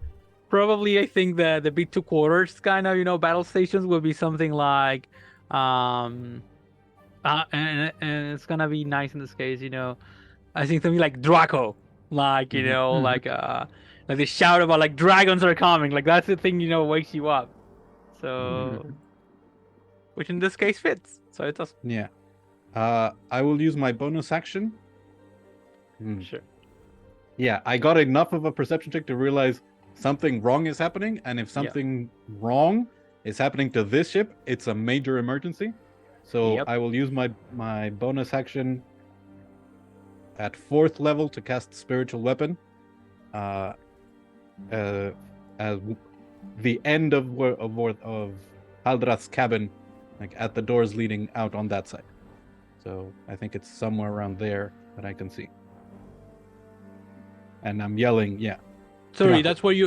probably I think the big two quarters kind of battle stations will be something like and it's gonna be nice in this case, I think something like Draco, like like they shout about like dragons are coming, like that's the thing wakes you up. So which in this case fits. So it does. Yeah. I will use my bonus action. Sure. Yeah, I got enough of a perception check to realize something wrong is happening, and if something wrong is happening to this ship, it's a major emergency. So I will use my bonus action at 4th level to cast Spiritual Weapon. As the end of Haldrath's cabin, like at the doors leading out on that side. So I think it's somewhere around there that I can see. And I'm yelling, Sorry, Draco.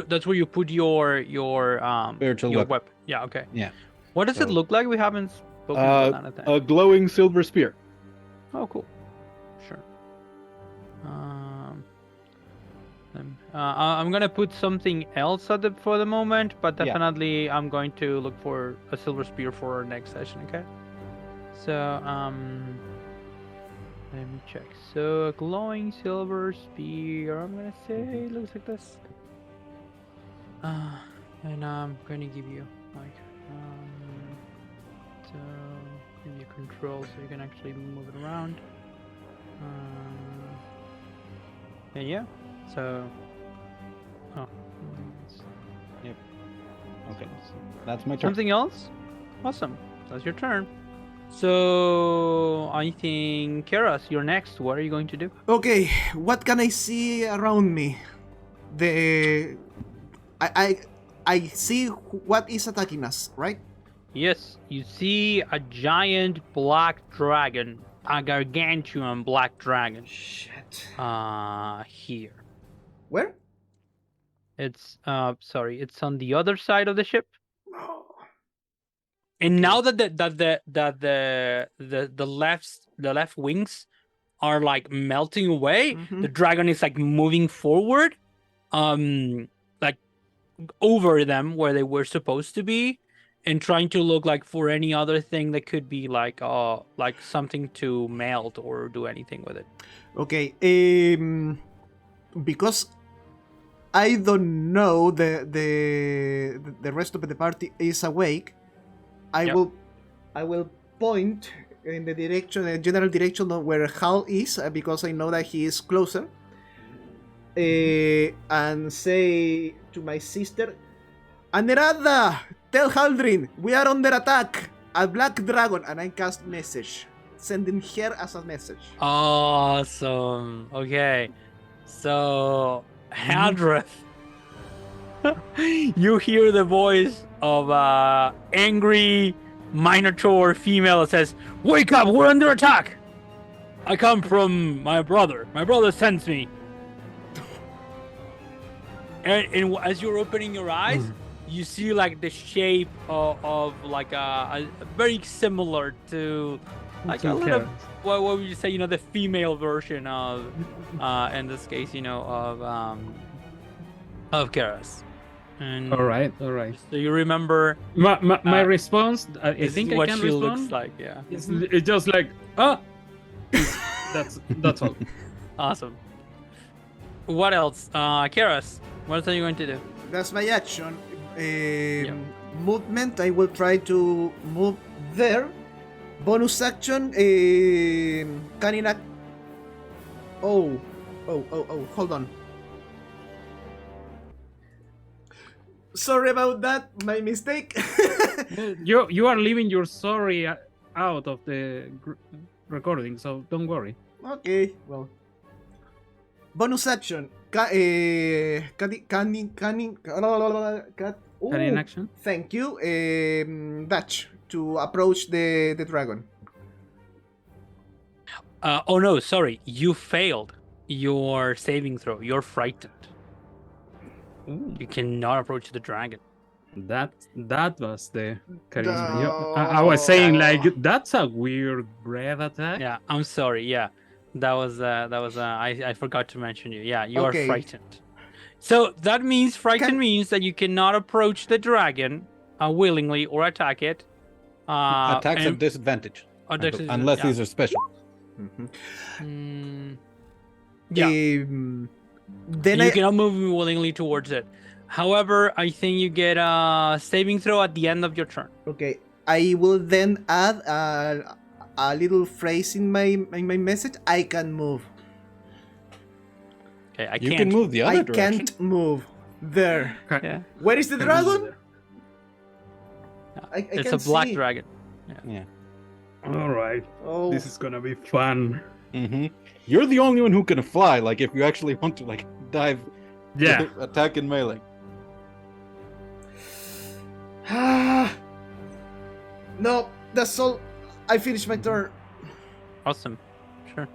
that's where you put your Spiritual your weapon. weapon. Yeah, okay. Yeah. What does it So- look like? We haven't spoken about that. I think. A glowing silver spear. Oh, cool. Sure. I'm gonna put something else for the moment, but Yeah. definitely I'm going to look for a silver spear for our next session. Okay. So let me check. So a glowing silver spear. I'm gonna say it looks like this. And I'm gonna give you like so give you control so you can actually move it around. And yeah, so Yep. Okay. That's my turn. something else? Awesome. That's your turn. So I think Keras, you're next. What are you going to do? Okay, what can I see around me? I see what is attacking us, right? Yes, you see a giant black dragon, a gargantuan black dragon. Shit. Here. Where? It's it's on the other side of the ship. And now that the left wings are like melting away, Mhm. the dragon is like moving forward, like over them where they were supposed to be, and trying to look like for any other thing that could be like something to melt or do anything with it. Okay, because I don't know the rest of the party is awake, I Yep. will point in the general direction of where Hal is, because I know that he is closer, and say to my sister, Anerada, tell Haldrin we are under attack. A black dragon, and I cast message, sending her as a message. Awesome. Okay. So, Haldrath, you hear the voice of angry minotaur female that says, "Wake up, we're under attack. I come from my brother. My brother sends me." And as you're opening your eyes, you see like the shape of like a very similar to like a little, what would you say, the female version of in this case, of Keras. And All right. so you remember My response, I this think is I what can she respond. looks like. Yeah. It's just like, that's all. Awesome. What else? Keras, what are you going to do? That's my action. Movement, I will try to move there. Bonus action, cunning act. Oh, hold on. Sorry about that, my mistake. You are leaving your sorry out of the recording, so don't worry. Okay, well. Bonus action. Cunning action. Thank you. Dutch to approach the dragon. Oh no, sorry. You failed your saving throw. You're frightened. You cannot approach the dragon. That was the charisma. No. I was saying like that's a weird breath attack. Yeah, I'm sorry. Yeah, that was I forgot to mention you. Yeah, you are Okay. frightened. So that means means that you cannot approach the dragon willingly or attack it. Attacks and- at disadvantage. Attacks at- Unless yeah. these are special. Yeah. Then You cannot move willingly towards it. However, I think you get a saving throw at the end of your turn. Okay, I will then add a little phrase in my message. I can move. Okay, I You can't. can move the other I direction. can't move there. Yeah, Where is the dragon? I it's a can't black see. dragon. Yeah. All right. Oh, This is gonna be fun. You're the only one who can fly. Like if you actually want to like dive, Yeah. attack in melee. no, that's all. I finished my turn. Awesome. Sure.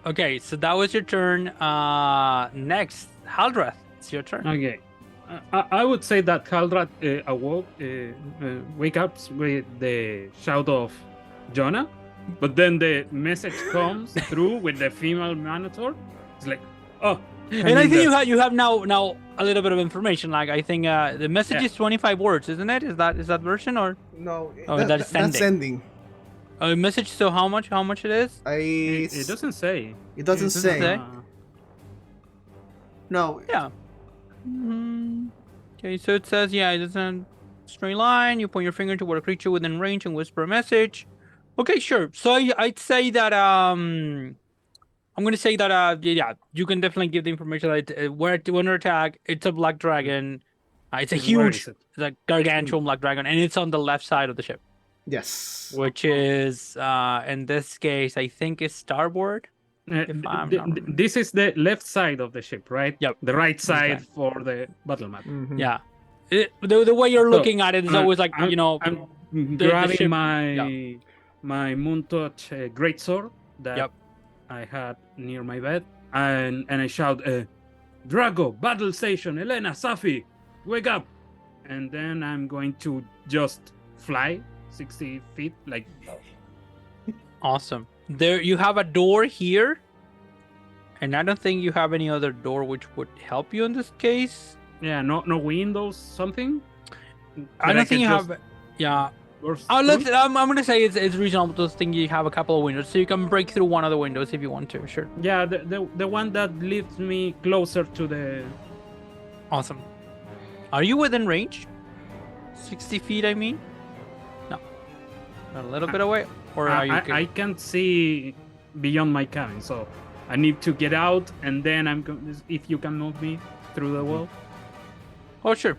Okay, so that was your turn. Next, Haldrath, it's your turn. Okay. I would say that Haldrath awoke, wake up with the shout of Jonah, but then the message comes through with the female minotaur. It's like, oh. And I think you have now a little bit of information. Like I think the message Yeah. is 25 words, isn't it? Is that version or No, Oh, that's that's sending. sending. a message? So how much it is? It doesn't say. It doesn't It doesn't say. say. No. Yeah. Okay, so it says it's a straight line. You point your finger toward a creature within range and whisper a message. Okay, sure. So I'd say that I'm gonna say that you can definitely give the information that where under attack. It's a black dragon. It's a Where huge, is it? it's a gargantuan black dragon, and it's on the left side of the ship, Yes. which is in this case I think is starboard. If I'm not This is the left side of the ship, right? Yep. The right side Okay. for the battle map. Mhm. Yeah. The way you're So, looking at it is always like I'm grabbing ship- my Moontouch greatsword that Yep. I had near my bed, and I shout, "Drago, battle station, Elena, Safi, wake up!" And then I'm going to just fly 60 feet, like Awesome. There you have a door here, and I don't think you have any other door which would help you in this case. no windows, something. I don't think you have. Yeah, burst Let's. through? I'm gonna say it's reasonable to think you have a couple of windows, so you can break through one of the windows if you want to. Sure. Yeah, the one that leads me closer to the. Awesome. Are you within range? 60 feet, I mean. No. A little bit away, or are you? I can't see beyond my cabin, so I need to get out, and then I'm going. If you can move me through the wall. Oh sure.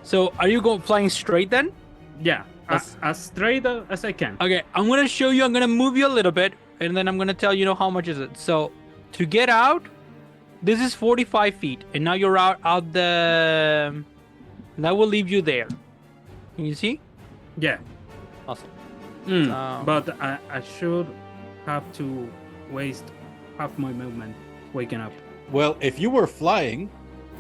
So are you going flying straight then? Yeah, That's- as straight as I can. Okay, I'm gonna show you. I'm gonna move you a little bit, and then I'm gonna tell you how much is it. So, to get out, this is 45 feet, and now you're out the. That will leave you there. Can you see? Yeah. Awesome. But I should have to waste half my movement waking up. Well, if you were flying,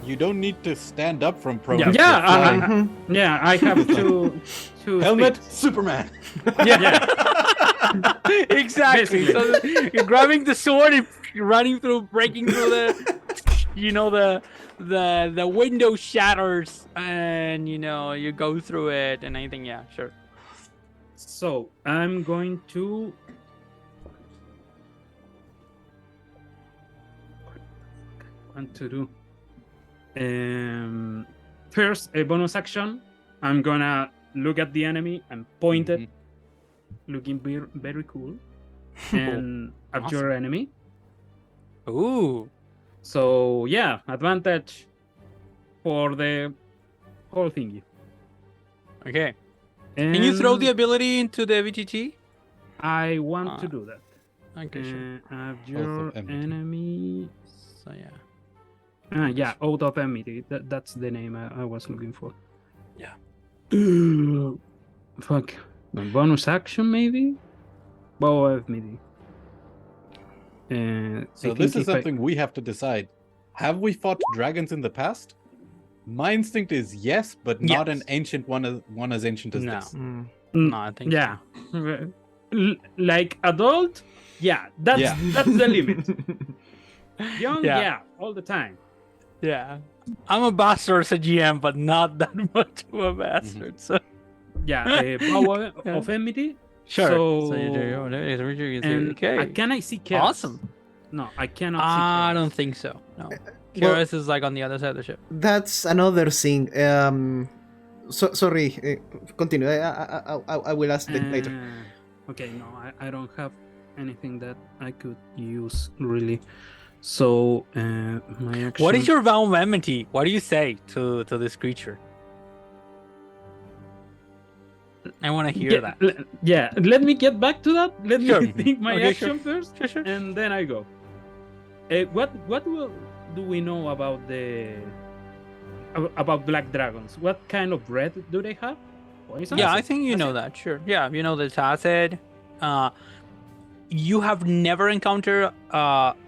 you don't need to stand up from prone. Yeah, You're yeah, flying. Yeah, I have two Helmet, speeds. Superman. Yeah. Exactly. Basically. So you're grabbing the sword and running through, breaking through the window shatters, and you go through it and anything. Yeah, sure. So I'm going to. Want to do. First, a bonus action. I'm gonna look at the enemy and point it, looking very cool, and at your enemy. Ooh. So yeah, advantage for the whole thingy. Okay. Can you throw the And ability into the VTT? I want to do that. Okay, sure. At your enmity. enemy. So yeah. Yeah, Oath of Enmity. That's the name I was looking for. Yeah. Fuck. A bonus action, maybe? Bow of Enmity. So this is something we have to decide. Have we fought dragons in the past? My instinct is yes, but not an Yes. ancient one as ancient as No. this. No, I think. Yeah. Like adult? Yeah, that's Yeah. that's the limit. Young, Yeah. yeah, all the time. Yeah. I'm a bastard as a GM, but not that much of a bastard. So Yeah, Bow of Enmity. sure. So- And okay. Can I see Keras? Awesome. No, I cannot see I Keras. don't think so. No. Well- Keras is like on the other side of the ship. That's another thing. Sorry. Continue. I will ask later. Okay, no, I don't have anything that I could use really. So my action. What is your vow of enmity? What do you say to this creature? I want to hear that. Yeah, let me get back to that. Let Sure. me think my Okay, action first, Sure. and then I go. Do we know about about black dragons? What kind of bread do they have? Poison? Yeah, I think you know that. Sure. Yeah, you know the acid. You have never encountered.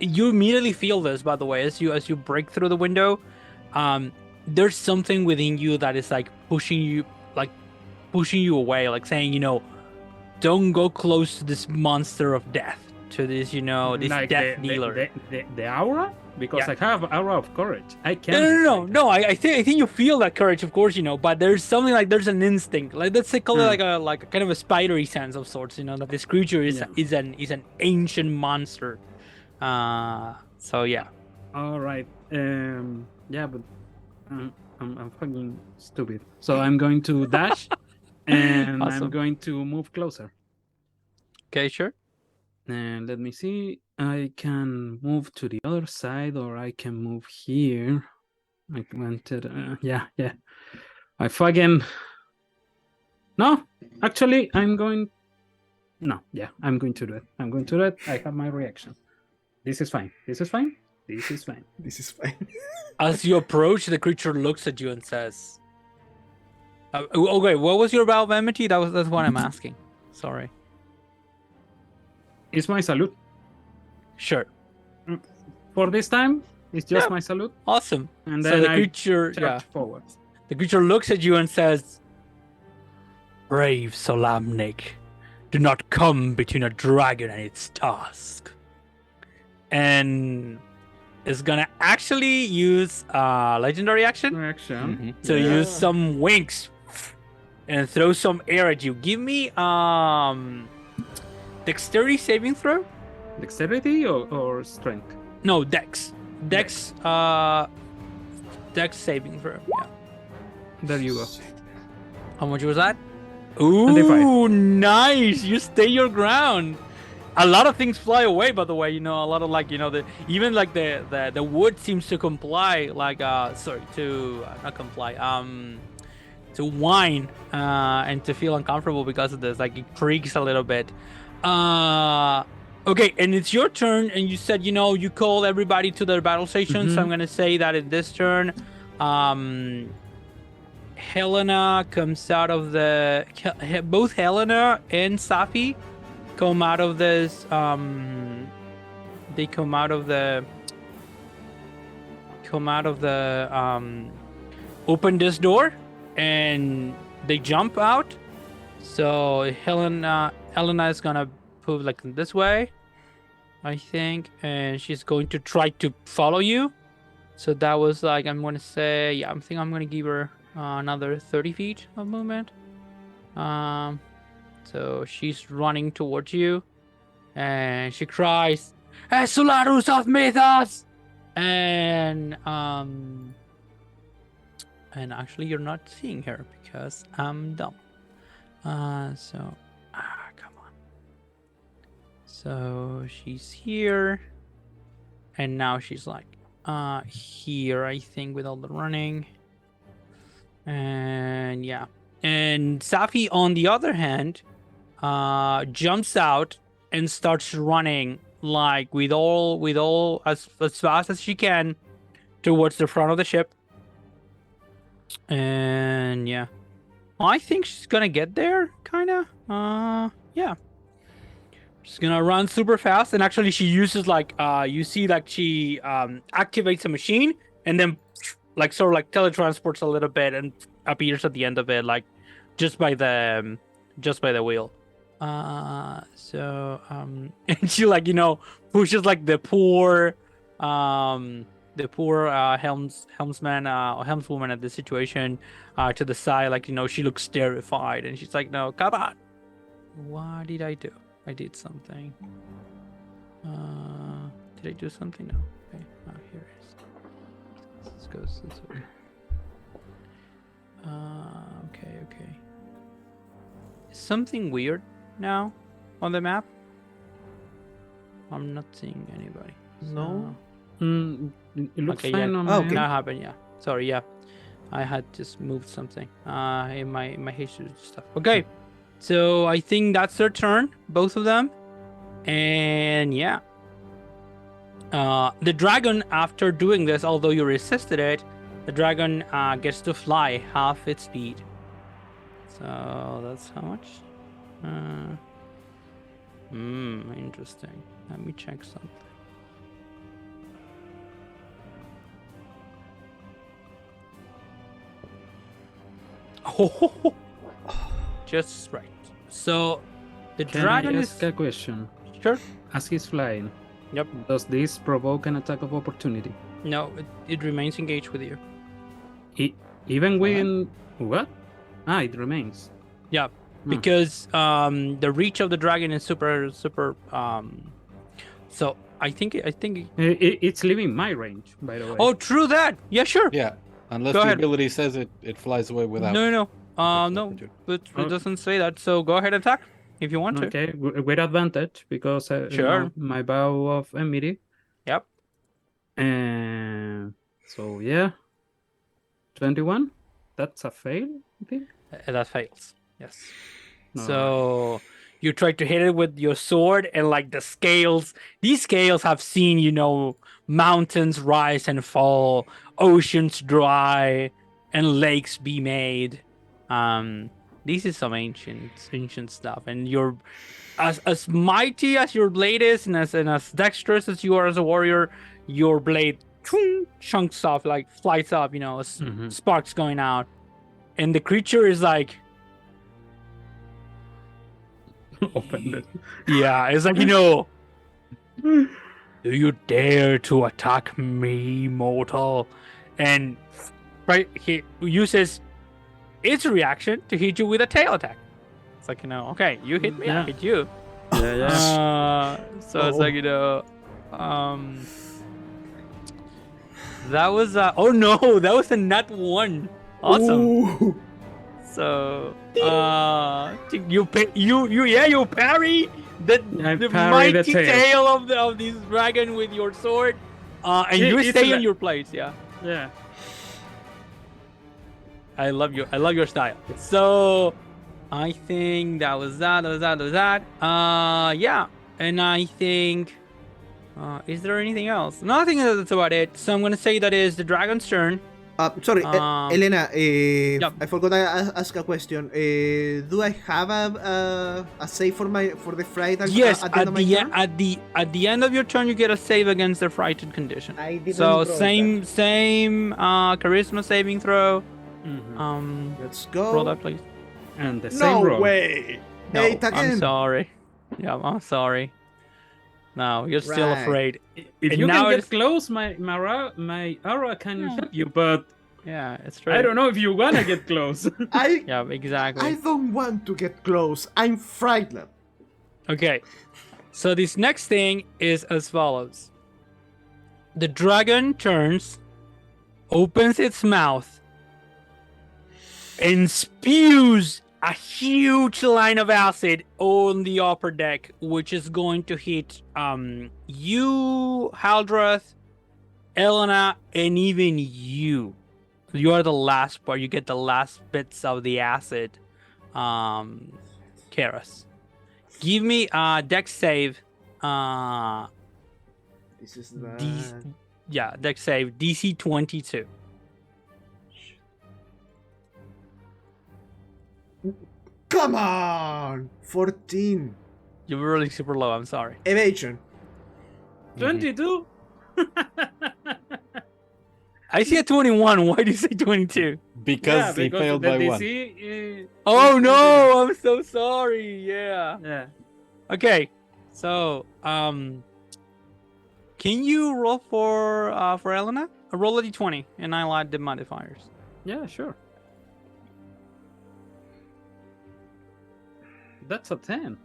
You immediately feel this, by the way, as you break through the window. There's something within you that is like pushing you away, like saying, don't go close to this monster of death, to this, this Like death dealer. the aura, because Yeah. I have aura of courage. I can't. No. I think you feel that courage, of course, but there's something like there's an instinct, like let's say call it like a kind of a spidery sense of sorts, that this creature is an ancient monster. So yeah. All right. Yeah, but I'm fucking stupid. So I'm going to dash, and Awesome. I'm going to move closer. Okay, sure. And let me see. I can move to the other side, or I can move here. I wanted. Yeah. I fucking. No, actually, I'm going. No, yeah, I'm going to do it. I'm going to do it. I have my reaction. This is fine. This is fine. This is fine. This is fine. As you approach, the creature looks at you and says, "Okay, what was your vow of enmity? That's what I'm asking. Sorry." It's my salute. Sure. For this time, it's just Yeah. my salute. Awesome. And So then the I creature, charge forward. the creature looks at you and says, "Brave Solamnik, do not come between a dragon and its task." And is gonna actually use legendary action Reaction. to Yeah. use some winks and throw some air at you. Give me dexterity saving throw. Dexterity or strength? No, dex. Dex saving throw. Yeah. There you go. How much was that? Ooh, 25. nice! You stay your ground. A lot of things fly away, by the way. A lot of even the wood seems to comply. Not comply. To whine and to feel uncomfortable because of this. Like it creaks a little bit. Okay, and it's your turn, and you said you call everybody to their battle station. So I'm gonna say that in this turn, Helena comes out of both Helena and Safi come out of this. They come out of the. Open this door, and they jump out. So Helena is gonna move like this way, I think, and she's going to try to follow you. So that was like I'm gonna say, yeah, I think I'm gonna give her another 30 feet of movement. So she's running towards you, and she cries, "Solarus of Mythos!" And actually you're not seeing her because I'm dumb. Come on. So she's here, and now she's like here, I think, with all the running. And yeah, and Safi on the other hand jumps out and starts running like with all as fast as she can towards the front of the ship. And yeah, I think she's gonna get there, kinda. Yeah, she's gonna run super fast, and actually she uses you see she activates a machine and then sort of teletransports a little bit and appears at the end of it, just by the wheel. And she pushes the poor helmsman or helmswoman at the situation to the side, she looks terrified, and she's like, "No, come on! What did I do? I did something. Did I do something? No. Okay, here it is. Let's go this way. Okay. Is something weird now on the map? I'm not seeing anybody. No. It looks Okay, fine yeah. on Oh, my okay. That happened. Yeah. Sorry. Yeah. I had just moved something in my history stuff. Okay. So I think that's their turn, both of them. And yeah. The dragon, after doing this, although you resisted it, the dragon gets to fly half its speed. So that's how much? Interesting. Let me check something. Oh, just right. So the Can dragon I is ask a question? sure. As he's flying, Yep. does this provoke an attack of opportunity? No, it remains engaged with you. Even when what? It remains. Yeah, because the reach of the dragon is super. So I think It's leaving my range, by the way. Oh, true that. Yeah, sure. Yeah, unless Go the ahead. ability says it flies away without. No. attacks of No, opportunity. but it doesn't say that. So go ahead and attack if you want to. Okay, with advantage because Sure. my bow of enmity. Yep. And so yeah, 21. That's a fail, I think. That fails. Yes. All So you try to hit it with your sword, and the scales, these scales have seen, mountains rise and fall, oceans dry, and lakes be made. This is some ancient stuff, and you're as mighty as your blade is, and as dexterous as you are as a warrior, your blade chunks off, flies up, sparks going out, and the creature is like. Offended. Yeah, it's like, do you dare to attack me, mortal? And right, he uses its reaction to hit you with a tail attack. It's like, okay, you hit me, I Yeah. hit you. So it's like, that was oh no, that was a nat 1. Awesome. Ooh. So you parry the I parry mighty the tail of this dragon with your sword, and you It's stay in like- your place. Yeah, Yeah. I love your style. So I think that was that. Yeah, and I think. Is there anything else? No, I think that's about it. So I'm gonna say that is the dragon's turn. Sorry, Elena. Yep. I forgot to ask a question. Do I have a save for the fright? Yes, at the end of my turn? at the end of your turn, you get a save against the frightened condition. I didn't So roll same charisma saving throw. Mhm. Let's go. Roll that, please. And the same No roll. way. No, Hey, again. I'm sorry. Yeah, I'm sorry. No, you're still Right. afraid. If And you now can get it's- close, my aura can help you, but Yeah, it's true. I don't know if you wanna get close. I Yeah, exactly. I don't want to get close. I'm frightened. Okay, so this next thing is as follows. The dragon turns, opens its mouth, and spews a huge line of acid on the upper deck, which is going to hit you, Haldrath, Elena, and even you. You are the last part. You get the last bits of the acid. Keras. Give me a dex save. This is Dex save DC 22. Come on! 14. You were really super low. I'm sorry. Evasion. 22. I see a 21. Why do you say 22? Because he because failed the by DC, 1. Oh is- no! I'm so sorry. Yeah. Yeah. Okay. So, can you roll for Elena? Roll a d20, and I'll add the modifiers. Yeah, sure. That's a 10.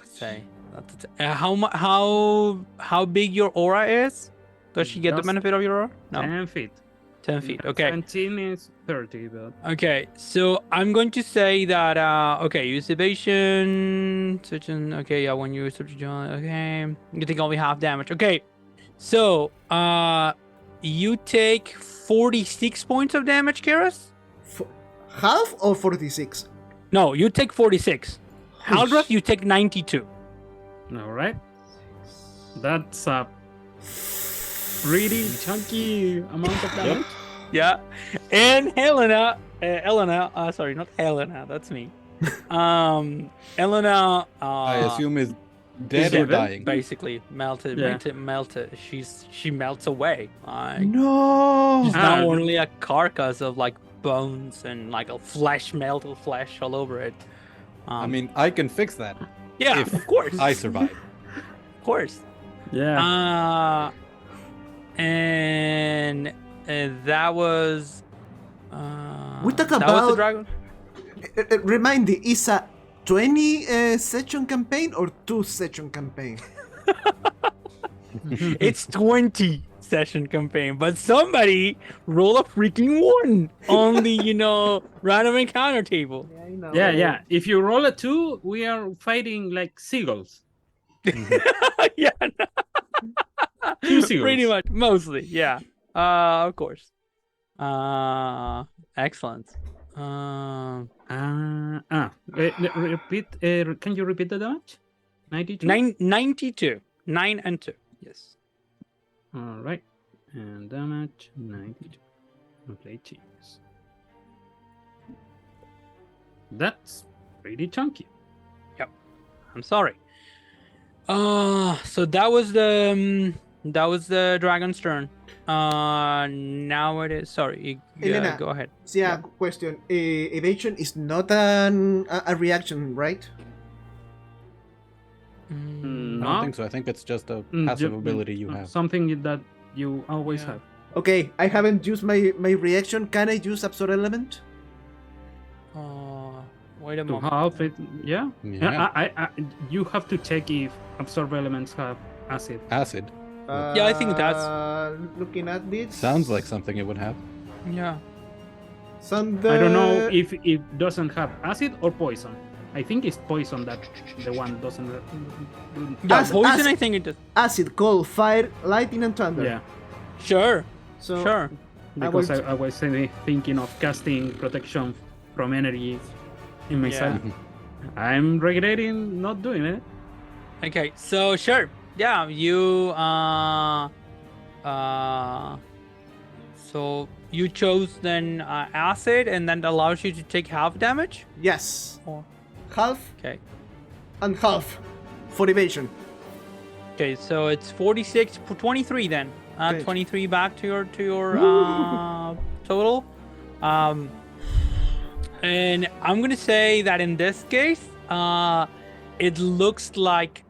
Say that's how big your aura is? Does she get the Just benefit of your aura? No, 10 feet. 10 feet. Okay. 17 is 30, but Okay, so I'm going to say that okay, use evasion, switching. Okay, yeah, when you switch John. Okay, you take only half damage. Okay, so you take 46 points of damage, Keras. Half or 46? No, you take 46. Haldrath, you take 92. all right. That's a pretty chunky amount of damage. Yeah, and Elena, sorry, not Helena, that's me. Elena, I assume is dead Is or dead? dying. basically melted. Yeah. She melts away. Like, No! she's now Ah. only a carcass of like bones and like a melted flesh all over it. I mean, I can fix that yeah, if of course, I survive. of course. Yeah. And that was. We talk that was the about- dragon. Remind me, is a 20 session campaign or 2 session campaign? It's 20 session campaign, but somebody roll a freaking 1 on the random encounter table. I know. Yeah. If you roll a 2, we are fighting like seagulls. Yeah, Two seagulls. pretty much, mostly, yeah. Of course. Excellent. Repeat. Can you repeat the damage? 92. 92. 9 and 2. Yes. All right. And damage 92. And play cheese. That's pretty chunky. I'm sorry. So that was the dragon's turn. Now it is. Sorry. Elena. Go ahead. Yeah, question. Evasion is not a reaction, right? I Mm, No. don't think so. I think it's just a passive ability you have. Something that you always Yeah. have. Okay, I haven't used my reaction. Can I use Absorb Element? Wait a To moment. half it, yeah. Yeah. You have to check if absorb elements have acid. Acid. Yeah, I think Looking at this. Sounds like something it would have. Yeah. Thunder. I don't know if it doesn't have acid or poison. I think it's poison that the one doesn't. Yeah, As- poison, as- I think it does. Acid, cold, fire, lightning, and thunder. Yeah, Sure. So Sure. because will- I was thinking of casting protection from energy in myself. I'm regretting not doing it. Okay, so sure. Yeah, you so you chose then acid, and then allows you to take half damage. yes, Or half okay. and half for evasion. Okay, so it's 46 for 23 then. Okay. 23 back to your total. And I'm gonna say that in this case, it looks like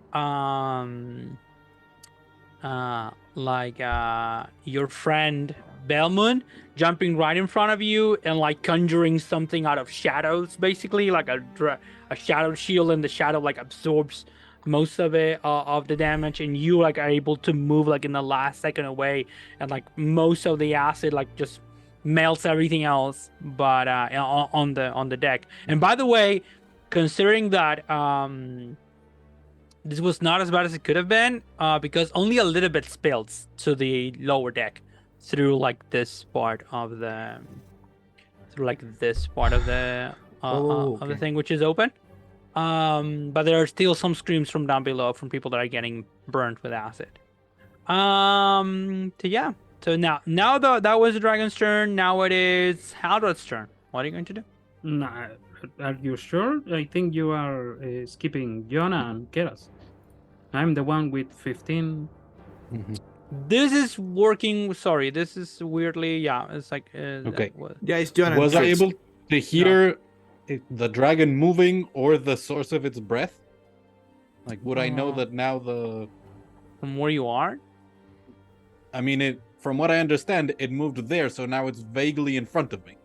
your friend Belmont jumping right in front of you and like conjuring something out of shadows, basically like a shadow shield, and the shadow like absorbs most of it of the damage, and you like are able to move like in the last second away, and like most of the acid like just melts everything else but on the deck. And by the way, considering that this was not as bad as it could have been, because only a little bit spills to the lower deck through like this part of the of the thing, which is open. But there are still some screams from down below from people that are getting burnt with acid. So yeah. So now that was the dragon's turn. Now it is Haldrath's turn. What are you going to do? Nah, are you sure? I think you are skipping Jonah and Keras. I'm the one with 15. This is working. Sorry, this is weirdly. Yeah, it's like. Okay. Yeah, it's Jonah. Was I Clerk. able to hear the dragon moving or the source of its breath? Like, would I know that now the... From where you are? I mean, from what I understand, it moved there, so now it's vaguely in front of me.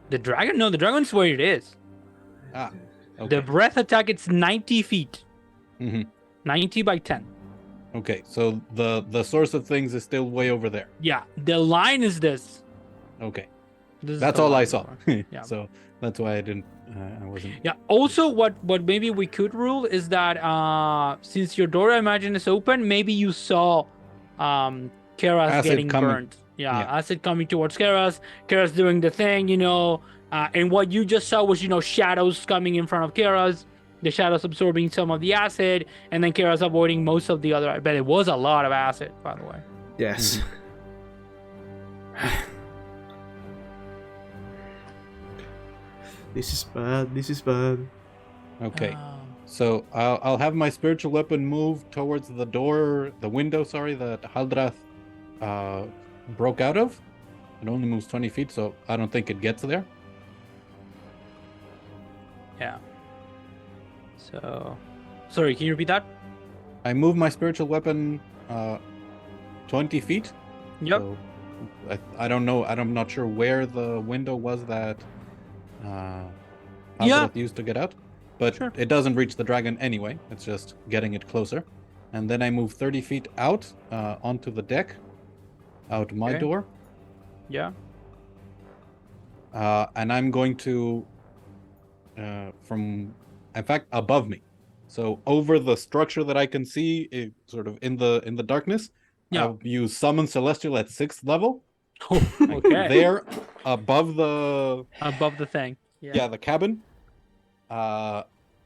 The dragon? No, the dragon's where it is. Ah, okay. The breath attack, it's 90 feet. Mhm. 90 by 10. Okay, so the source of things is still way over there. Yeah, the line is this. Okay, This is that's the all I line. saw. Yeah. So that's why I didn't. I wasn't. Yeah. Also, what maybe we could rule is that since your door, I imagine, is open, maybe you saw Keras Acid getting coming. burnt. Yeah, Yeah. acid coming towards Keras doing the thing, and what you just saw was, shadows coming in front of Keras, the shadows absorbing some of the acid, and then Keras avoiding most of the other. But it was a lot of acid, by the way. Yes. This is bad. This is bad. Okay, so I'll have my spiritual weapon move towards the door, the window. Sorry, that Haldrath broke out of. It only moves 20 feet, so I don't think it gets there. Yeah. So, sorry, can you repeat that? I move my spiritual weapon 20 feet. Yep. So I don't know. I'm not sure where the window was that Haldrath used to get out. But Sure. it doesn't reach the dragon anyway. It's just getting it closer. And then I move 30 feet out onto the deck, out my Okay. door. Yeah. And I'm going to, in fact, above me. So over the structure that I can see, sort of in the darkness, Yeah. I'll use Summon Celestial at 6th level. Okay. There, above the Above the thing. the cabin.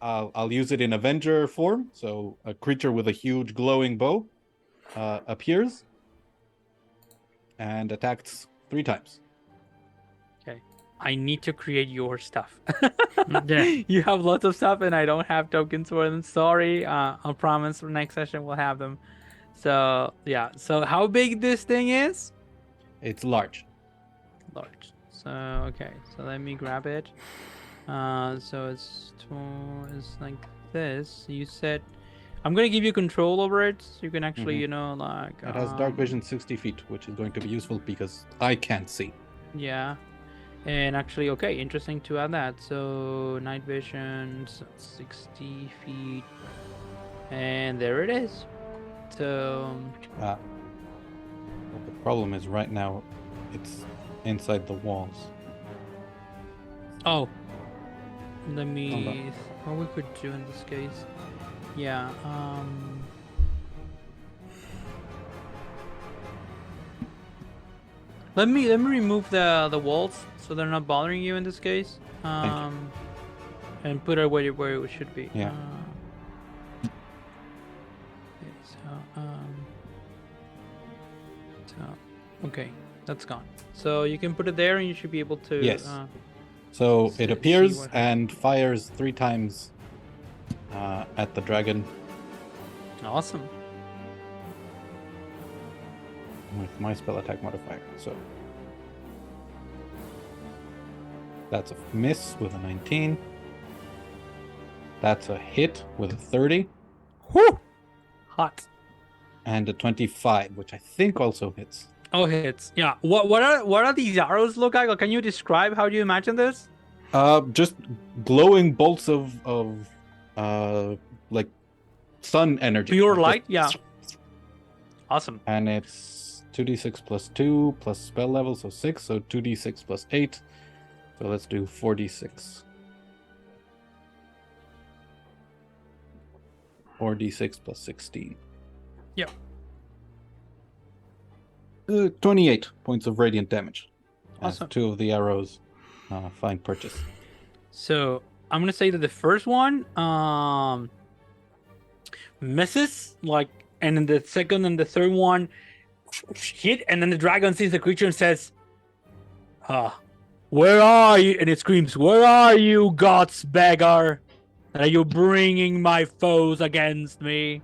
I'll use it in Avenger form. So a creature with a huge glowing bow appears and attacks 3 times. I need to create your stuff. Yeah. You have lots of stuff, and I don't have tokens for them. Sorry. I'll promise for next session we'll have them. So yeah. So how big this thing is? It's large. Large. So okay. So let me grab it. So it's like this. You said I'm gonna give you control over it, so you can actually, It has dark vision 60 feet, which is going to be useful because I can't see. Yeah. And actually, okay, interesting to add that. So night vision, 60 feet, and there it is. So Well, the problem is right now, it's inside the walls. oh, let Hold me. What we could do in this case? Yeah. Let me remove the walls so they're not bothering you in this case. you. And put it where it should be. Yeah. Okay, okay, that's gone. So you can put it there, and you should be able to. Yes. So see it appears what and fires 3 times at the dragon Awesome. with my spell attack modifier. So that's a miss with a 19. That's a hit with a 30. Whew! Hot. And a 25, which I think also hits. Oh, hits. Yeah. What are these arrows look like? Can you describe how do you imagine this? Just glowing bolts of like sun energy. Pure Just- light? Yeah. Awesome. And it's 2d6 plus 2 plus spell level, so 6, so 2d6 plus 8. So let's do 4d6. 4d6 plus 16. Yep. 28 points of radiant damage. Awesome. As 2 of the arrows find purchase. So I'm gonna say that the first one misses, like, and then the second and the third one hit, and then the dragon sees the creature and says, where are you? And it screams, where are you, gods beggar? Are you bringing my foes against me?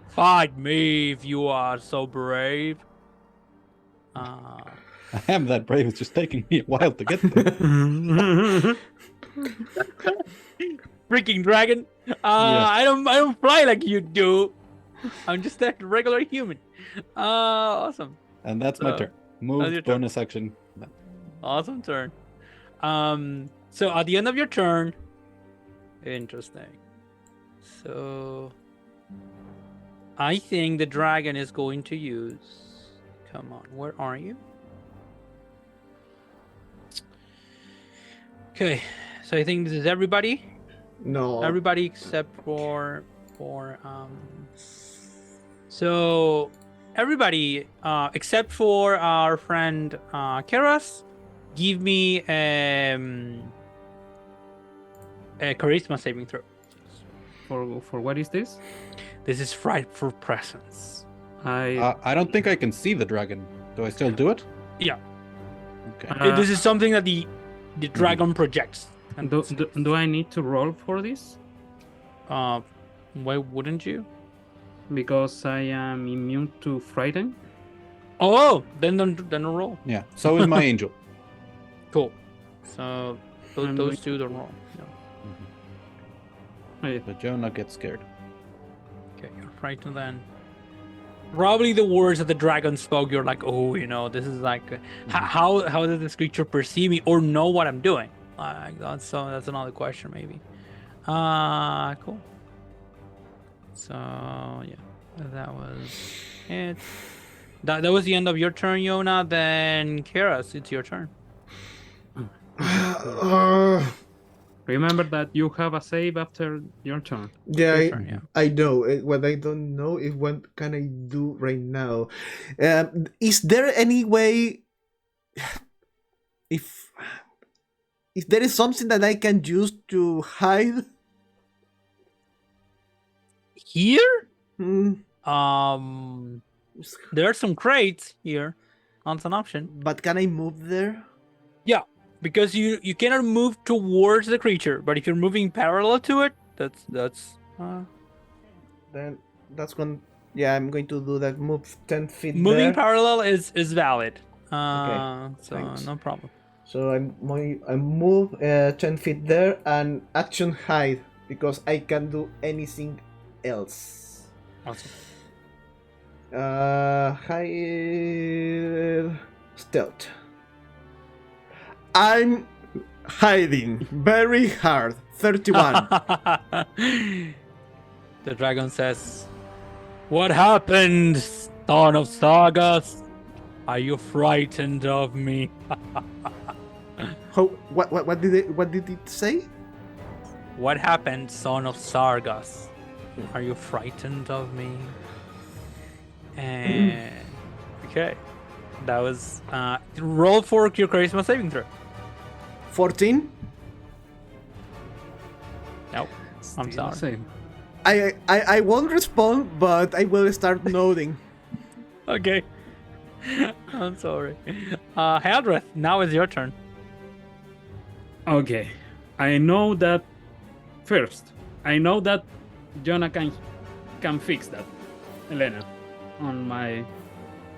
Fight me if you are so brave. I am that brave, it's just taking me a while to get there. Freaking dragon! I don't fly like you do. I'm just a regular human. Awesome. And that's my So, turn. that's your Move, turn. bonus action. Awesome turn. So at the end of your turn, interesting. So I think the dragon is going to use. Come on, where are you? Okay, so I think this is everybody. No. Everybody except for so everybody except for our friend Keras, give me a charisma saving throw. For what is this? This is frightful presence. I don't think I can see the dragon. Do I still do it? Yeah. Okay. This is something that the dragon projects. And Do I need to roll for this? why wouldn't you? Because I am immune to frighten. Oh, then don't roll. Yeah. So is my angel. Cool. So I'm those going- two don't roll. No. Wait, But Jonah gets scared. Okay, you're frightened then. Probably the words that the dragon spoke, you're like, oh, this is like, how does this creature perceive me or know what I'm doing? That's another question maybe. Cool. So yeah, that was it. That was the end of your turn, Yona. Then Keras, it's your turn. remember that you have a save after your turn. Yeah, Your turn, yeah. I know. What I don't know is what can I do right now. Is there any way, if there is something that I can use to hide? Here? Hmm, There are some crates here. That's an option. but can I move there? Because you cannot move towards the creature, but if you're moving parallel to it, that's Then that's going. Yeah, I'm going to do that. Move 10 feet moving there. parallel is valid. Okay, So thanks. no problem. So I move 10 feet there and action hide because I can do anything else. Awesome. Hide stealth. I'm hiding very hard. 31. The dragon says, "What happened, son of Sargas? Are you frightened of me?" What did it say? What happened, son of Sargas? Are you frightened of me? And okay, that was roll for your charisma saving throw. 14. Nope, I'm Still sorry. same. I won't respond, but I will start nodding. Okay, I'm sorry. Haldrath, now is your turn. Okay, I know that. First, I know that Jonah can fix that. Elena, on my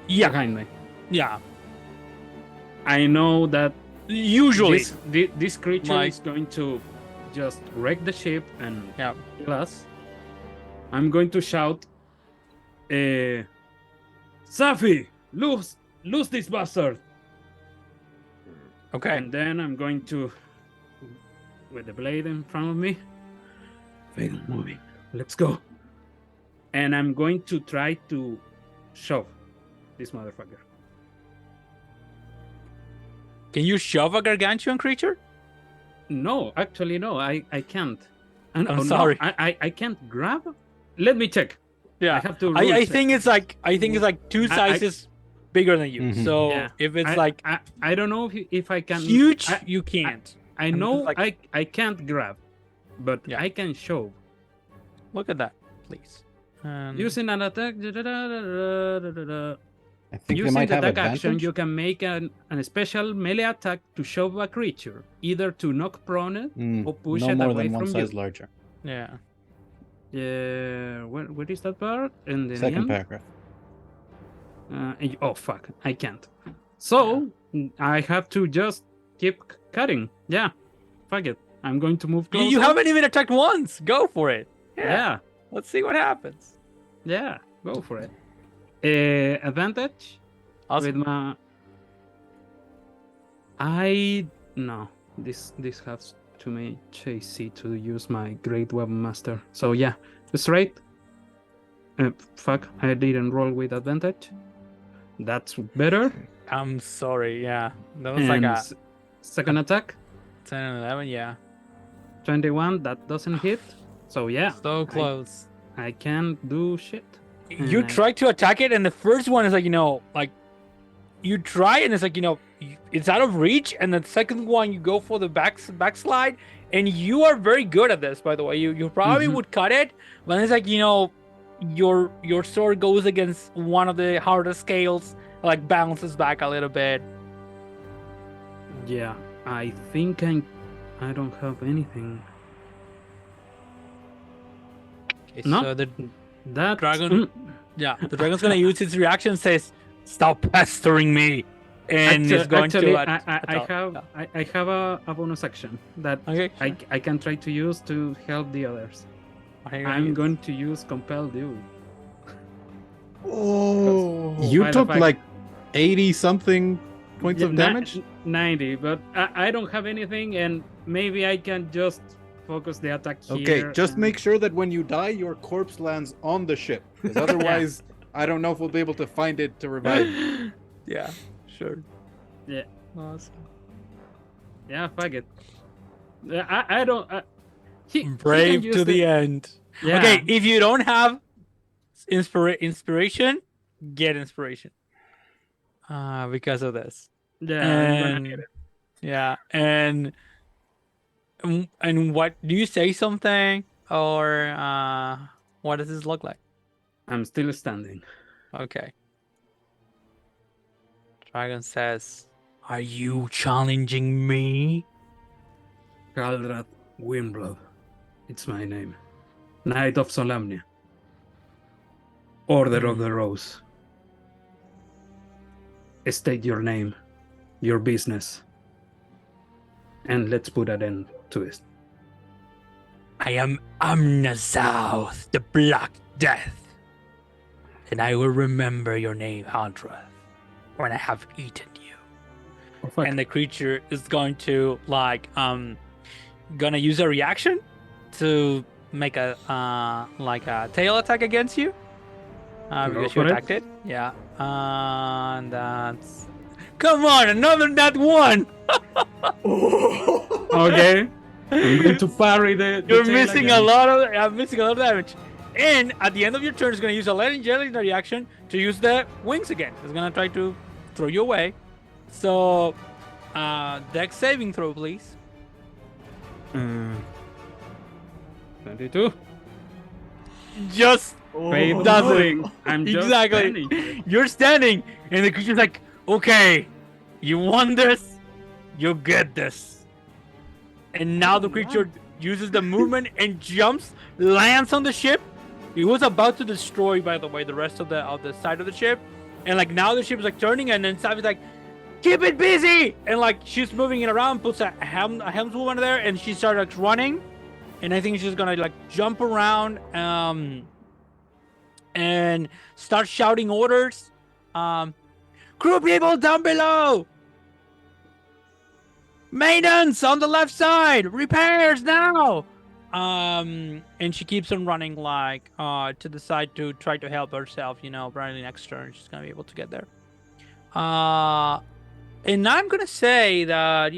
behind me. Yeah. I know that Usually, this creature My- is going to just wreck the ship and yeah. kill us. I'm going to shout, Safi, lose this bastard! Okay. And then I'm going to, with the blade in front of me, fail moving. Let's go. And I'm going to try to shove this motherfucker. Can you shove a gargantuan creature? No, actually, no, I can't. I'm no, sorry. I can't grab. Let me check. Yeah. I have to. I rule check. think it's like two sizes bigger than you. Mhm. So Yeah. if it's I don't know if I can. huge, I, you can't. I I'm know just like- I can't grab, but Yeah. I can shove. Look at that, please. Using an attack. I think they Using might the have attack action, advantage. you can make an special melee attack to shove a creature, either to knock prone it or push no it more away than one from size you. larger. Yeah. Yeah, where is that part? In the Second end? paragraph. Oh fuck, I can't. So I have to just keep cutting. Yeah, fuck it. I'm going to move closer. You haven't even attacked once. Go for it. Yeah, Let's see what happens. yeah, go for it. Advantage with Awesome. my. No. This has to me chasey to use my great weapon master. So yeah, straight. Fuck, I didn't roll with advantage. That's better. I'm sorry. Yeah. That was And like a second attack, 10 and 11. Yeah. 21. That doesn't hit. So yeah, So close. I can't do shit. You And I- try to attack it, and the first one is like, you try, and it's like, it's out of reach, and the second one you go for the backslide, and you are very good at this, by the way. You probably Mhm. would cut it, but it's like, your sword goes against one of the harder scales, like bounces back a little bit. Yeah, I think I don't have anything. Okay, No. so the That Dragon- the dragon's gonna use its reaction, says, "Stop pestering me," and is going actually, to. I have a bonus action that Okay. I can try to use to help the others. I'm going to use Compel Dew. Oh. You By the took fact- like 80 something points of damage? 90, but I don't have anything, and maybe I can just focus the attack here. Okay, just and- make sure that when you die, your corpse lands on the ship. Because otherwise, I don't know if we'll be able to find it to revive you. Yeah, sure. Yeah. Awesome. Yeah, fuck it. I don't. He can Brave use to the end. Yeah. Okay, if you don't have inspiration, get inspiration. Because of this. Yeah, I'm gonna And need it. yeah, and what do you say something, or what does this look like? I'm still standing. Okay. Dragon says, "Are you challenging me?" Haldrath Wyrmblood. It's my name. Knight of Solamnia. Order of the Rose. State your name, your business, and let's put an end to it. I am Amnazauth, the Black Death, and I will remember your name, Haldrath, when I have eaten you. Oh, fuck. and the creature is going to gonna use a reaction to make a tail attack against you. Go Because you for it. attacked it. Yeah. And that's. Come on, another nat one. Okay. I'm going to parry the You're tail missing again. a lot of. I'm missing a lot of damage. And at the end of your turn, it's gonna use a legendary reaction to use the wings again. It's gonna try to throw you away. So, dex saving throw, please. 22. Just Faith does it. nothing. I'm just Exactly. standing. You're standing, and the creature's like, "Okay, you want this? You get this." And now the creature uses the movement and jumps, lands on the ship. It was about to destroy, by the way, the rest of the side of the ship, and like now the ship is like turning, and then Savi's like, "Keep it busy!" And like she's moving it around, puts a helmswoman there, and she starts like running, and I think she's gonna like jump around, and start shouting orders. Crew people down below! Maidens on the left side! Repairs now! And she keeps on running like to the side to try to help herself, probably next turn she's gonna be able to get there. And I'm gonna say that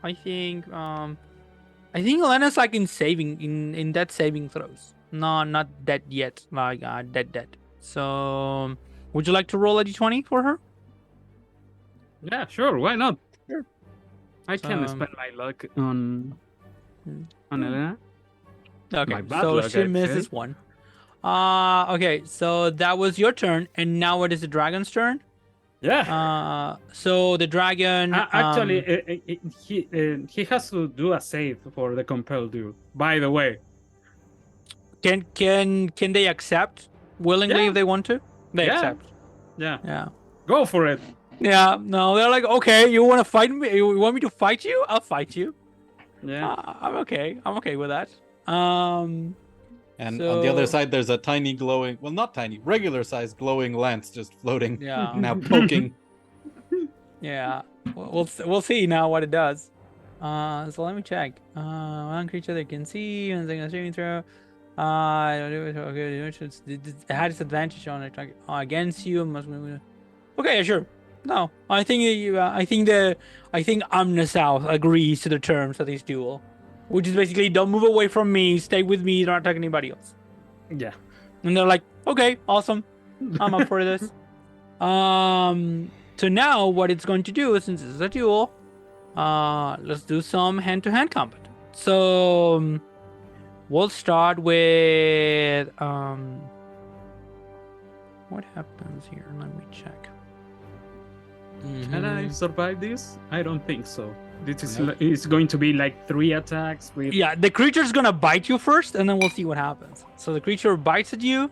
I think Elena's like in death saving throws. No, not dead yet. Like dead. So would you like to roll a d20 for her? Yeah, sure. Why not? Sure. I can So, spend my luck on Elena. Okay, My bad so luck, she I'd misses say. one. Okay, so that was your turn, and now it is the dragon's turn. Yeah. So the dragon. Actually, he has to do a save for the compelled dude. By the way. Can they accept willingly Yeah. if they want to? They Yeah. accept. Yeah. Yeah. Go for it. Yeah. No, they're like, okay, you want to fight me? You want me to fight you? I'll fight you. Yeah. I'm okay. I'm okay with that. And on the other So- side, there's a tiny glowing, well, not tiny, regular sized glowing lance just floating, Yeah. now poking. Yeah. We'll see now what it does. So let me check. One creature that can see and thing saving throw. It had its advantage on it against you. Okay, yeah, sure. No, I think I think Omnisouth agrees to the terms of this duel, which is basically don't move away from me, stay with me, don't attack anybody else. Yeah. And they're like, okay, awesome, I'm up for this. So now what it's going to do, since this is a duel, let's do some hand-to-hand combat. So we'll start with what happens here? Let me check. Can I survive this? I don't think so. This is No. it's going to be like 3 attacks with. Yeah, the creature's gonna bite you first, and then we'll see what happens. So the creature bites at you,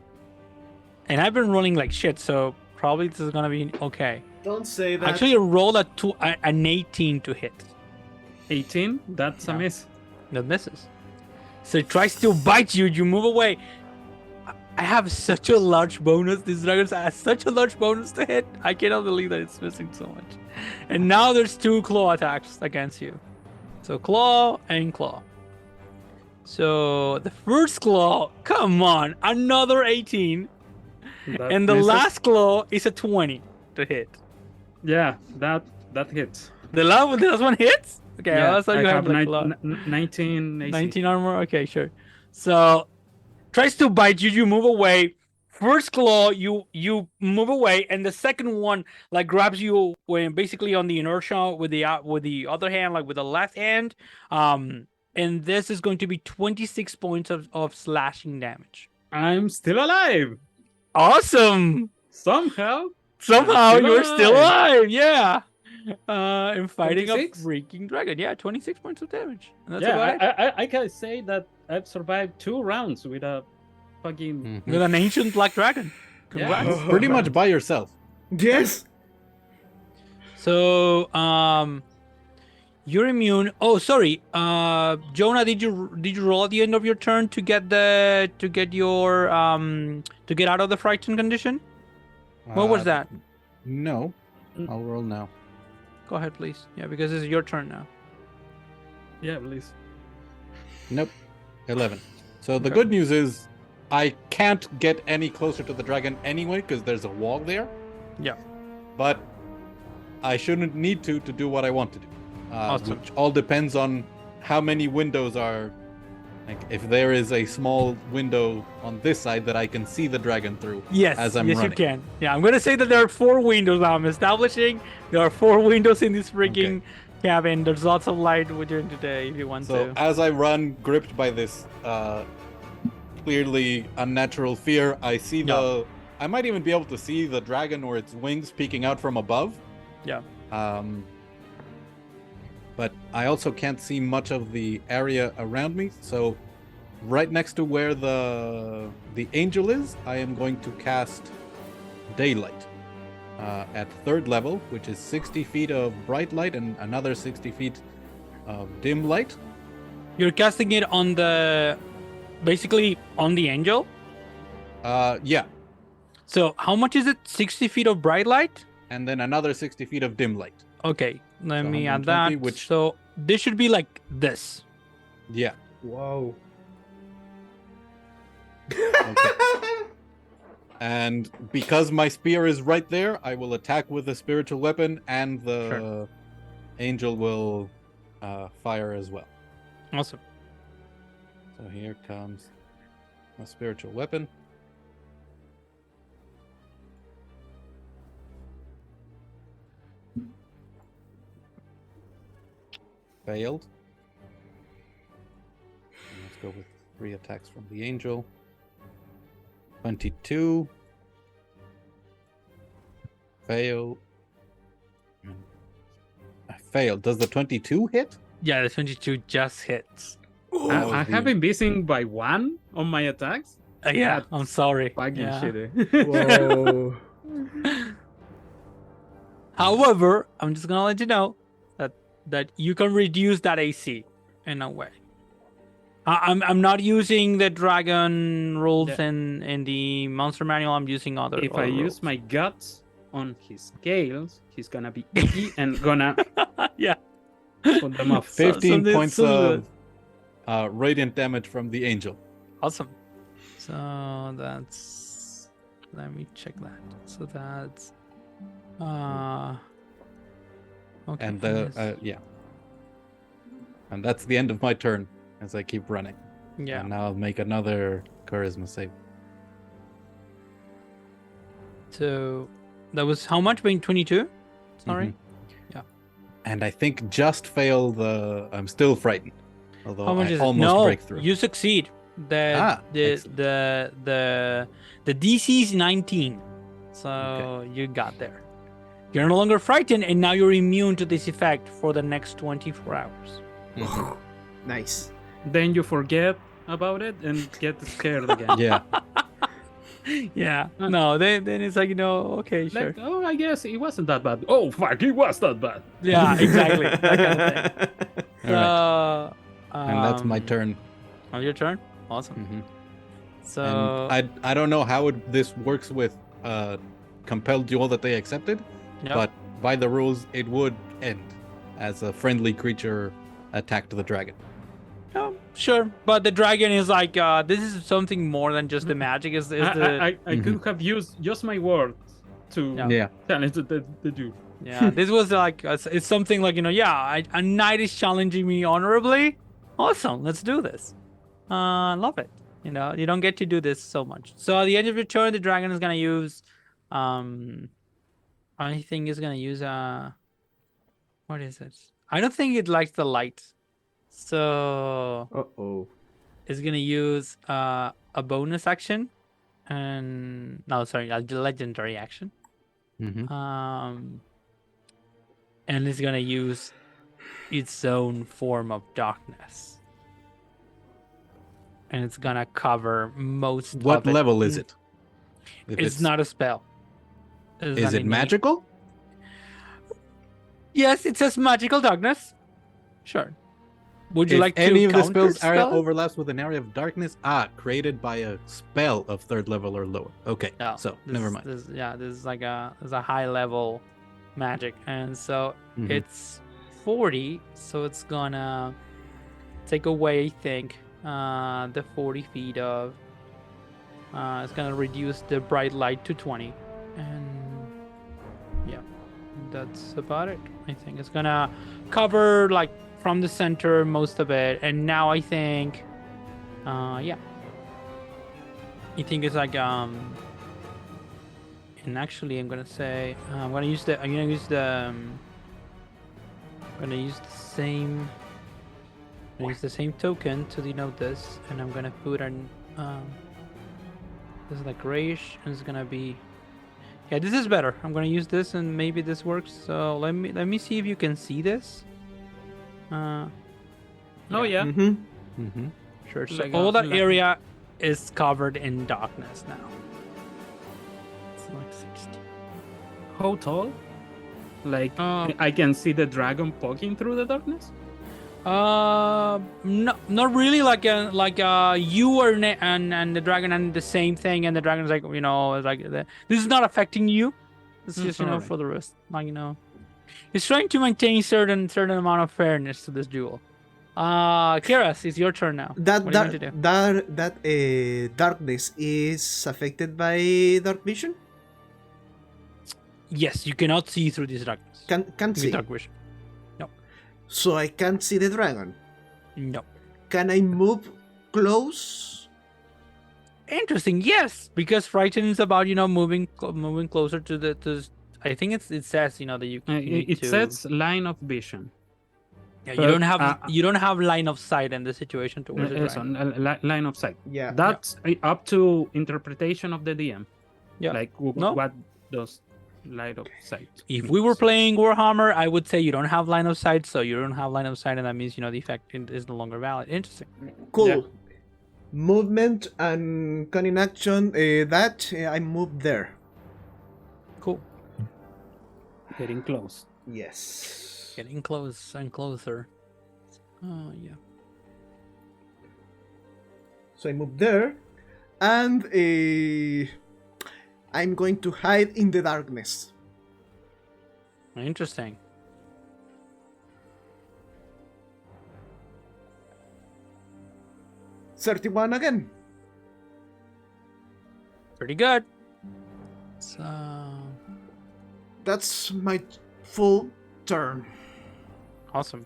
and I've been rolling like shit, so probably this is gonna be okay. Don't say that. Actually, roll an 18 to hit. 18. That's a Yeah. miss. That misses. So it tries to bite you. You move away. I have such a large bonus. This dragon has such a large bonus to hit. I cannot believe that it's missing so much. And now there's 2 claw attacks against you. So claw and claw. So the first claw, come on, another 18. That And the misses. last claw is a 20 to hit. Yeah, that hits. The last one hits? Okay, Yeah, that's how I you have have like a lot. 19 AC. 19 armor. Okay, sure. So tries to bite you. You move away. First claw, you move away, and the second one like grabs you when basically on the inertia with the other hand, like with the left hand. And this is going to be 26 points of slashing damage. I'm still alive. Awesome. Somehow. Somehow still you're still alive. Yeah. And fighting 26? a freaking dragon. Yeah, 26 points of damage. And that's Yeah, about it. I can say that I've survived 2 rounds with a fucking. Mhm. With an ancient black dragon. Congrats. Yeah. Pretty much by yourself. Yes. So, you're immune. Oh, sorry. Jonah, did you roll at the end of your turn to get your to get out of the frightened condition? What was that? No. I'll roll now. Go ahead, please. Yeah, because it's your turn now. Yeah, please. Nope. 11. So the Okay. good news is I can't get any closer to the dragon anyway because there's a wall there. Yeah. But I shouldn't need to do what I want to do. Awesome. Which all depends on how many windows are. Like if there is a small window on this side that I can see the dragon through. Yes, as I'm yes, running. you can. Yeah, I'm gonna say that there are 4 windows now. I'm establishing there are 4 windows in this freaking cabin. There's lots of light during the day if you want So to. as I run, gripped by this clearly unnatural fear, I see the. I might even be able to see the dragon or its wings peeking out from above. Yeah. But I also can't see much of the area around me. So, right next to where the angel is, I am going to cast daylight at 3rd level, which is 60 feet of bright light and another 60 feet of dim light. You're casting it on basically on the angel. Yeah, So how much is it? 60 feet of bright light? and then another 60 feet of dim light. Okay, let So me add 120, that. which- So this should be like this. Yeah. Wow. And because my spear is right there, I will attack with a spiritual weapon, and the Sure. angel will fire as well. Awesome. So here comes a spiritual weapon. Failed. And let's go with 3 attacks from the angel. 22. Fail. I failed. Does the 22 hit? Yeah, the 22 just hits. I have been missing by 1 on my attacks. Yeah, I'm sorry. Fucking Yeah. shitty. Whoa. However, I'm just gonna let you know that you can reduce that AC in a way. I'm not using the dragon rules Yeah. in the monster manual. I'm using other. If I other use rules. my guts on his scales, he's gonna be icky and gonna Yeah. put them off. 15 something points similar. of radiant damage from the angel. Awesome. So that's. Let me check that. So that's. Okay. And yes. yeah. And that's the end of my turn as I keep running. Yeah. And now I'll make another charisma save. So that was how much? Being 22? Sorry. Mhm. Yeah. And I think just fail the. I'm still frightened. Although How much I is it? almost No, break through. you succeed. The DC is 19, so you got there. You're no longer frightened, and now you're immune to this effect for the next 24 hours. Mhm. Nice. Then you forget about it and get scared again. Yeah. Yeah. No, then it's like, okay, sure. Like, oh, I guess it wasn't that bad. Oh, fuck, it was that bad. Yeah, exactly. That kind of thing. All right. So, And that's my turn. Oh, your turn. Awesome. Mhm. So And I don't know how this works with compelled duel that they accepted, yeah. but by the rules, it would end as a friendly creature attacked the dragon. Yeah, sure, but the dragon is like this is something more than just the magic. Is the I could have used just my words to Yeah. challenge the dude. yeah? This was like it's something like a knight is challenging me honorably. Awesome, let's do this. Love it. You don't get to do this so much. So at the end of your turn, the dragon is gonna use I think it's gonna use what is it? I don't think it likes the light. So Uh-oh. it's gonna use a bonus action, and no, sorry, a legendary action. Mm-hmm. And it's gonna use its own form of darkness, and it's gonna cover most. What of it. level is it? If It's not a spell. Is it magical? Yes, it says magical darkness. Sure. Would you If like to any of the spells counterspell area it? overlaps with an area of darkness, created by a spell of 3rd level or lower. Okay, No, so this never is- mind. This is like there's a high level magic, and so Mhm. it's 40. So it's gonna take away, I think, the 40 feet of. It's gonna reduce the bright light to 20, and yeah, that's about it. I think it's gonna cover like from the center most of it, and now I think, yeah, I think it's like and actually I'm gonna say I'm gonna use the same token to denote this, and I'm gonna put an this is like grayish, and it's gonna be, yeah, this is better. I'm gonna use this, and maybe this works. So let me see if you can see this. Oh yeah. Mm-hmm. Mm-hmm. Sure. So Like all that like- area is covered in darkness now. It's like 60. How tall? Like I can see the dragon poking through the darkness. No, not really. Like you are and the dragon and the same thing, and the dragon's like, it's like this is not affecting you. It's just alright. for the rest, he's trying to maintain certain amount of fairness to this duel. Keras, it's your turn now. That What are you going to do? darkness is affected by dark vision. Yes, you cannot see through this darkness. Can't see. Dark vision. So I can't see the dragon. No. Can I move close? Interesting. Yes, because frightened is about moving closer to the. I think it says that you can. It says line of vision. Yeah, but, you don't have line of sight in the situation towards the Yes, dragon. line of sight. Yeah. That's up to interpretation of the DM. Yeah. Like No. what does line of sight? If we were playing Warhammer, I would say you don't have line of sight, so you don't have line of sight, and that means the effect is no longer valid. Interesting. Cool. Yeah. Movement and cunning action. I moved there. Cool. Getting close. Yes. Getting close and closer. Oh yeah. So I moved there, and I'm going to hide in the darkness. Interesting. $31 again. Pretty good. So That's my full turn. awesome.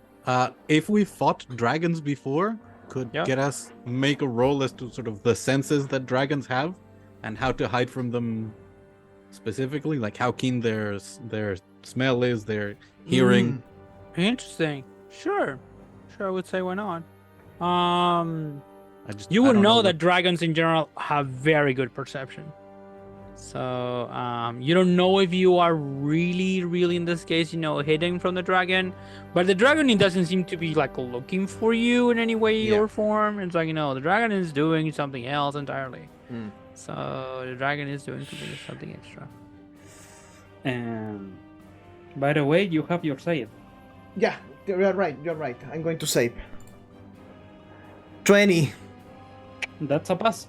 If we fought dragons before, could Yeah. get us make a roll as to sort of the senses that dragons have and how to hide from them specifically, like how keen their smell is, their hearing. Interesting. Sure, I would say why not. You I would don't know what- that dragons in general have very good perception. So you don't know if you are really in this case, hidden from the dragon, but the dragon, it doesn't seem to be like looking for you in any way Yeah. or form. It's like the dragon is doing something else entirely. Mm. So the dragon is doing something extra. And by the way, you have your save. Yeah, you're right. I'm going to save. 20. That's a pass.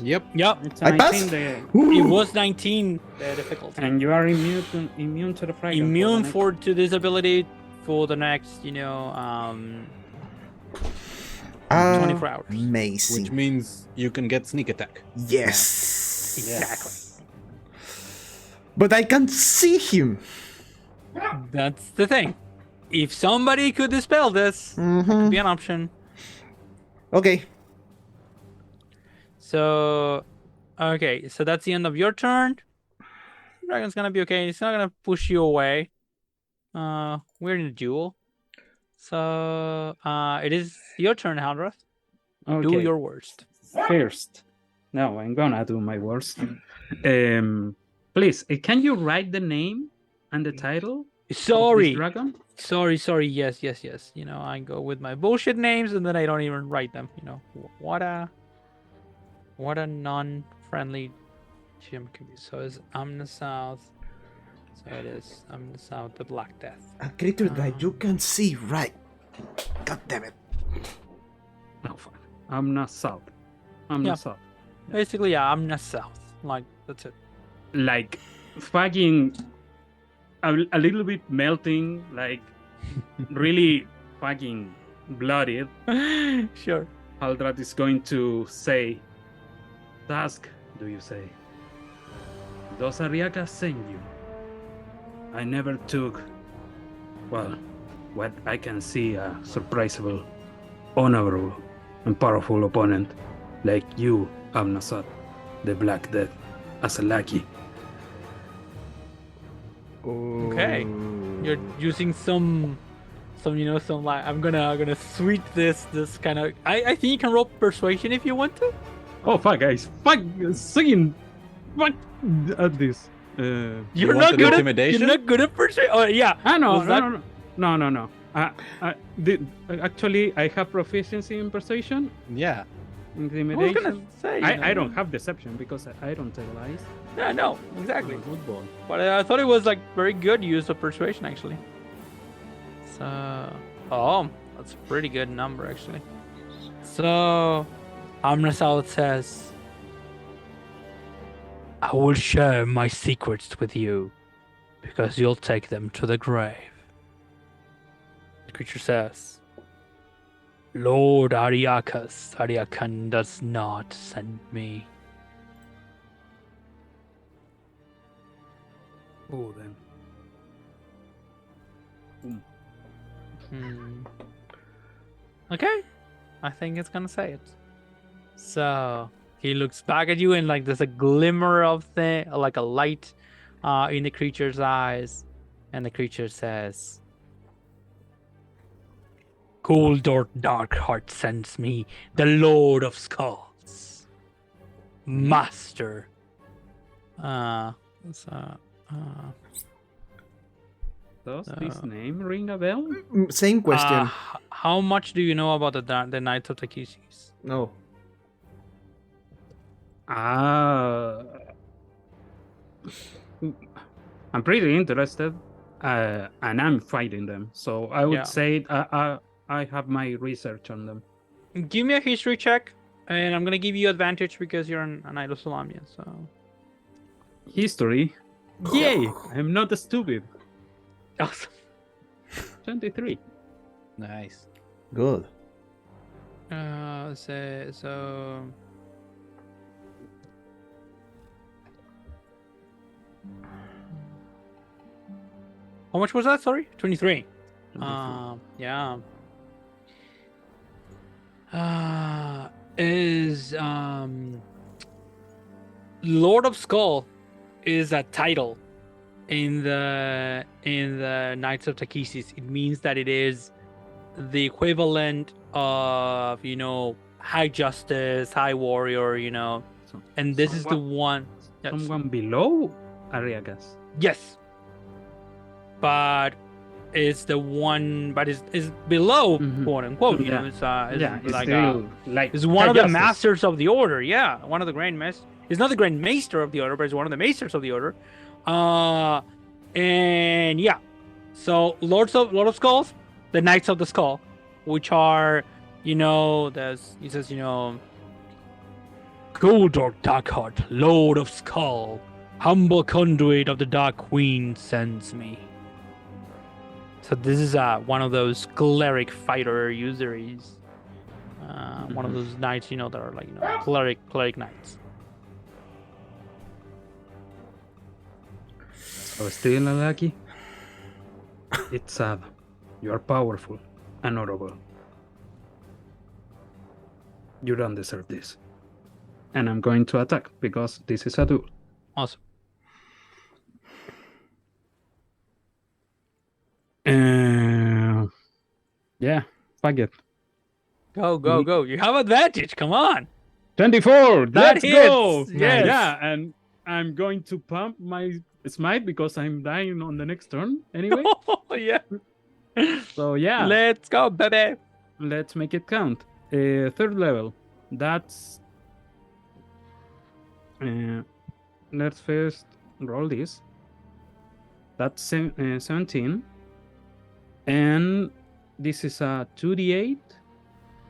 Yep. Yep. It's I 19 pass? the- It was 19 the difficulty. and you are immune to the frighten. Immune for to this ability for the next 24 hours. Amazing. Which means you can get sneak attack. Yes. Exactly. But I can't see him. That's the thing. If somebody could dispel this, Mhm. be an option. Okay. So, okay, so that's the end of your turn. Dragon's gonna be okay. It's not gonna push you away. We're in a duel. So, it is your turn, Haldrath. Okay. Do your worst. First. No, I'm gonna do my worst. Please, can you write the name and the title? of this Sorry. dragon? Sorry. Yes. I go with my bullshit names and then I don't even write them. What a non-friendly gym could be. So it's Amna South. So it is Amna South, the Black Death. A creature that you can see, right? God damn it. No, fuck. I'm not south. I'm Yeah. not south. Basically, yeah, Amna South. Like, that's it. Like fucking a little bit melting, like really fucking bloodied, Sure. Haldrath is going to say, "Task, do you say? Does Ariaka send you? I never took, well, what I can see a surprisable, honorable, and powerful opponent like you, Amnasat, the Black Death, as a lackey." Okay. You're using some like I'm gonna sweet this kind of. I think you can roll persuasion if you want to. Oh fuck, guys! Fuck, singing, fuck at this. You're want not an good intimidation? You're not good at persuasion. Oh yeah. No, Was that- no. Actually, I have proficiency in persuasion, Yeah. I was intimidation. gonna say. I don't have deception because I don't tell lies. Yeah, no, exactly. Good boy. But I thought it was like very good use of persuasion actually. So, oh, that's a pretty good number actually. So, Amrasal says, "I will share my secrets with you, because you'll take them to the grave." The creature says, "Lord Ariakan does not send me." Oh, then. Okay, I think it's gonna say it. So he looks back at you, and like there's a glimmer of like a light, in the creature's eyes, and the creature says, "Goldort Darkheart sends me, the Lord of Skulls, Master." Does this name ring a bell? Same question. How much do you know about the Knights of Takhisis? No. I'm pretty interested, and I'm fighting them. So I would Yeah. say I have my research on them. Give me a history check, and I'm gonna give you advantage because you're a Knight of Solamnia. So History. Yay! I'm not stupid. awesome. 23. Nice. Good. So. How much was that? Sorry, 23. Yeah. Is Lord of Skull is a title in the Knights of Takhisis. It means that it is the equivalent of High Justice, High Warrior, So, and this is the someone- one. Yes. Someone below Ariagas. Yes. But it's the one, but it's below, Mhm. quote unquote. Yeah. It's It's like still like it's one of the Justice. masters of the order. Yeah, one of the grand masters. It's not the grand maester of the order, but it's one of the masters of the order. And yeah, so Lord of Skulls, the Knights of the Skull, which are, he says, Goldork Darkheart, Lord of Skull, humble conduit of the Dark Queen sends me. So this is one of those cleric fighter usuries. One of those knights, that are like cleric knights. So still a lucky? It's sad. You are powerful and honorable. You don't deserve this. And I'm going to attack because this is a duel. Awesome. Yeah, fuck it. Go. You have advantage. Come on. 24! That Let's go! hits! Yes. Yeah, and I'm going to pump my smite because I'm dying on the next turn anyway. Yeah. So yeah, Let's go, baby. let's make it count. Third level. That's. Let's first roll this. That's 17. And this is a 2d8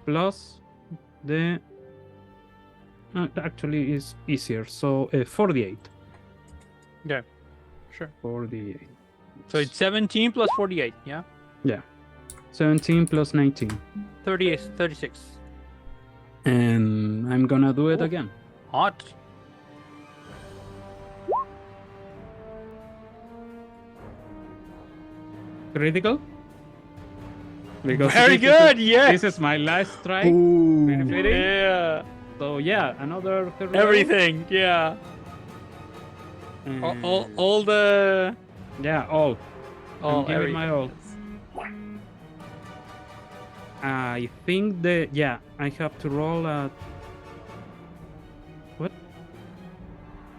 plus the. Actually, is easier. So 4d8. Yeah. Sure. 4d8. So it's 17 plus 48, yeah? 17 plus 19. 38, 36. And I'm gonna do it Oh. again. Hot. Critical? Because Very this is- good, yes. This is my last strike. Ooh. Pretty fitting. Yeah. So yeah, another third roll. Everything, yeah. And- All the... Yeah, all. All I'm giving my all. I think I have to roll a. What?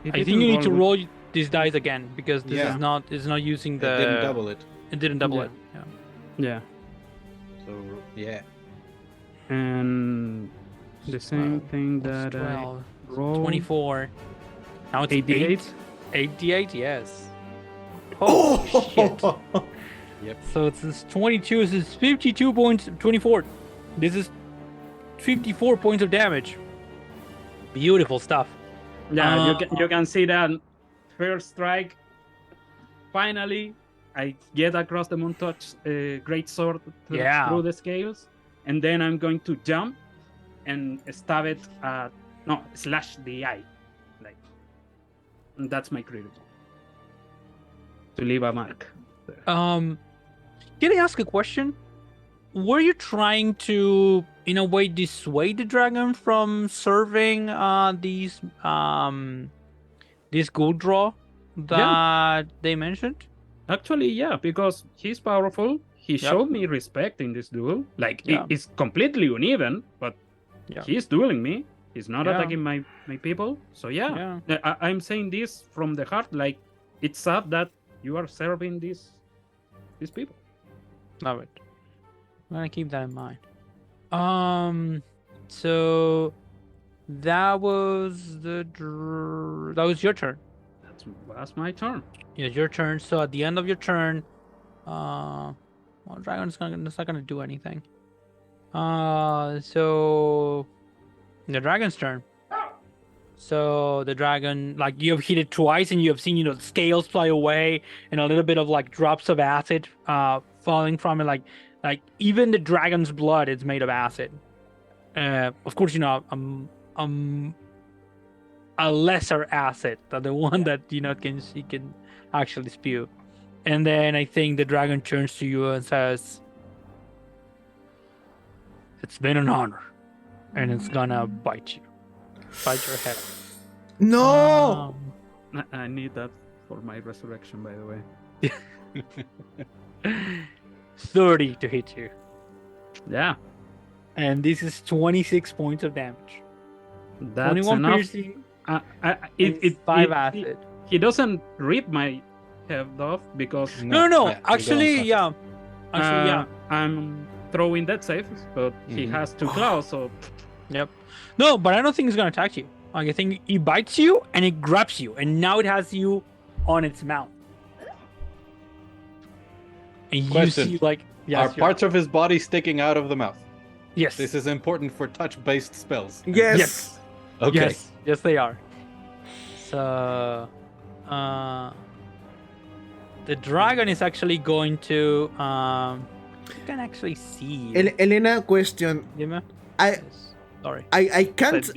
It I think didn't you need to with- roll these dice again because this Yeah. is not using the. It didn't double it. It didn't double Yeah. it. Yeah. Yeah, So yeah. and the same thing That's that I 12. rolled. 24. Now it's 88. 88, yes. Oh, shit. Yep. So it's 22, this is 52 points, 24. This is 54 points of damage. Beautiful stuff. Yeah, you can see that first strike. Finally, I get across the Montouch great sword Yeah. through the scales, and then I'm going to jump and stab it at slash the eye, like, and that's my critical to leave a mark. Can I ask a question? Were you trying to, in a way, dissuade the dragon from serving this gold draw that they mentioned? Actually, yeah, because he's powerful. He showed me respect in this duel. Like, Yeah. it's completely uneven, but Yeah. he's dueling me. He's not Yeah. attacking my people. So yeah, Yeah. I'm saying this from the heart. Like, it's sad that you are serving these people. Love it. I'm gonna keep that in mind. So that was that was your turn. That's my turn. Yeah, your turn. So at the end of your turn, well, dragon's it's not gonna do anything. So the dragon's turn. So the dragon, like, you have hit it twice, and you have seen, the scales fly away, and a little bit of like drops of acid falling from it. Like even the dragon's blood is made of acid. Of course, a lesser acid than the one that can actually spew. And then I think the dragon turns to you and says, "It's been an honor," and it's gonna bite your head. No! I need that for my resurrection, by the way. 30 to hit you, Yeah, and this is 26 points of damage. that's 21 enough. piercing, It 5 it- acid. He doesn't rip my head off because No. Yeah, Actually, you go yeah. I'm throwing death saves, but he Mhm. has 2 claws, so Yep. No, but I don't think it's gonna attack you. Like, I think it bites you and it grabs you, and now it has you on its mouth. And you Question. see, like, Are parts of his body sticking out of the mouth? yes, This is important for touch-based spells. Yes. yes, Okay. yes, they are. So, the dragon is actually going to you can actually see. Elena, question. Dime. I Sorry. I can't Said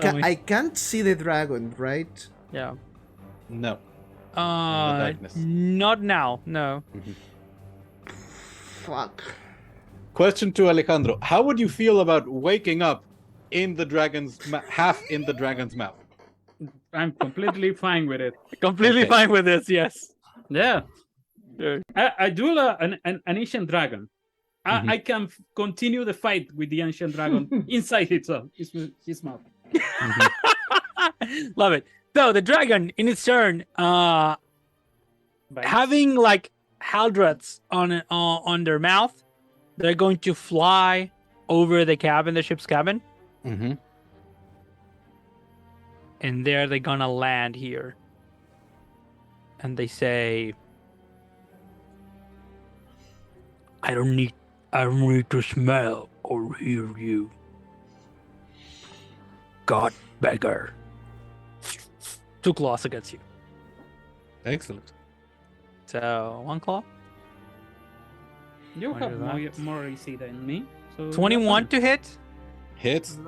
Tell me. I can't see the dragon, right? Yeah. No. darkness. Not now. No. Fuck. Question to Alejandro: how would you feel about waking up in the dragon's half in the dragon's mouth? I'm completely fine with it. Completely Okay. fine with this. Yes. Yeah, Sure. I duel an ancient dragon. Mhm. I can continue the fight with the ancient dragon inside his mouth. Love it. So the dragon, in its turn, having like Haldraths on their mouth, they're going to fly over the ship's cabin, Mm-hmm. and there they're gonna land here. And they say, I don't need to smell or hear you, God beggar. 2 claws against you. Excellent. So 1 claw. You What have is that? more AC than me. So 21 to hit. Hits.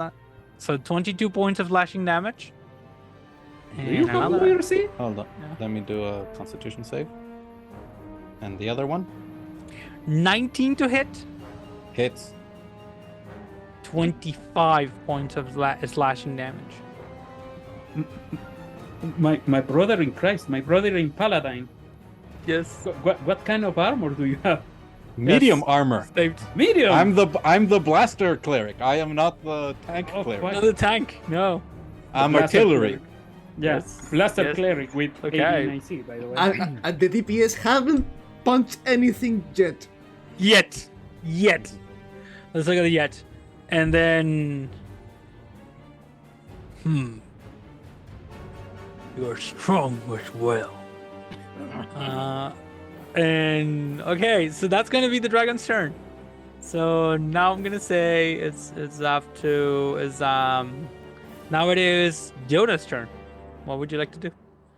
So 22 points of slashing damage. Do you And have another more AC? Hold on. Yeah. Let me do a Constitution save. And the other one 19 to hit. hits. 25 points of slashing damage. My brother in Christ, my brother in Paladine. Yes. What kind of armor do you have? Medium armor. Saved. Medium. I'm the blaster cleric. I am not the tank Oh, cleric. fuck. Not the tank. No. I'm Blaster artillery. cleric. Yes, Yes. blaster Yes. cleric with Okay. 18 AC, by the way. And the DPS haven't punched anything yet. Yet. Let's look at the yet. And then. You're strong as well. And okay, so that's gonna be the dragon's turn. So now I'm gonna say it's up to now it is Jonah's turn. What would you like to do?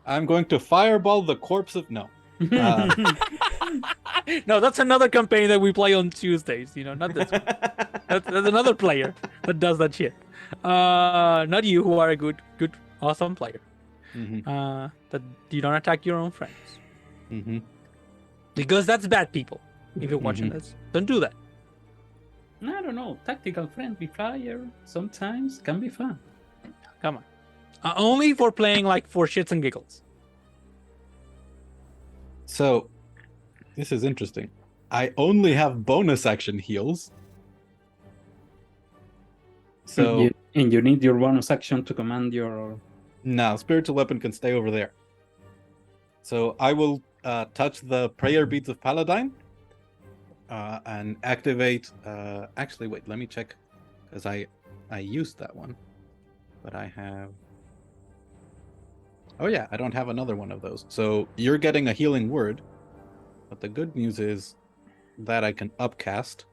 I'm going to fireball the corpse of no. No, that's another campaign that we play on Tuesdays. Not this one. That's another player that does that shit. Not you, who are a good, awesome player. Mhm. That you don't attack your own friends Mhm. because that's bad people. If you're watching this, don't do that. I don't know. Tactical friendly fire sometimes can be fun. Come on. Only for playing like for shits and giggles. So, this is interesting. I only have bonus action heals. So and you need your bonus action to command your. now spiritual weapon can stay over there. So I will touch the prayer beads of Paladine and activate. Actually, wait. Let me check because I used that one, but I have. Oh yeah, I don't have another one of those. So you're getting a healing word, but the good news is that I can upcast.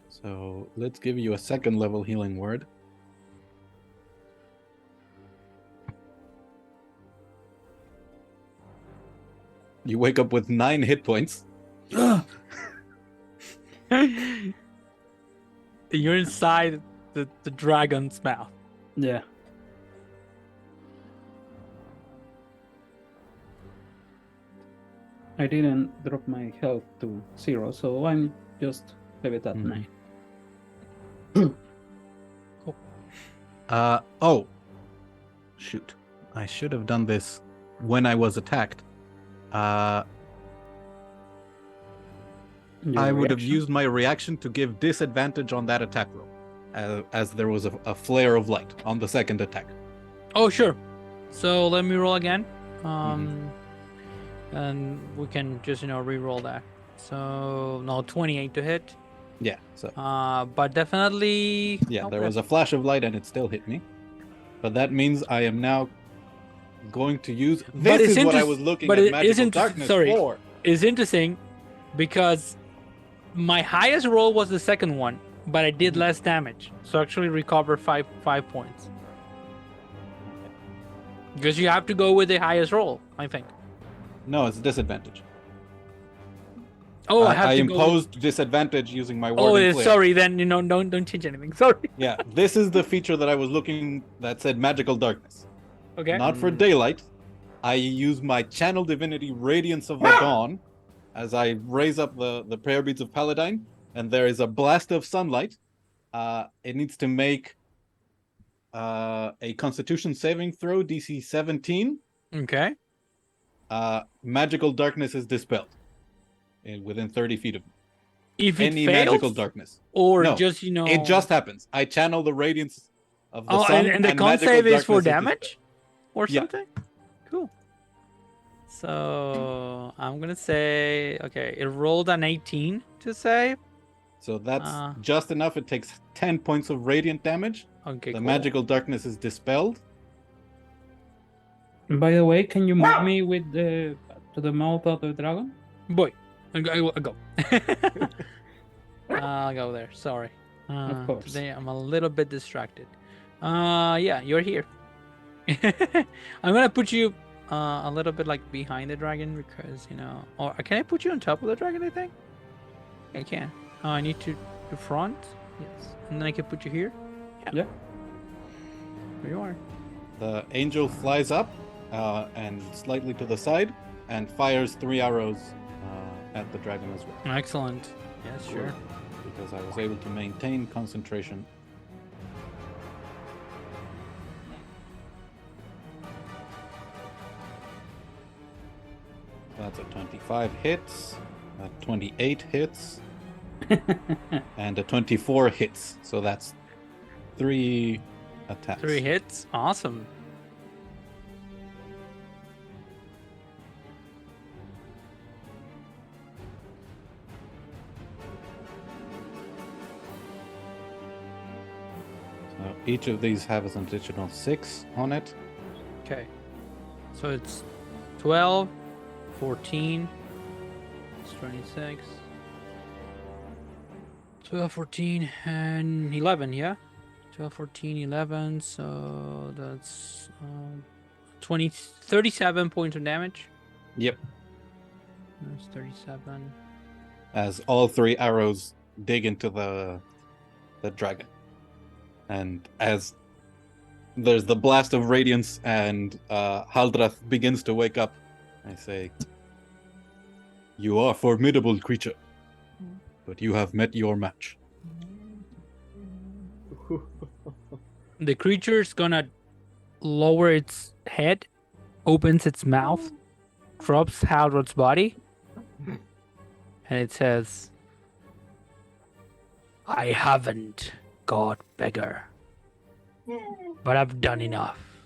So let's give you a second level healing word. You wake up with 9 hit points. You're inside the dragon's mouth. Yeah. I didn't drop my health to 0, so I'm just leave it at 9. Oh. Shoot. I should have done this when I was attacked. I would have used my reaction to give disadvantage on that attack roll, as there was a flare of light on the second attack. Oh, sure. So let me roll again. And we can just, re-roll that. So, no, 28 to hit. Yeah, so But definitely... yeah, there was a flash of light and it still hit me. But that means I am now going to use... But This it's is what I interest- was looking but at it Magical isn't- Darkness sorry. for. It's interesting because my highest roll was the second one, but I did less damage. So actually recover 5 points. Because you have to go with the highest roll, I think. No, it's disadvantage. Oh, I have to imposed disadvantage using my go... warding Oh, flare. sorry, then, don't change anything. Sorry. Yeah, this is the feature that I was looking that said Magical Darkness. Okay. Not for daylight. I use my channel divinity Radiance of the Dawn as I raise up the prayer beads of Paladine, and there is a blast of sunlight. It needs to make a Constitution saving throw, DC 17. Okay. Magical darkness is dispelled within 30 feet of me. If it Any fails, magical darkness. or No, just, It just happens. I channel the radiance of the Oh, sun. and the con magical save is for darkness damage? Or Yeah. something? Cool. So I'm gonna say, okay, it rolled an 18 to save. So that's Uh, just enough. It takes 10 points of radiant damage. Okay, The cool. magical darkness is dispelled. By the way, can you move me with to the mouth of the dragon? Boy, I'll go. I'll go there. Sorry. Of course. Today I'm a little bit distracted. Yeah, you're here. I'm gonna put you a little bit like behind the dragon because or can I put you on top of the dragon? I think I can. Oh, I need to the front. Yes, and then I can put you here. Yeah. There you are. The angel flies up and slightly to the side and fires 3 arrows at the dragon as well. Excellent. Yes, sure. Because I was able to maintain concentration. That's a 25 hits, a 28 hits, and a 24 hits. So that's 3 attacks. 3 hits. Awesome. So each of these has an additional 6 on it. Okay. So it's 12, 14, it's 26, 12, 14, and 11, yeah? 12, 14, 11, so that's 37 points of damage. Yep. That's 37. As all 3 arrows dig into the dragon. And as there's the blast of radiance and Haldrath begins to wake up, I say, "You are a formidable creature, but you have met your match." The creature's gonna lower its head, opens its mouth, drops Haldrath's body, and it says, "I haven't, God beggar, but I've done enough,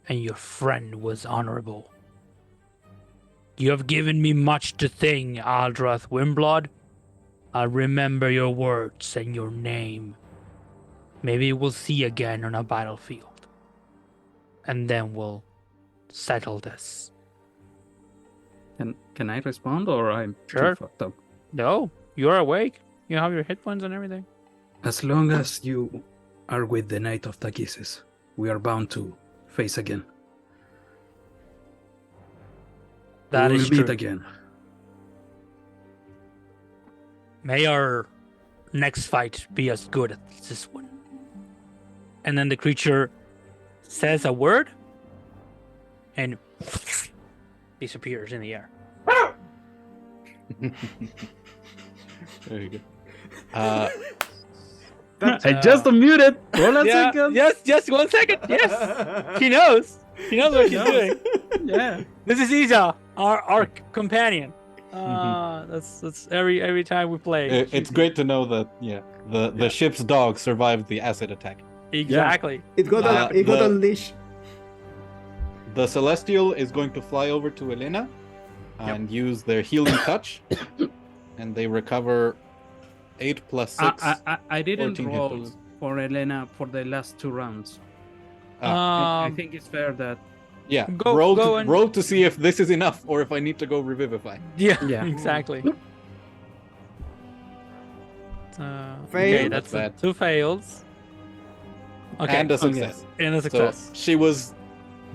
and your friend was honorable. You have given me much to thank, Haldrath Wyrmblood. I'll remember your words and your name. Maybe we'll see again on a battlefield. And then we'll settle this." Can I respond, or I'm Sure. too fucked up? No, you're awake. You have your hit points and everything. As long as you are with the Knight of Takhisis, we are bound to face again. That we is will meet true. again. May our next fight be as good as this one. And then the creature says a word and disappears in the air. There you go. I just unmuted. Hold on a second. Yes, just 1 second. Yes. She knows. She knows what she's doing. Yeah. This is Isa, our companion. That's every time we play. It's great to know that the ship's dog survived the acid attack. Exactly. It got the- unleashed. The Celestial is going to fly over to Elena and use their healing touch, and they recover 8 plus 6. I didn't 14 hit roll points. for Elena for the last 2 rounds. Ah, I think it's fair that. yeah, go- roll go to, and- roll to see if this is enough or if I need to go revivify. Yeah. Yeah. Exactly. Fail. Okay, That's that's bad. 2 fails. Okay. And a success. And a So success. she was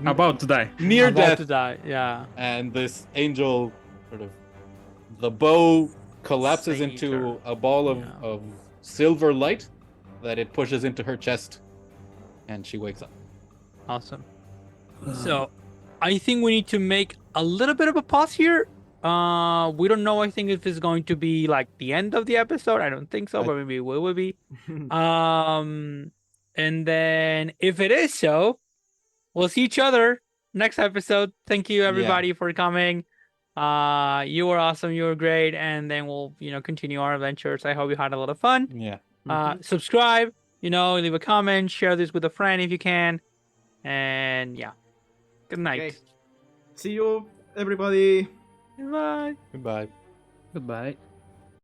About to die. near About death, to die. Yeah. and this angel sort of, the bow collapses Saved into her. a ball of, Yeah. of silver light that it pushes into her chest, and she wakes up. Awesome. So, I think we need to make a little bit of a pause here. We don't know. I think if it's going to be like the end of the episode. I don't think so, but maybe it will be. And then if it is so, we'll see each other next episode. Thank you everybody for coming. You were awesome. You were great. And then we'll, continue our adventures. I hope you had a lot of fun. Yeah. Subscribe, leave a comment, share this with a friend if you can. And yeah. Good night. Okay. See you, everybody. Bye. Goodbye. Goodbye.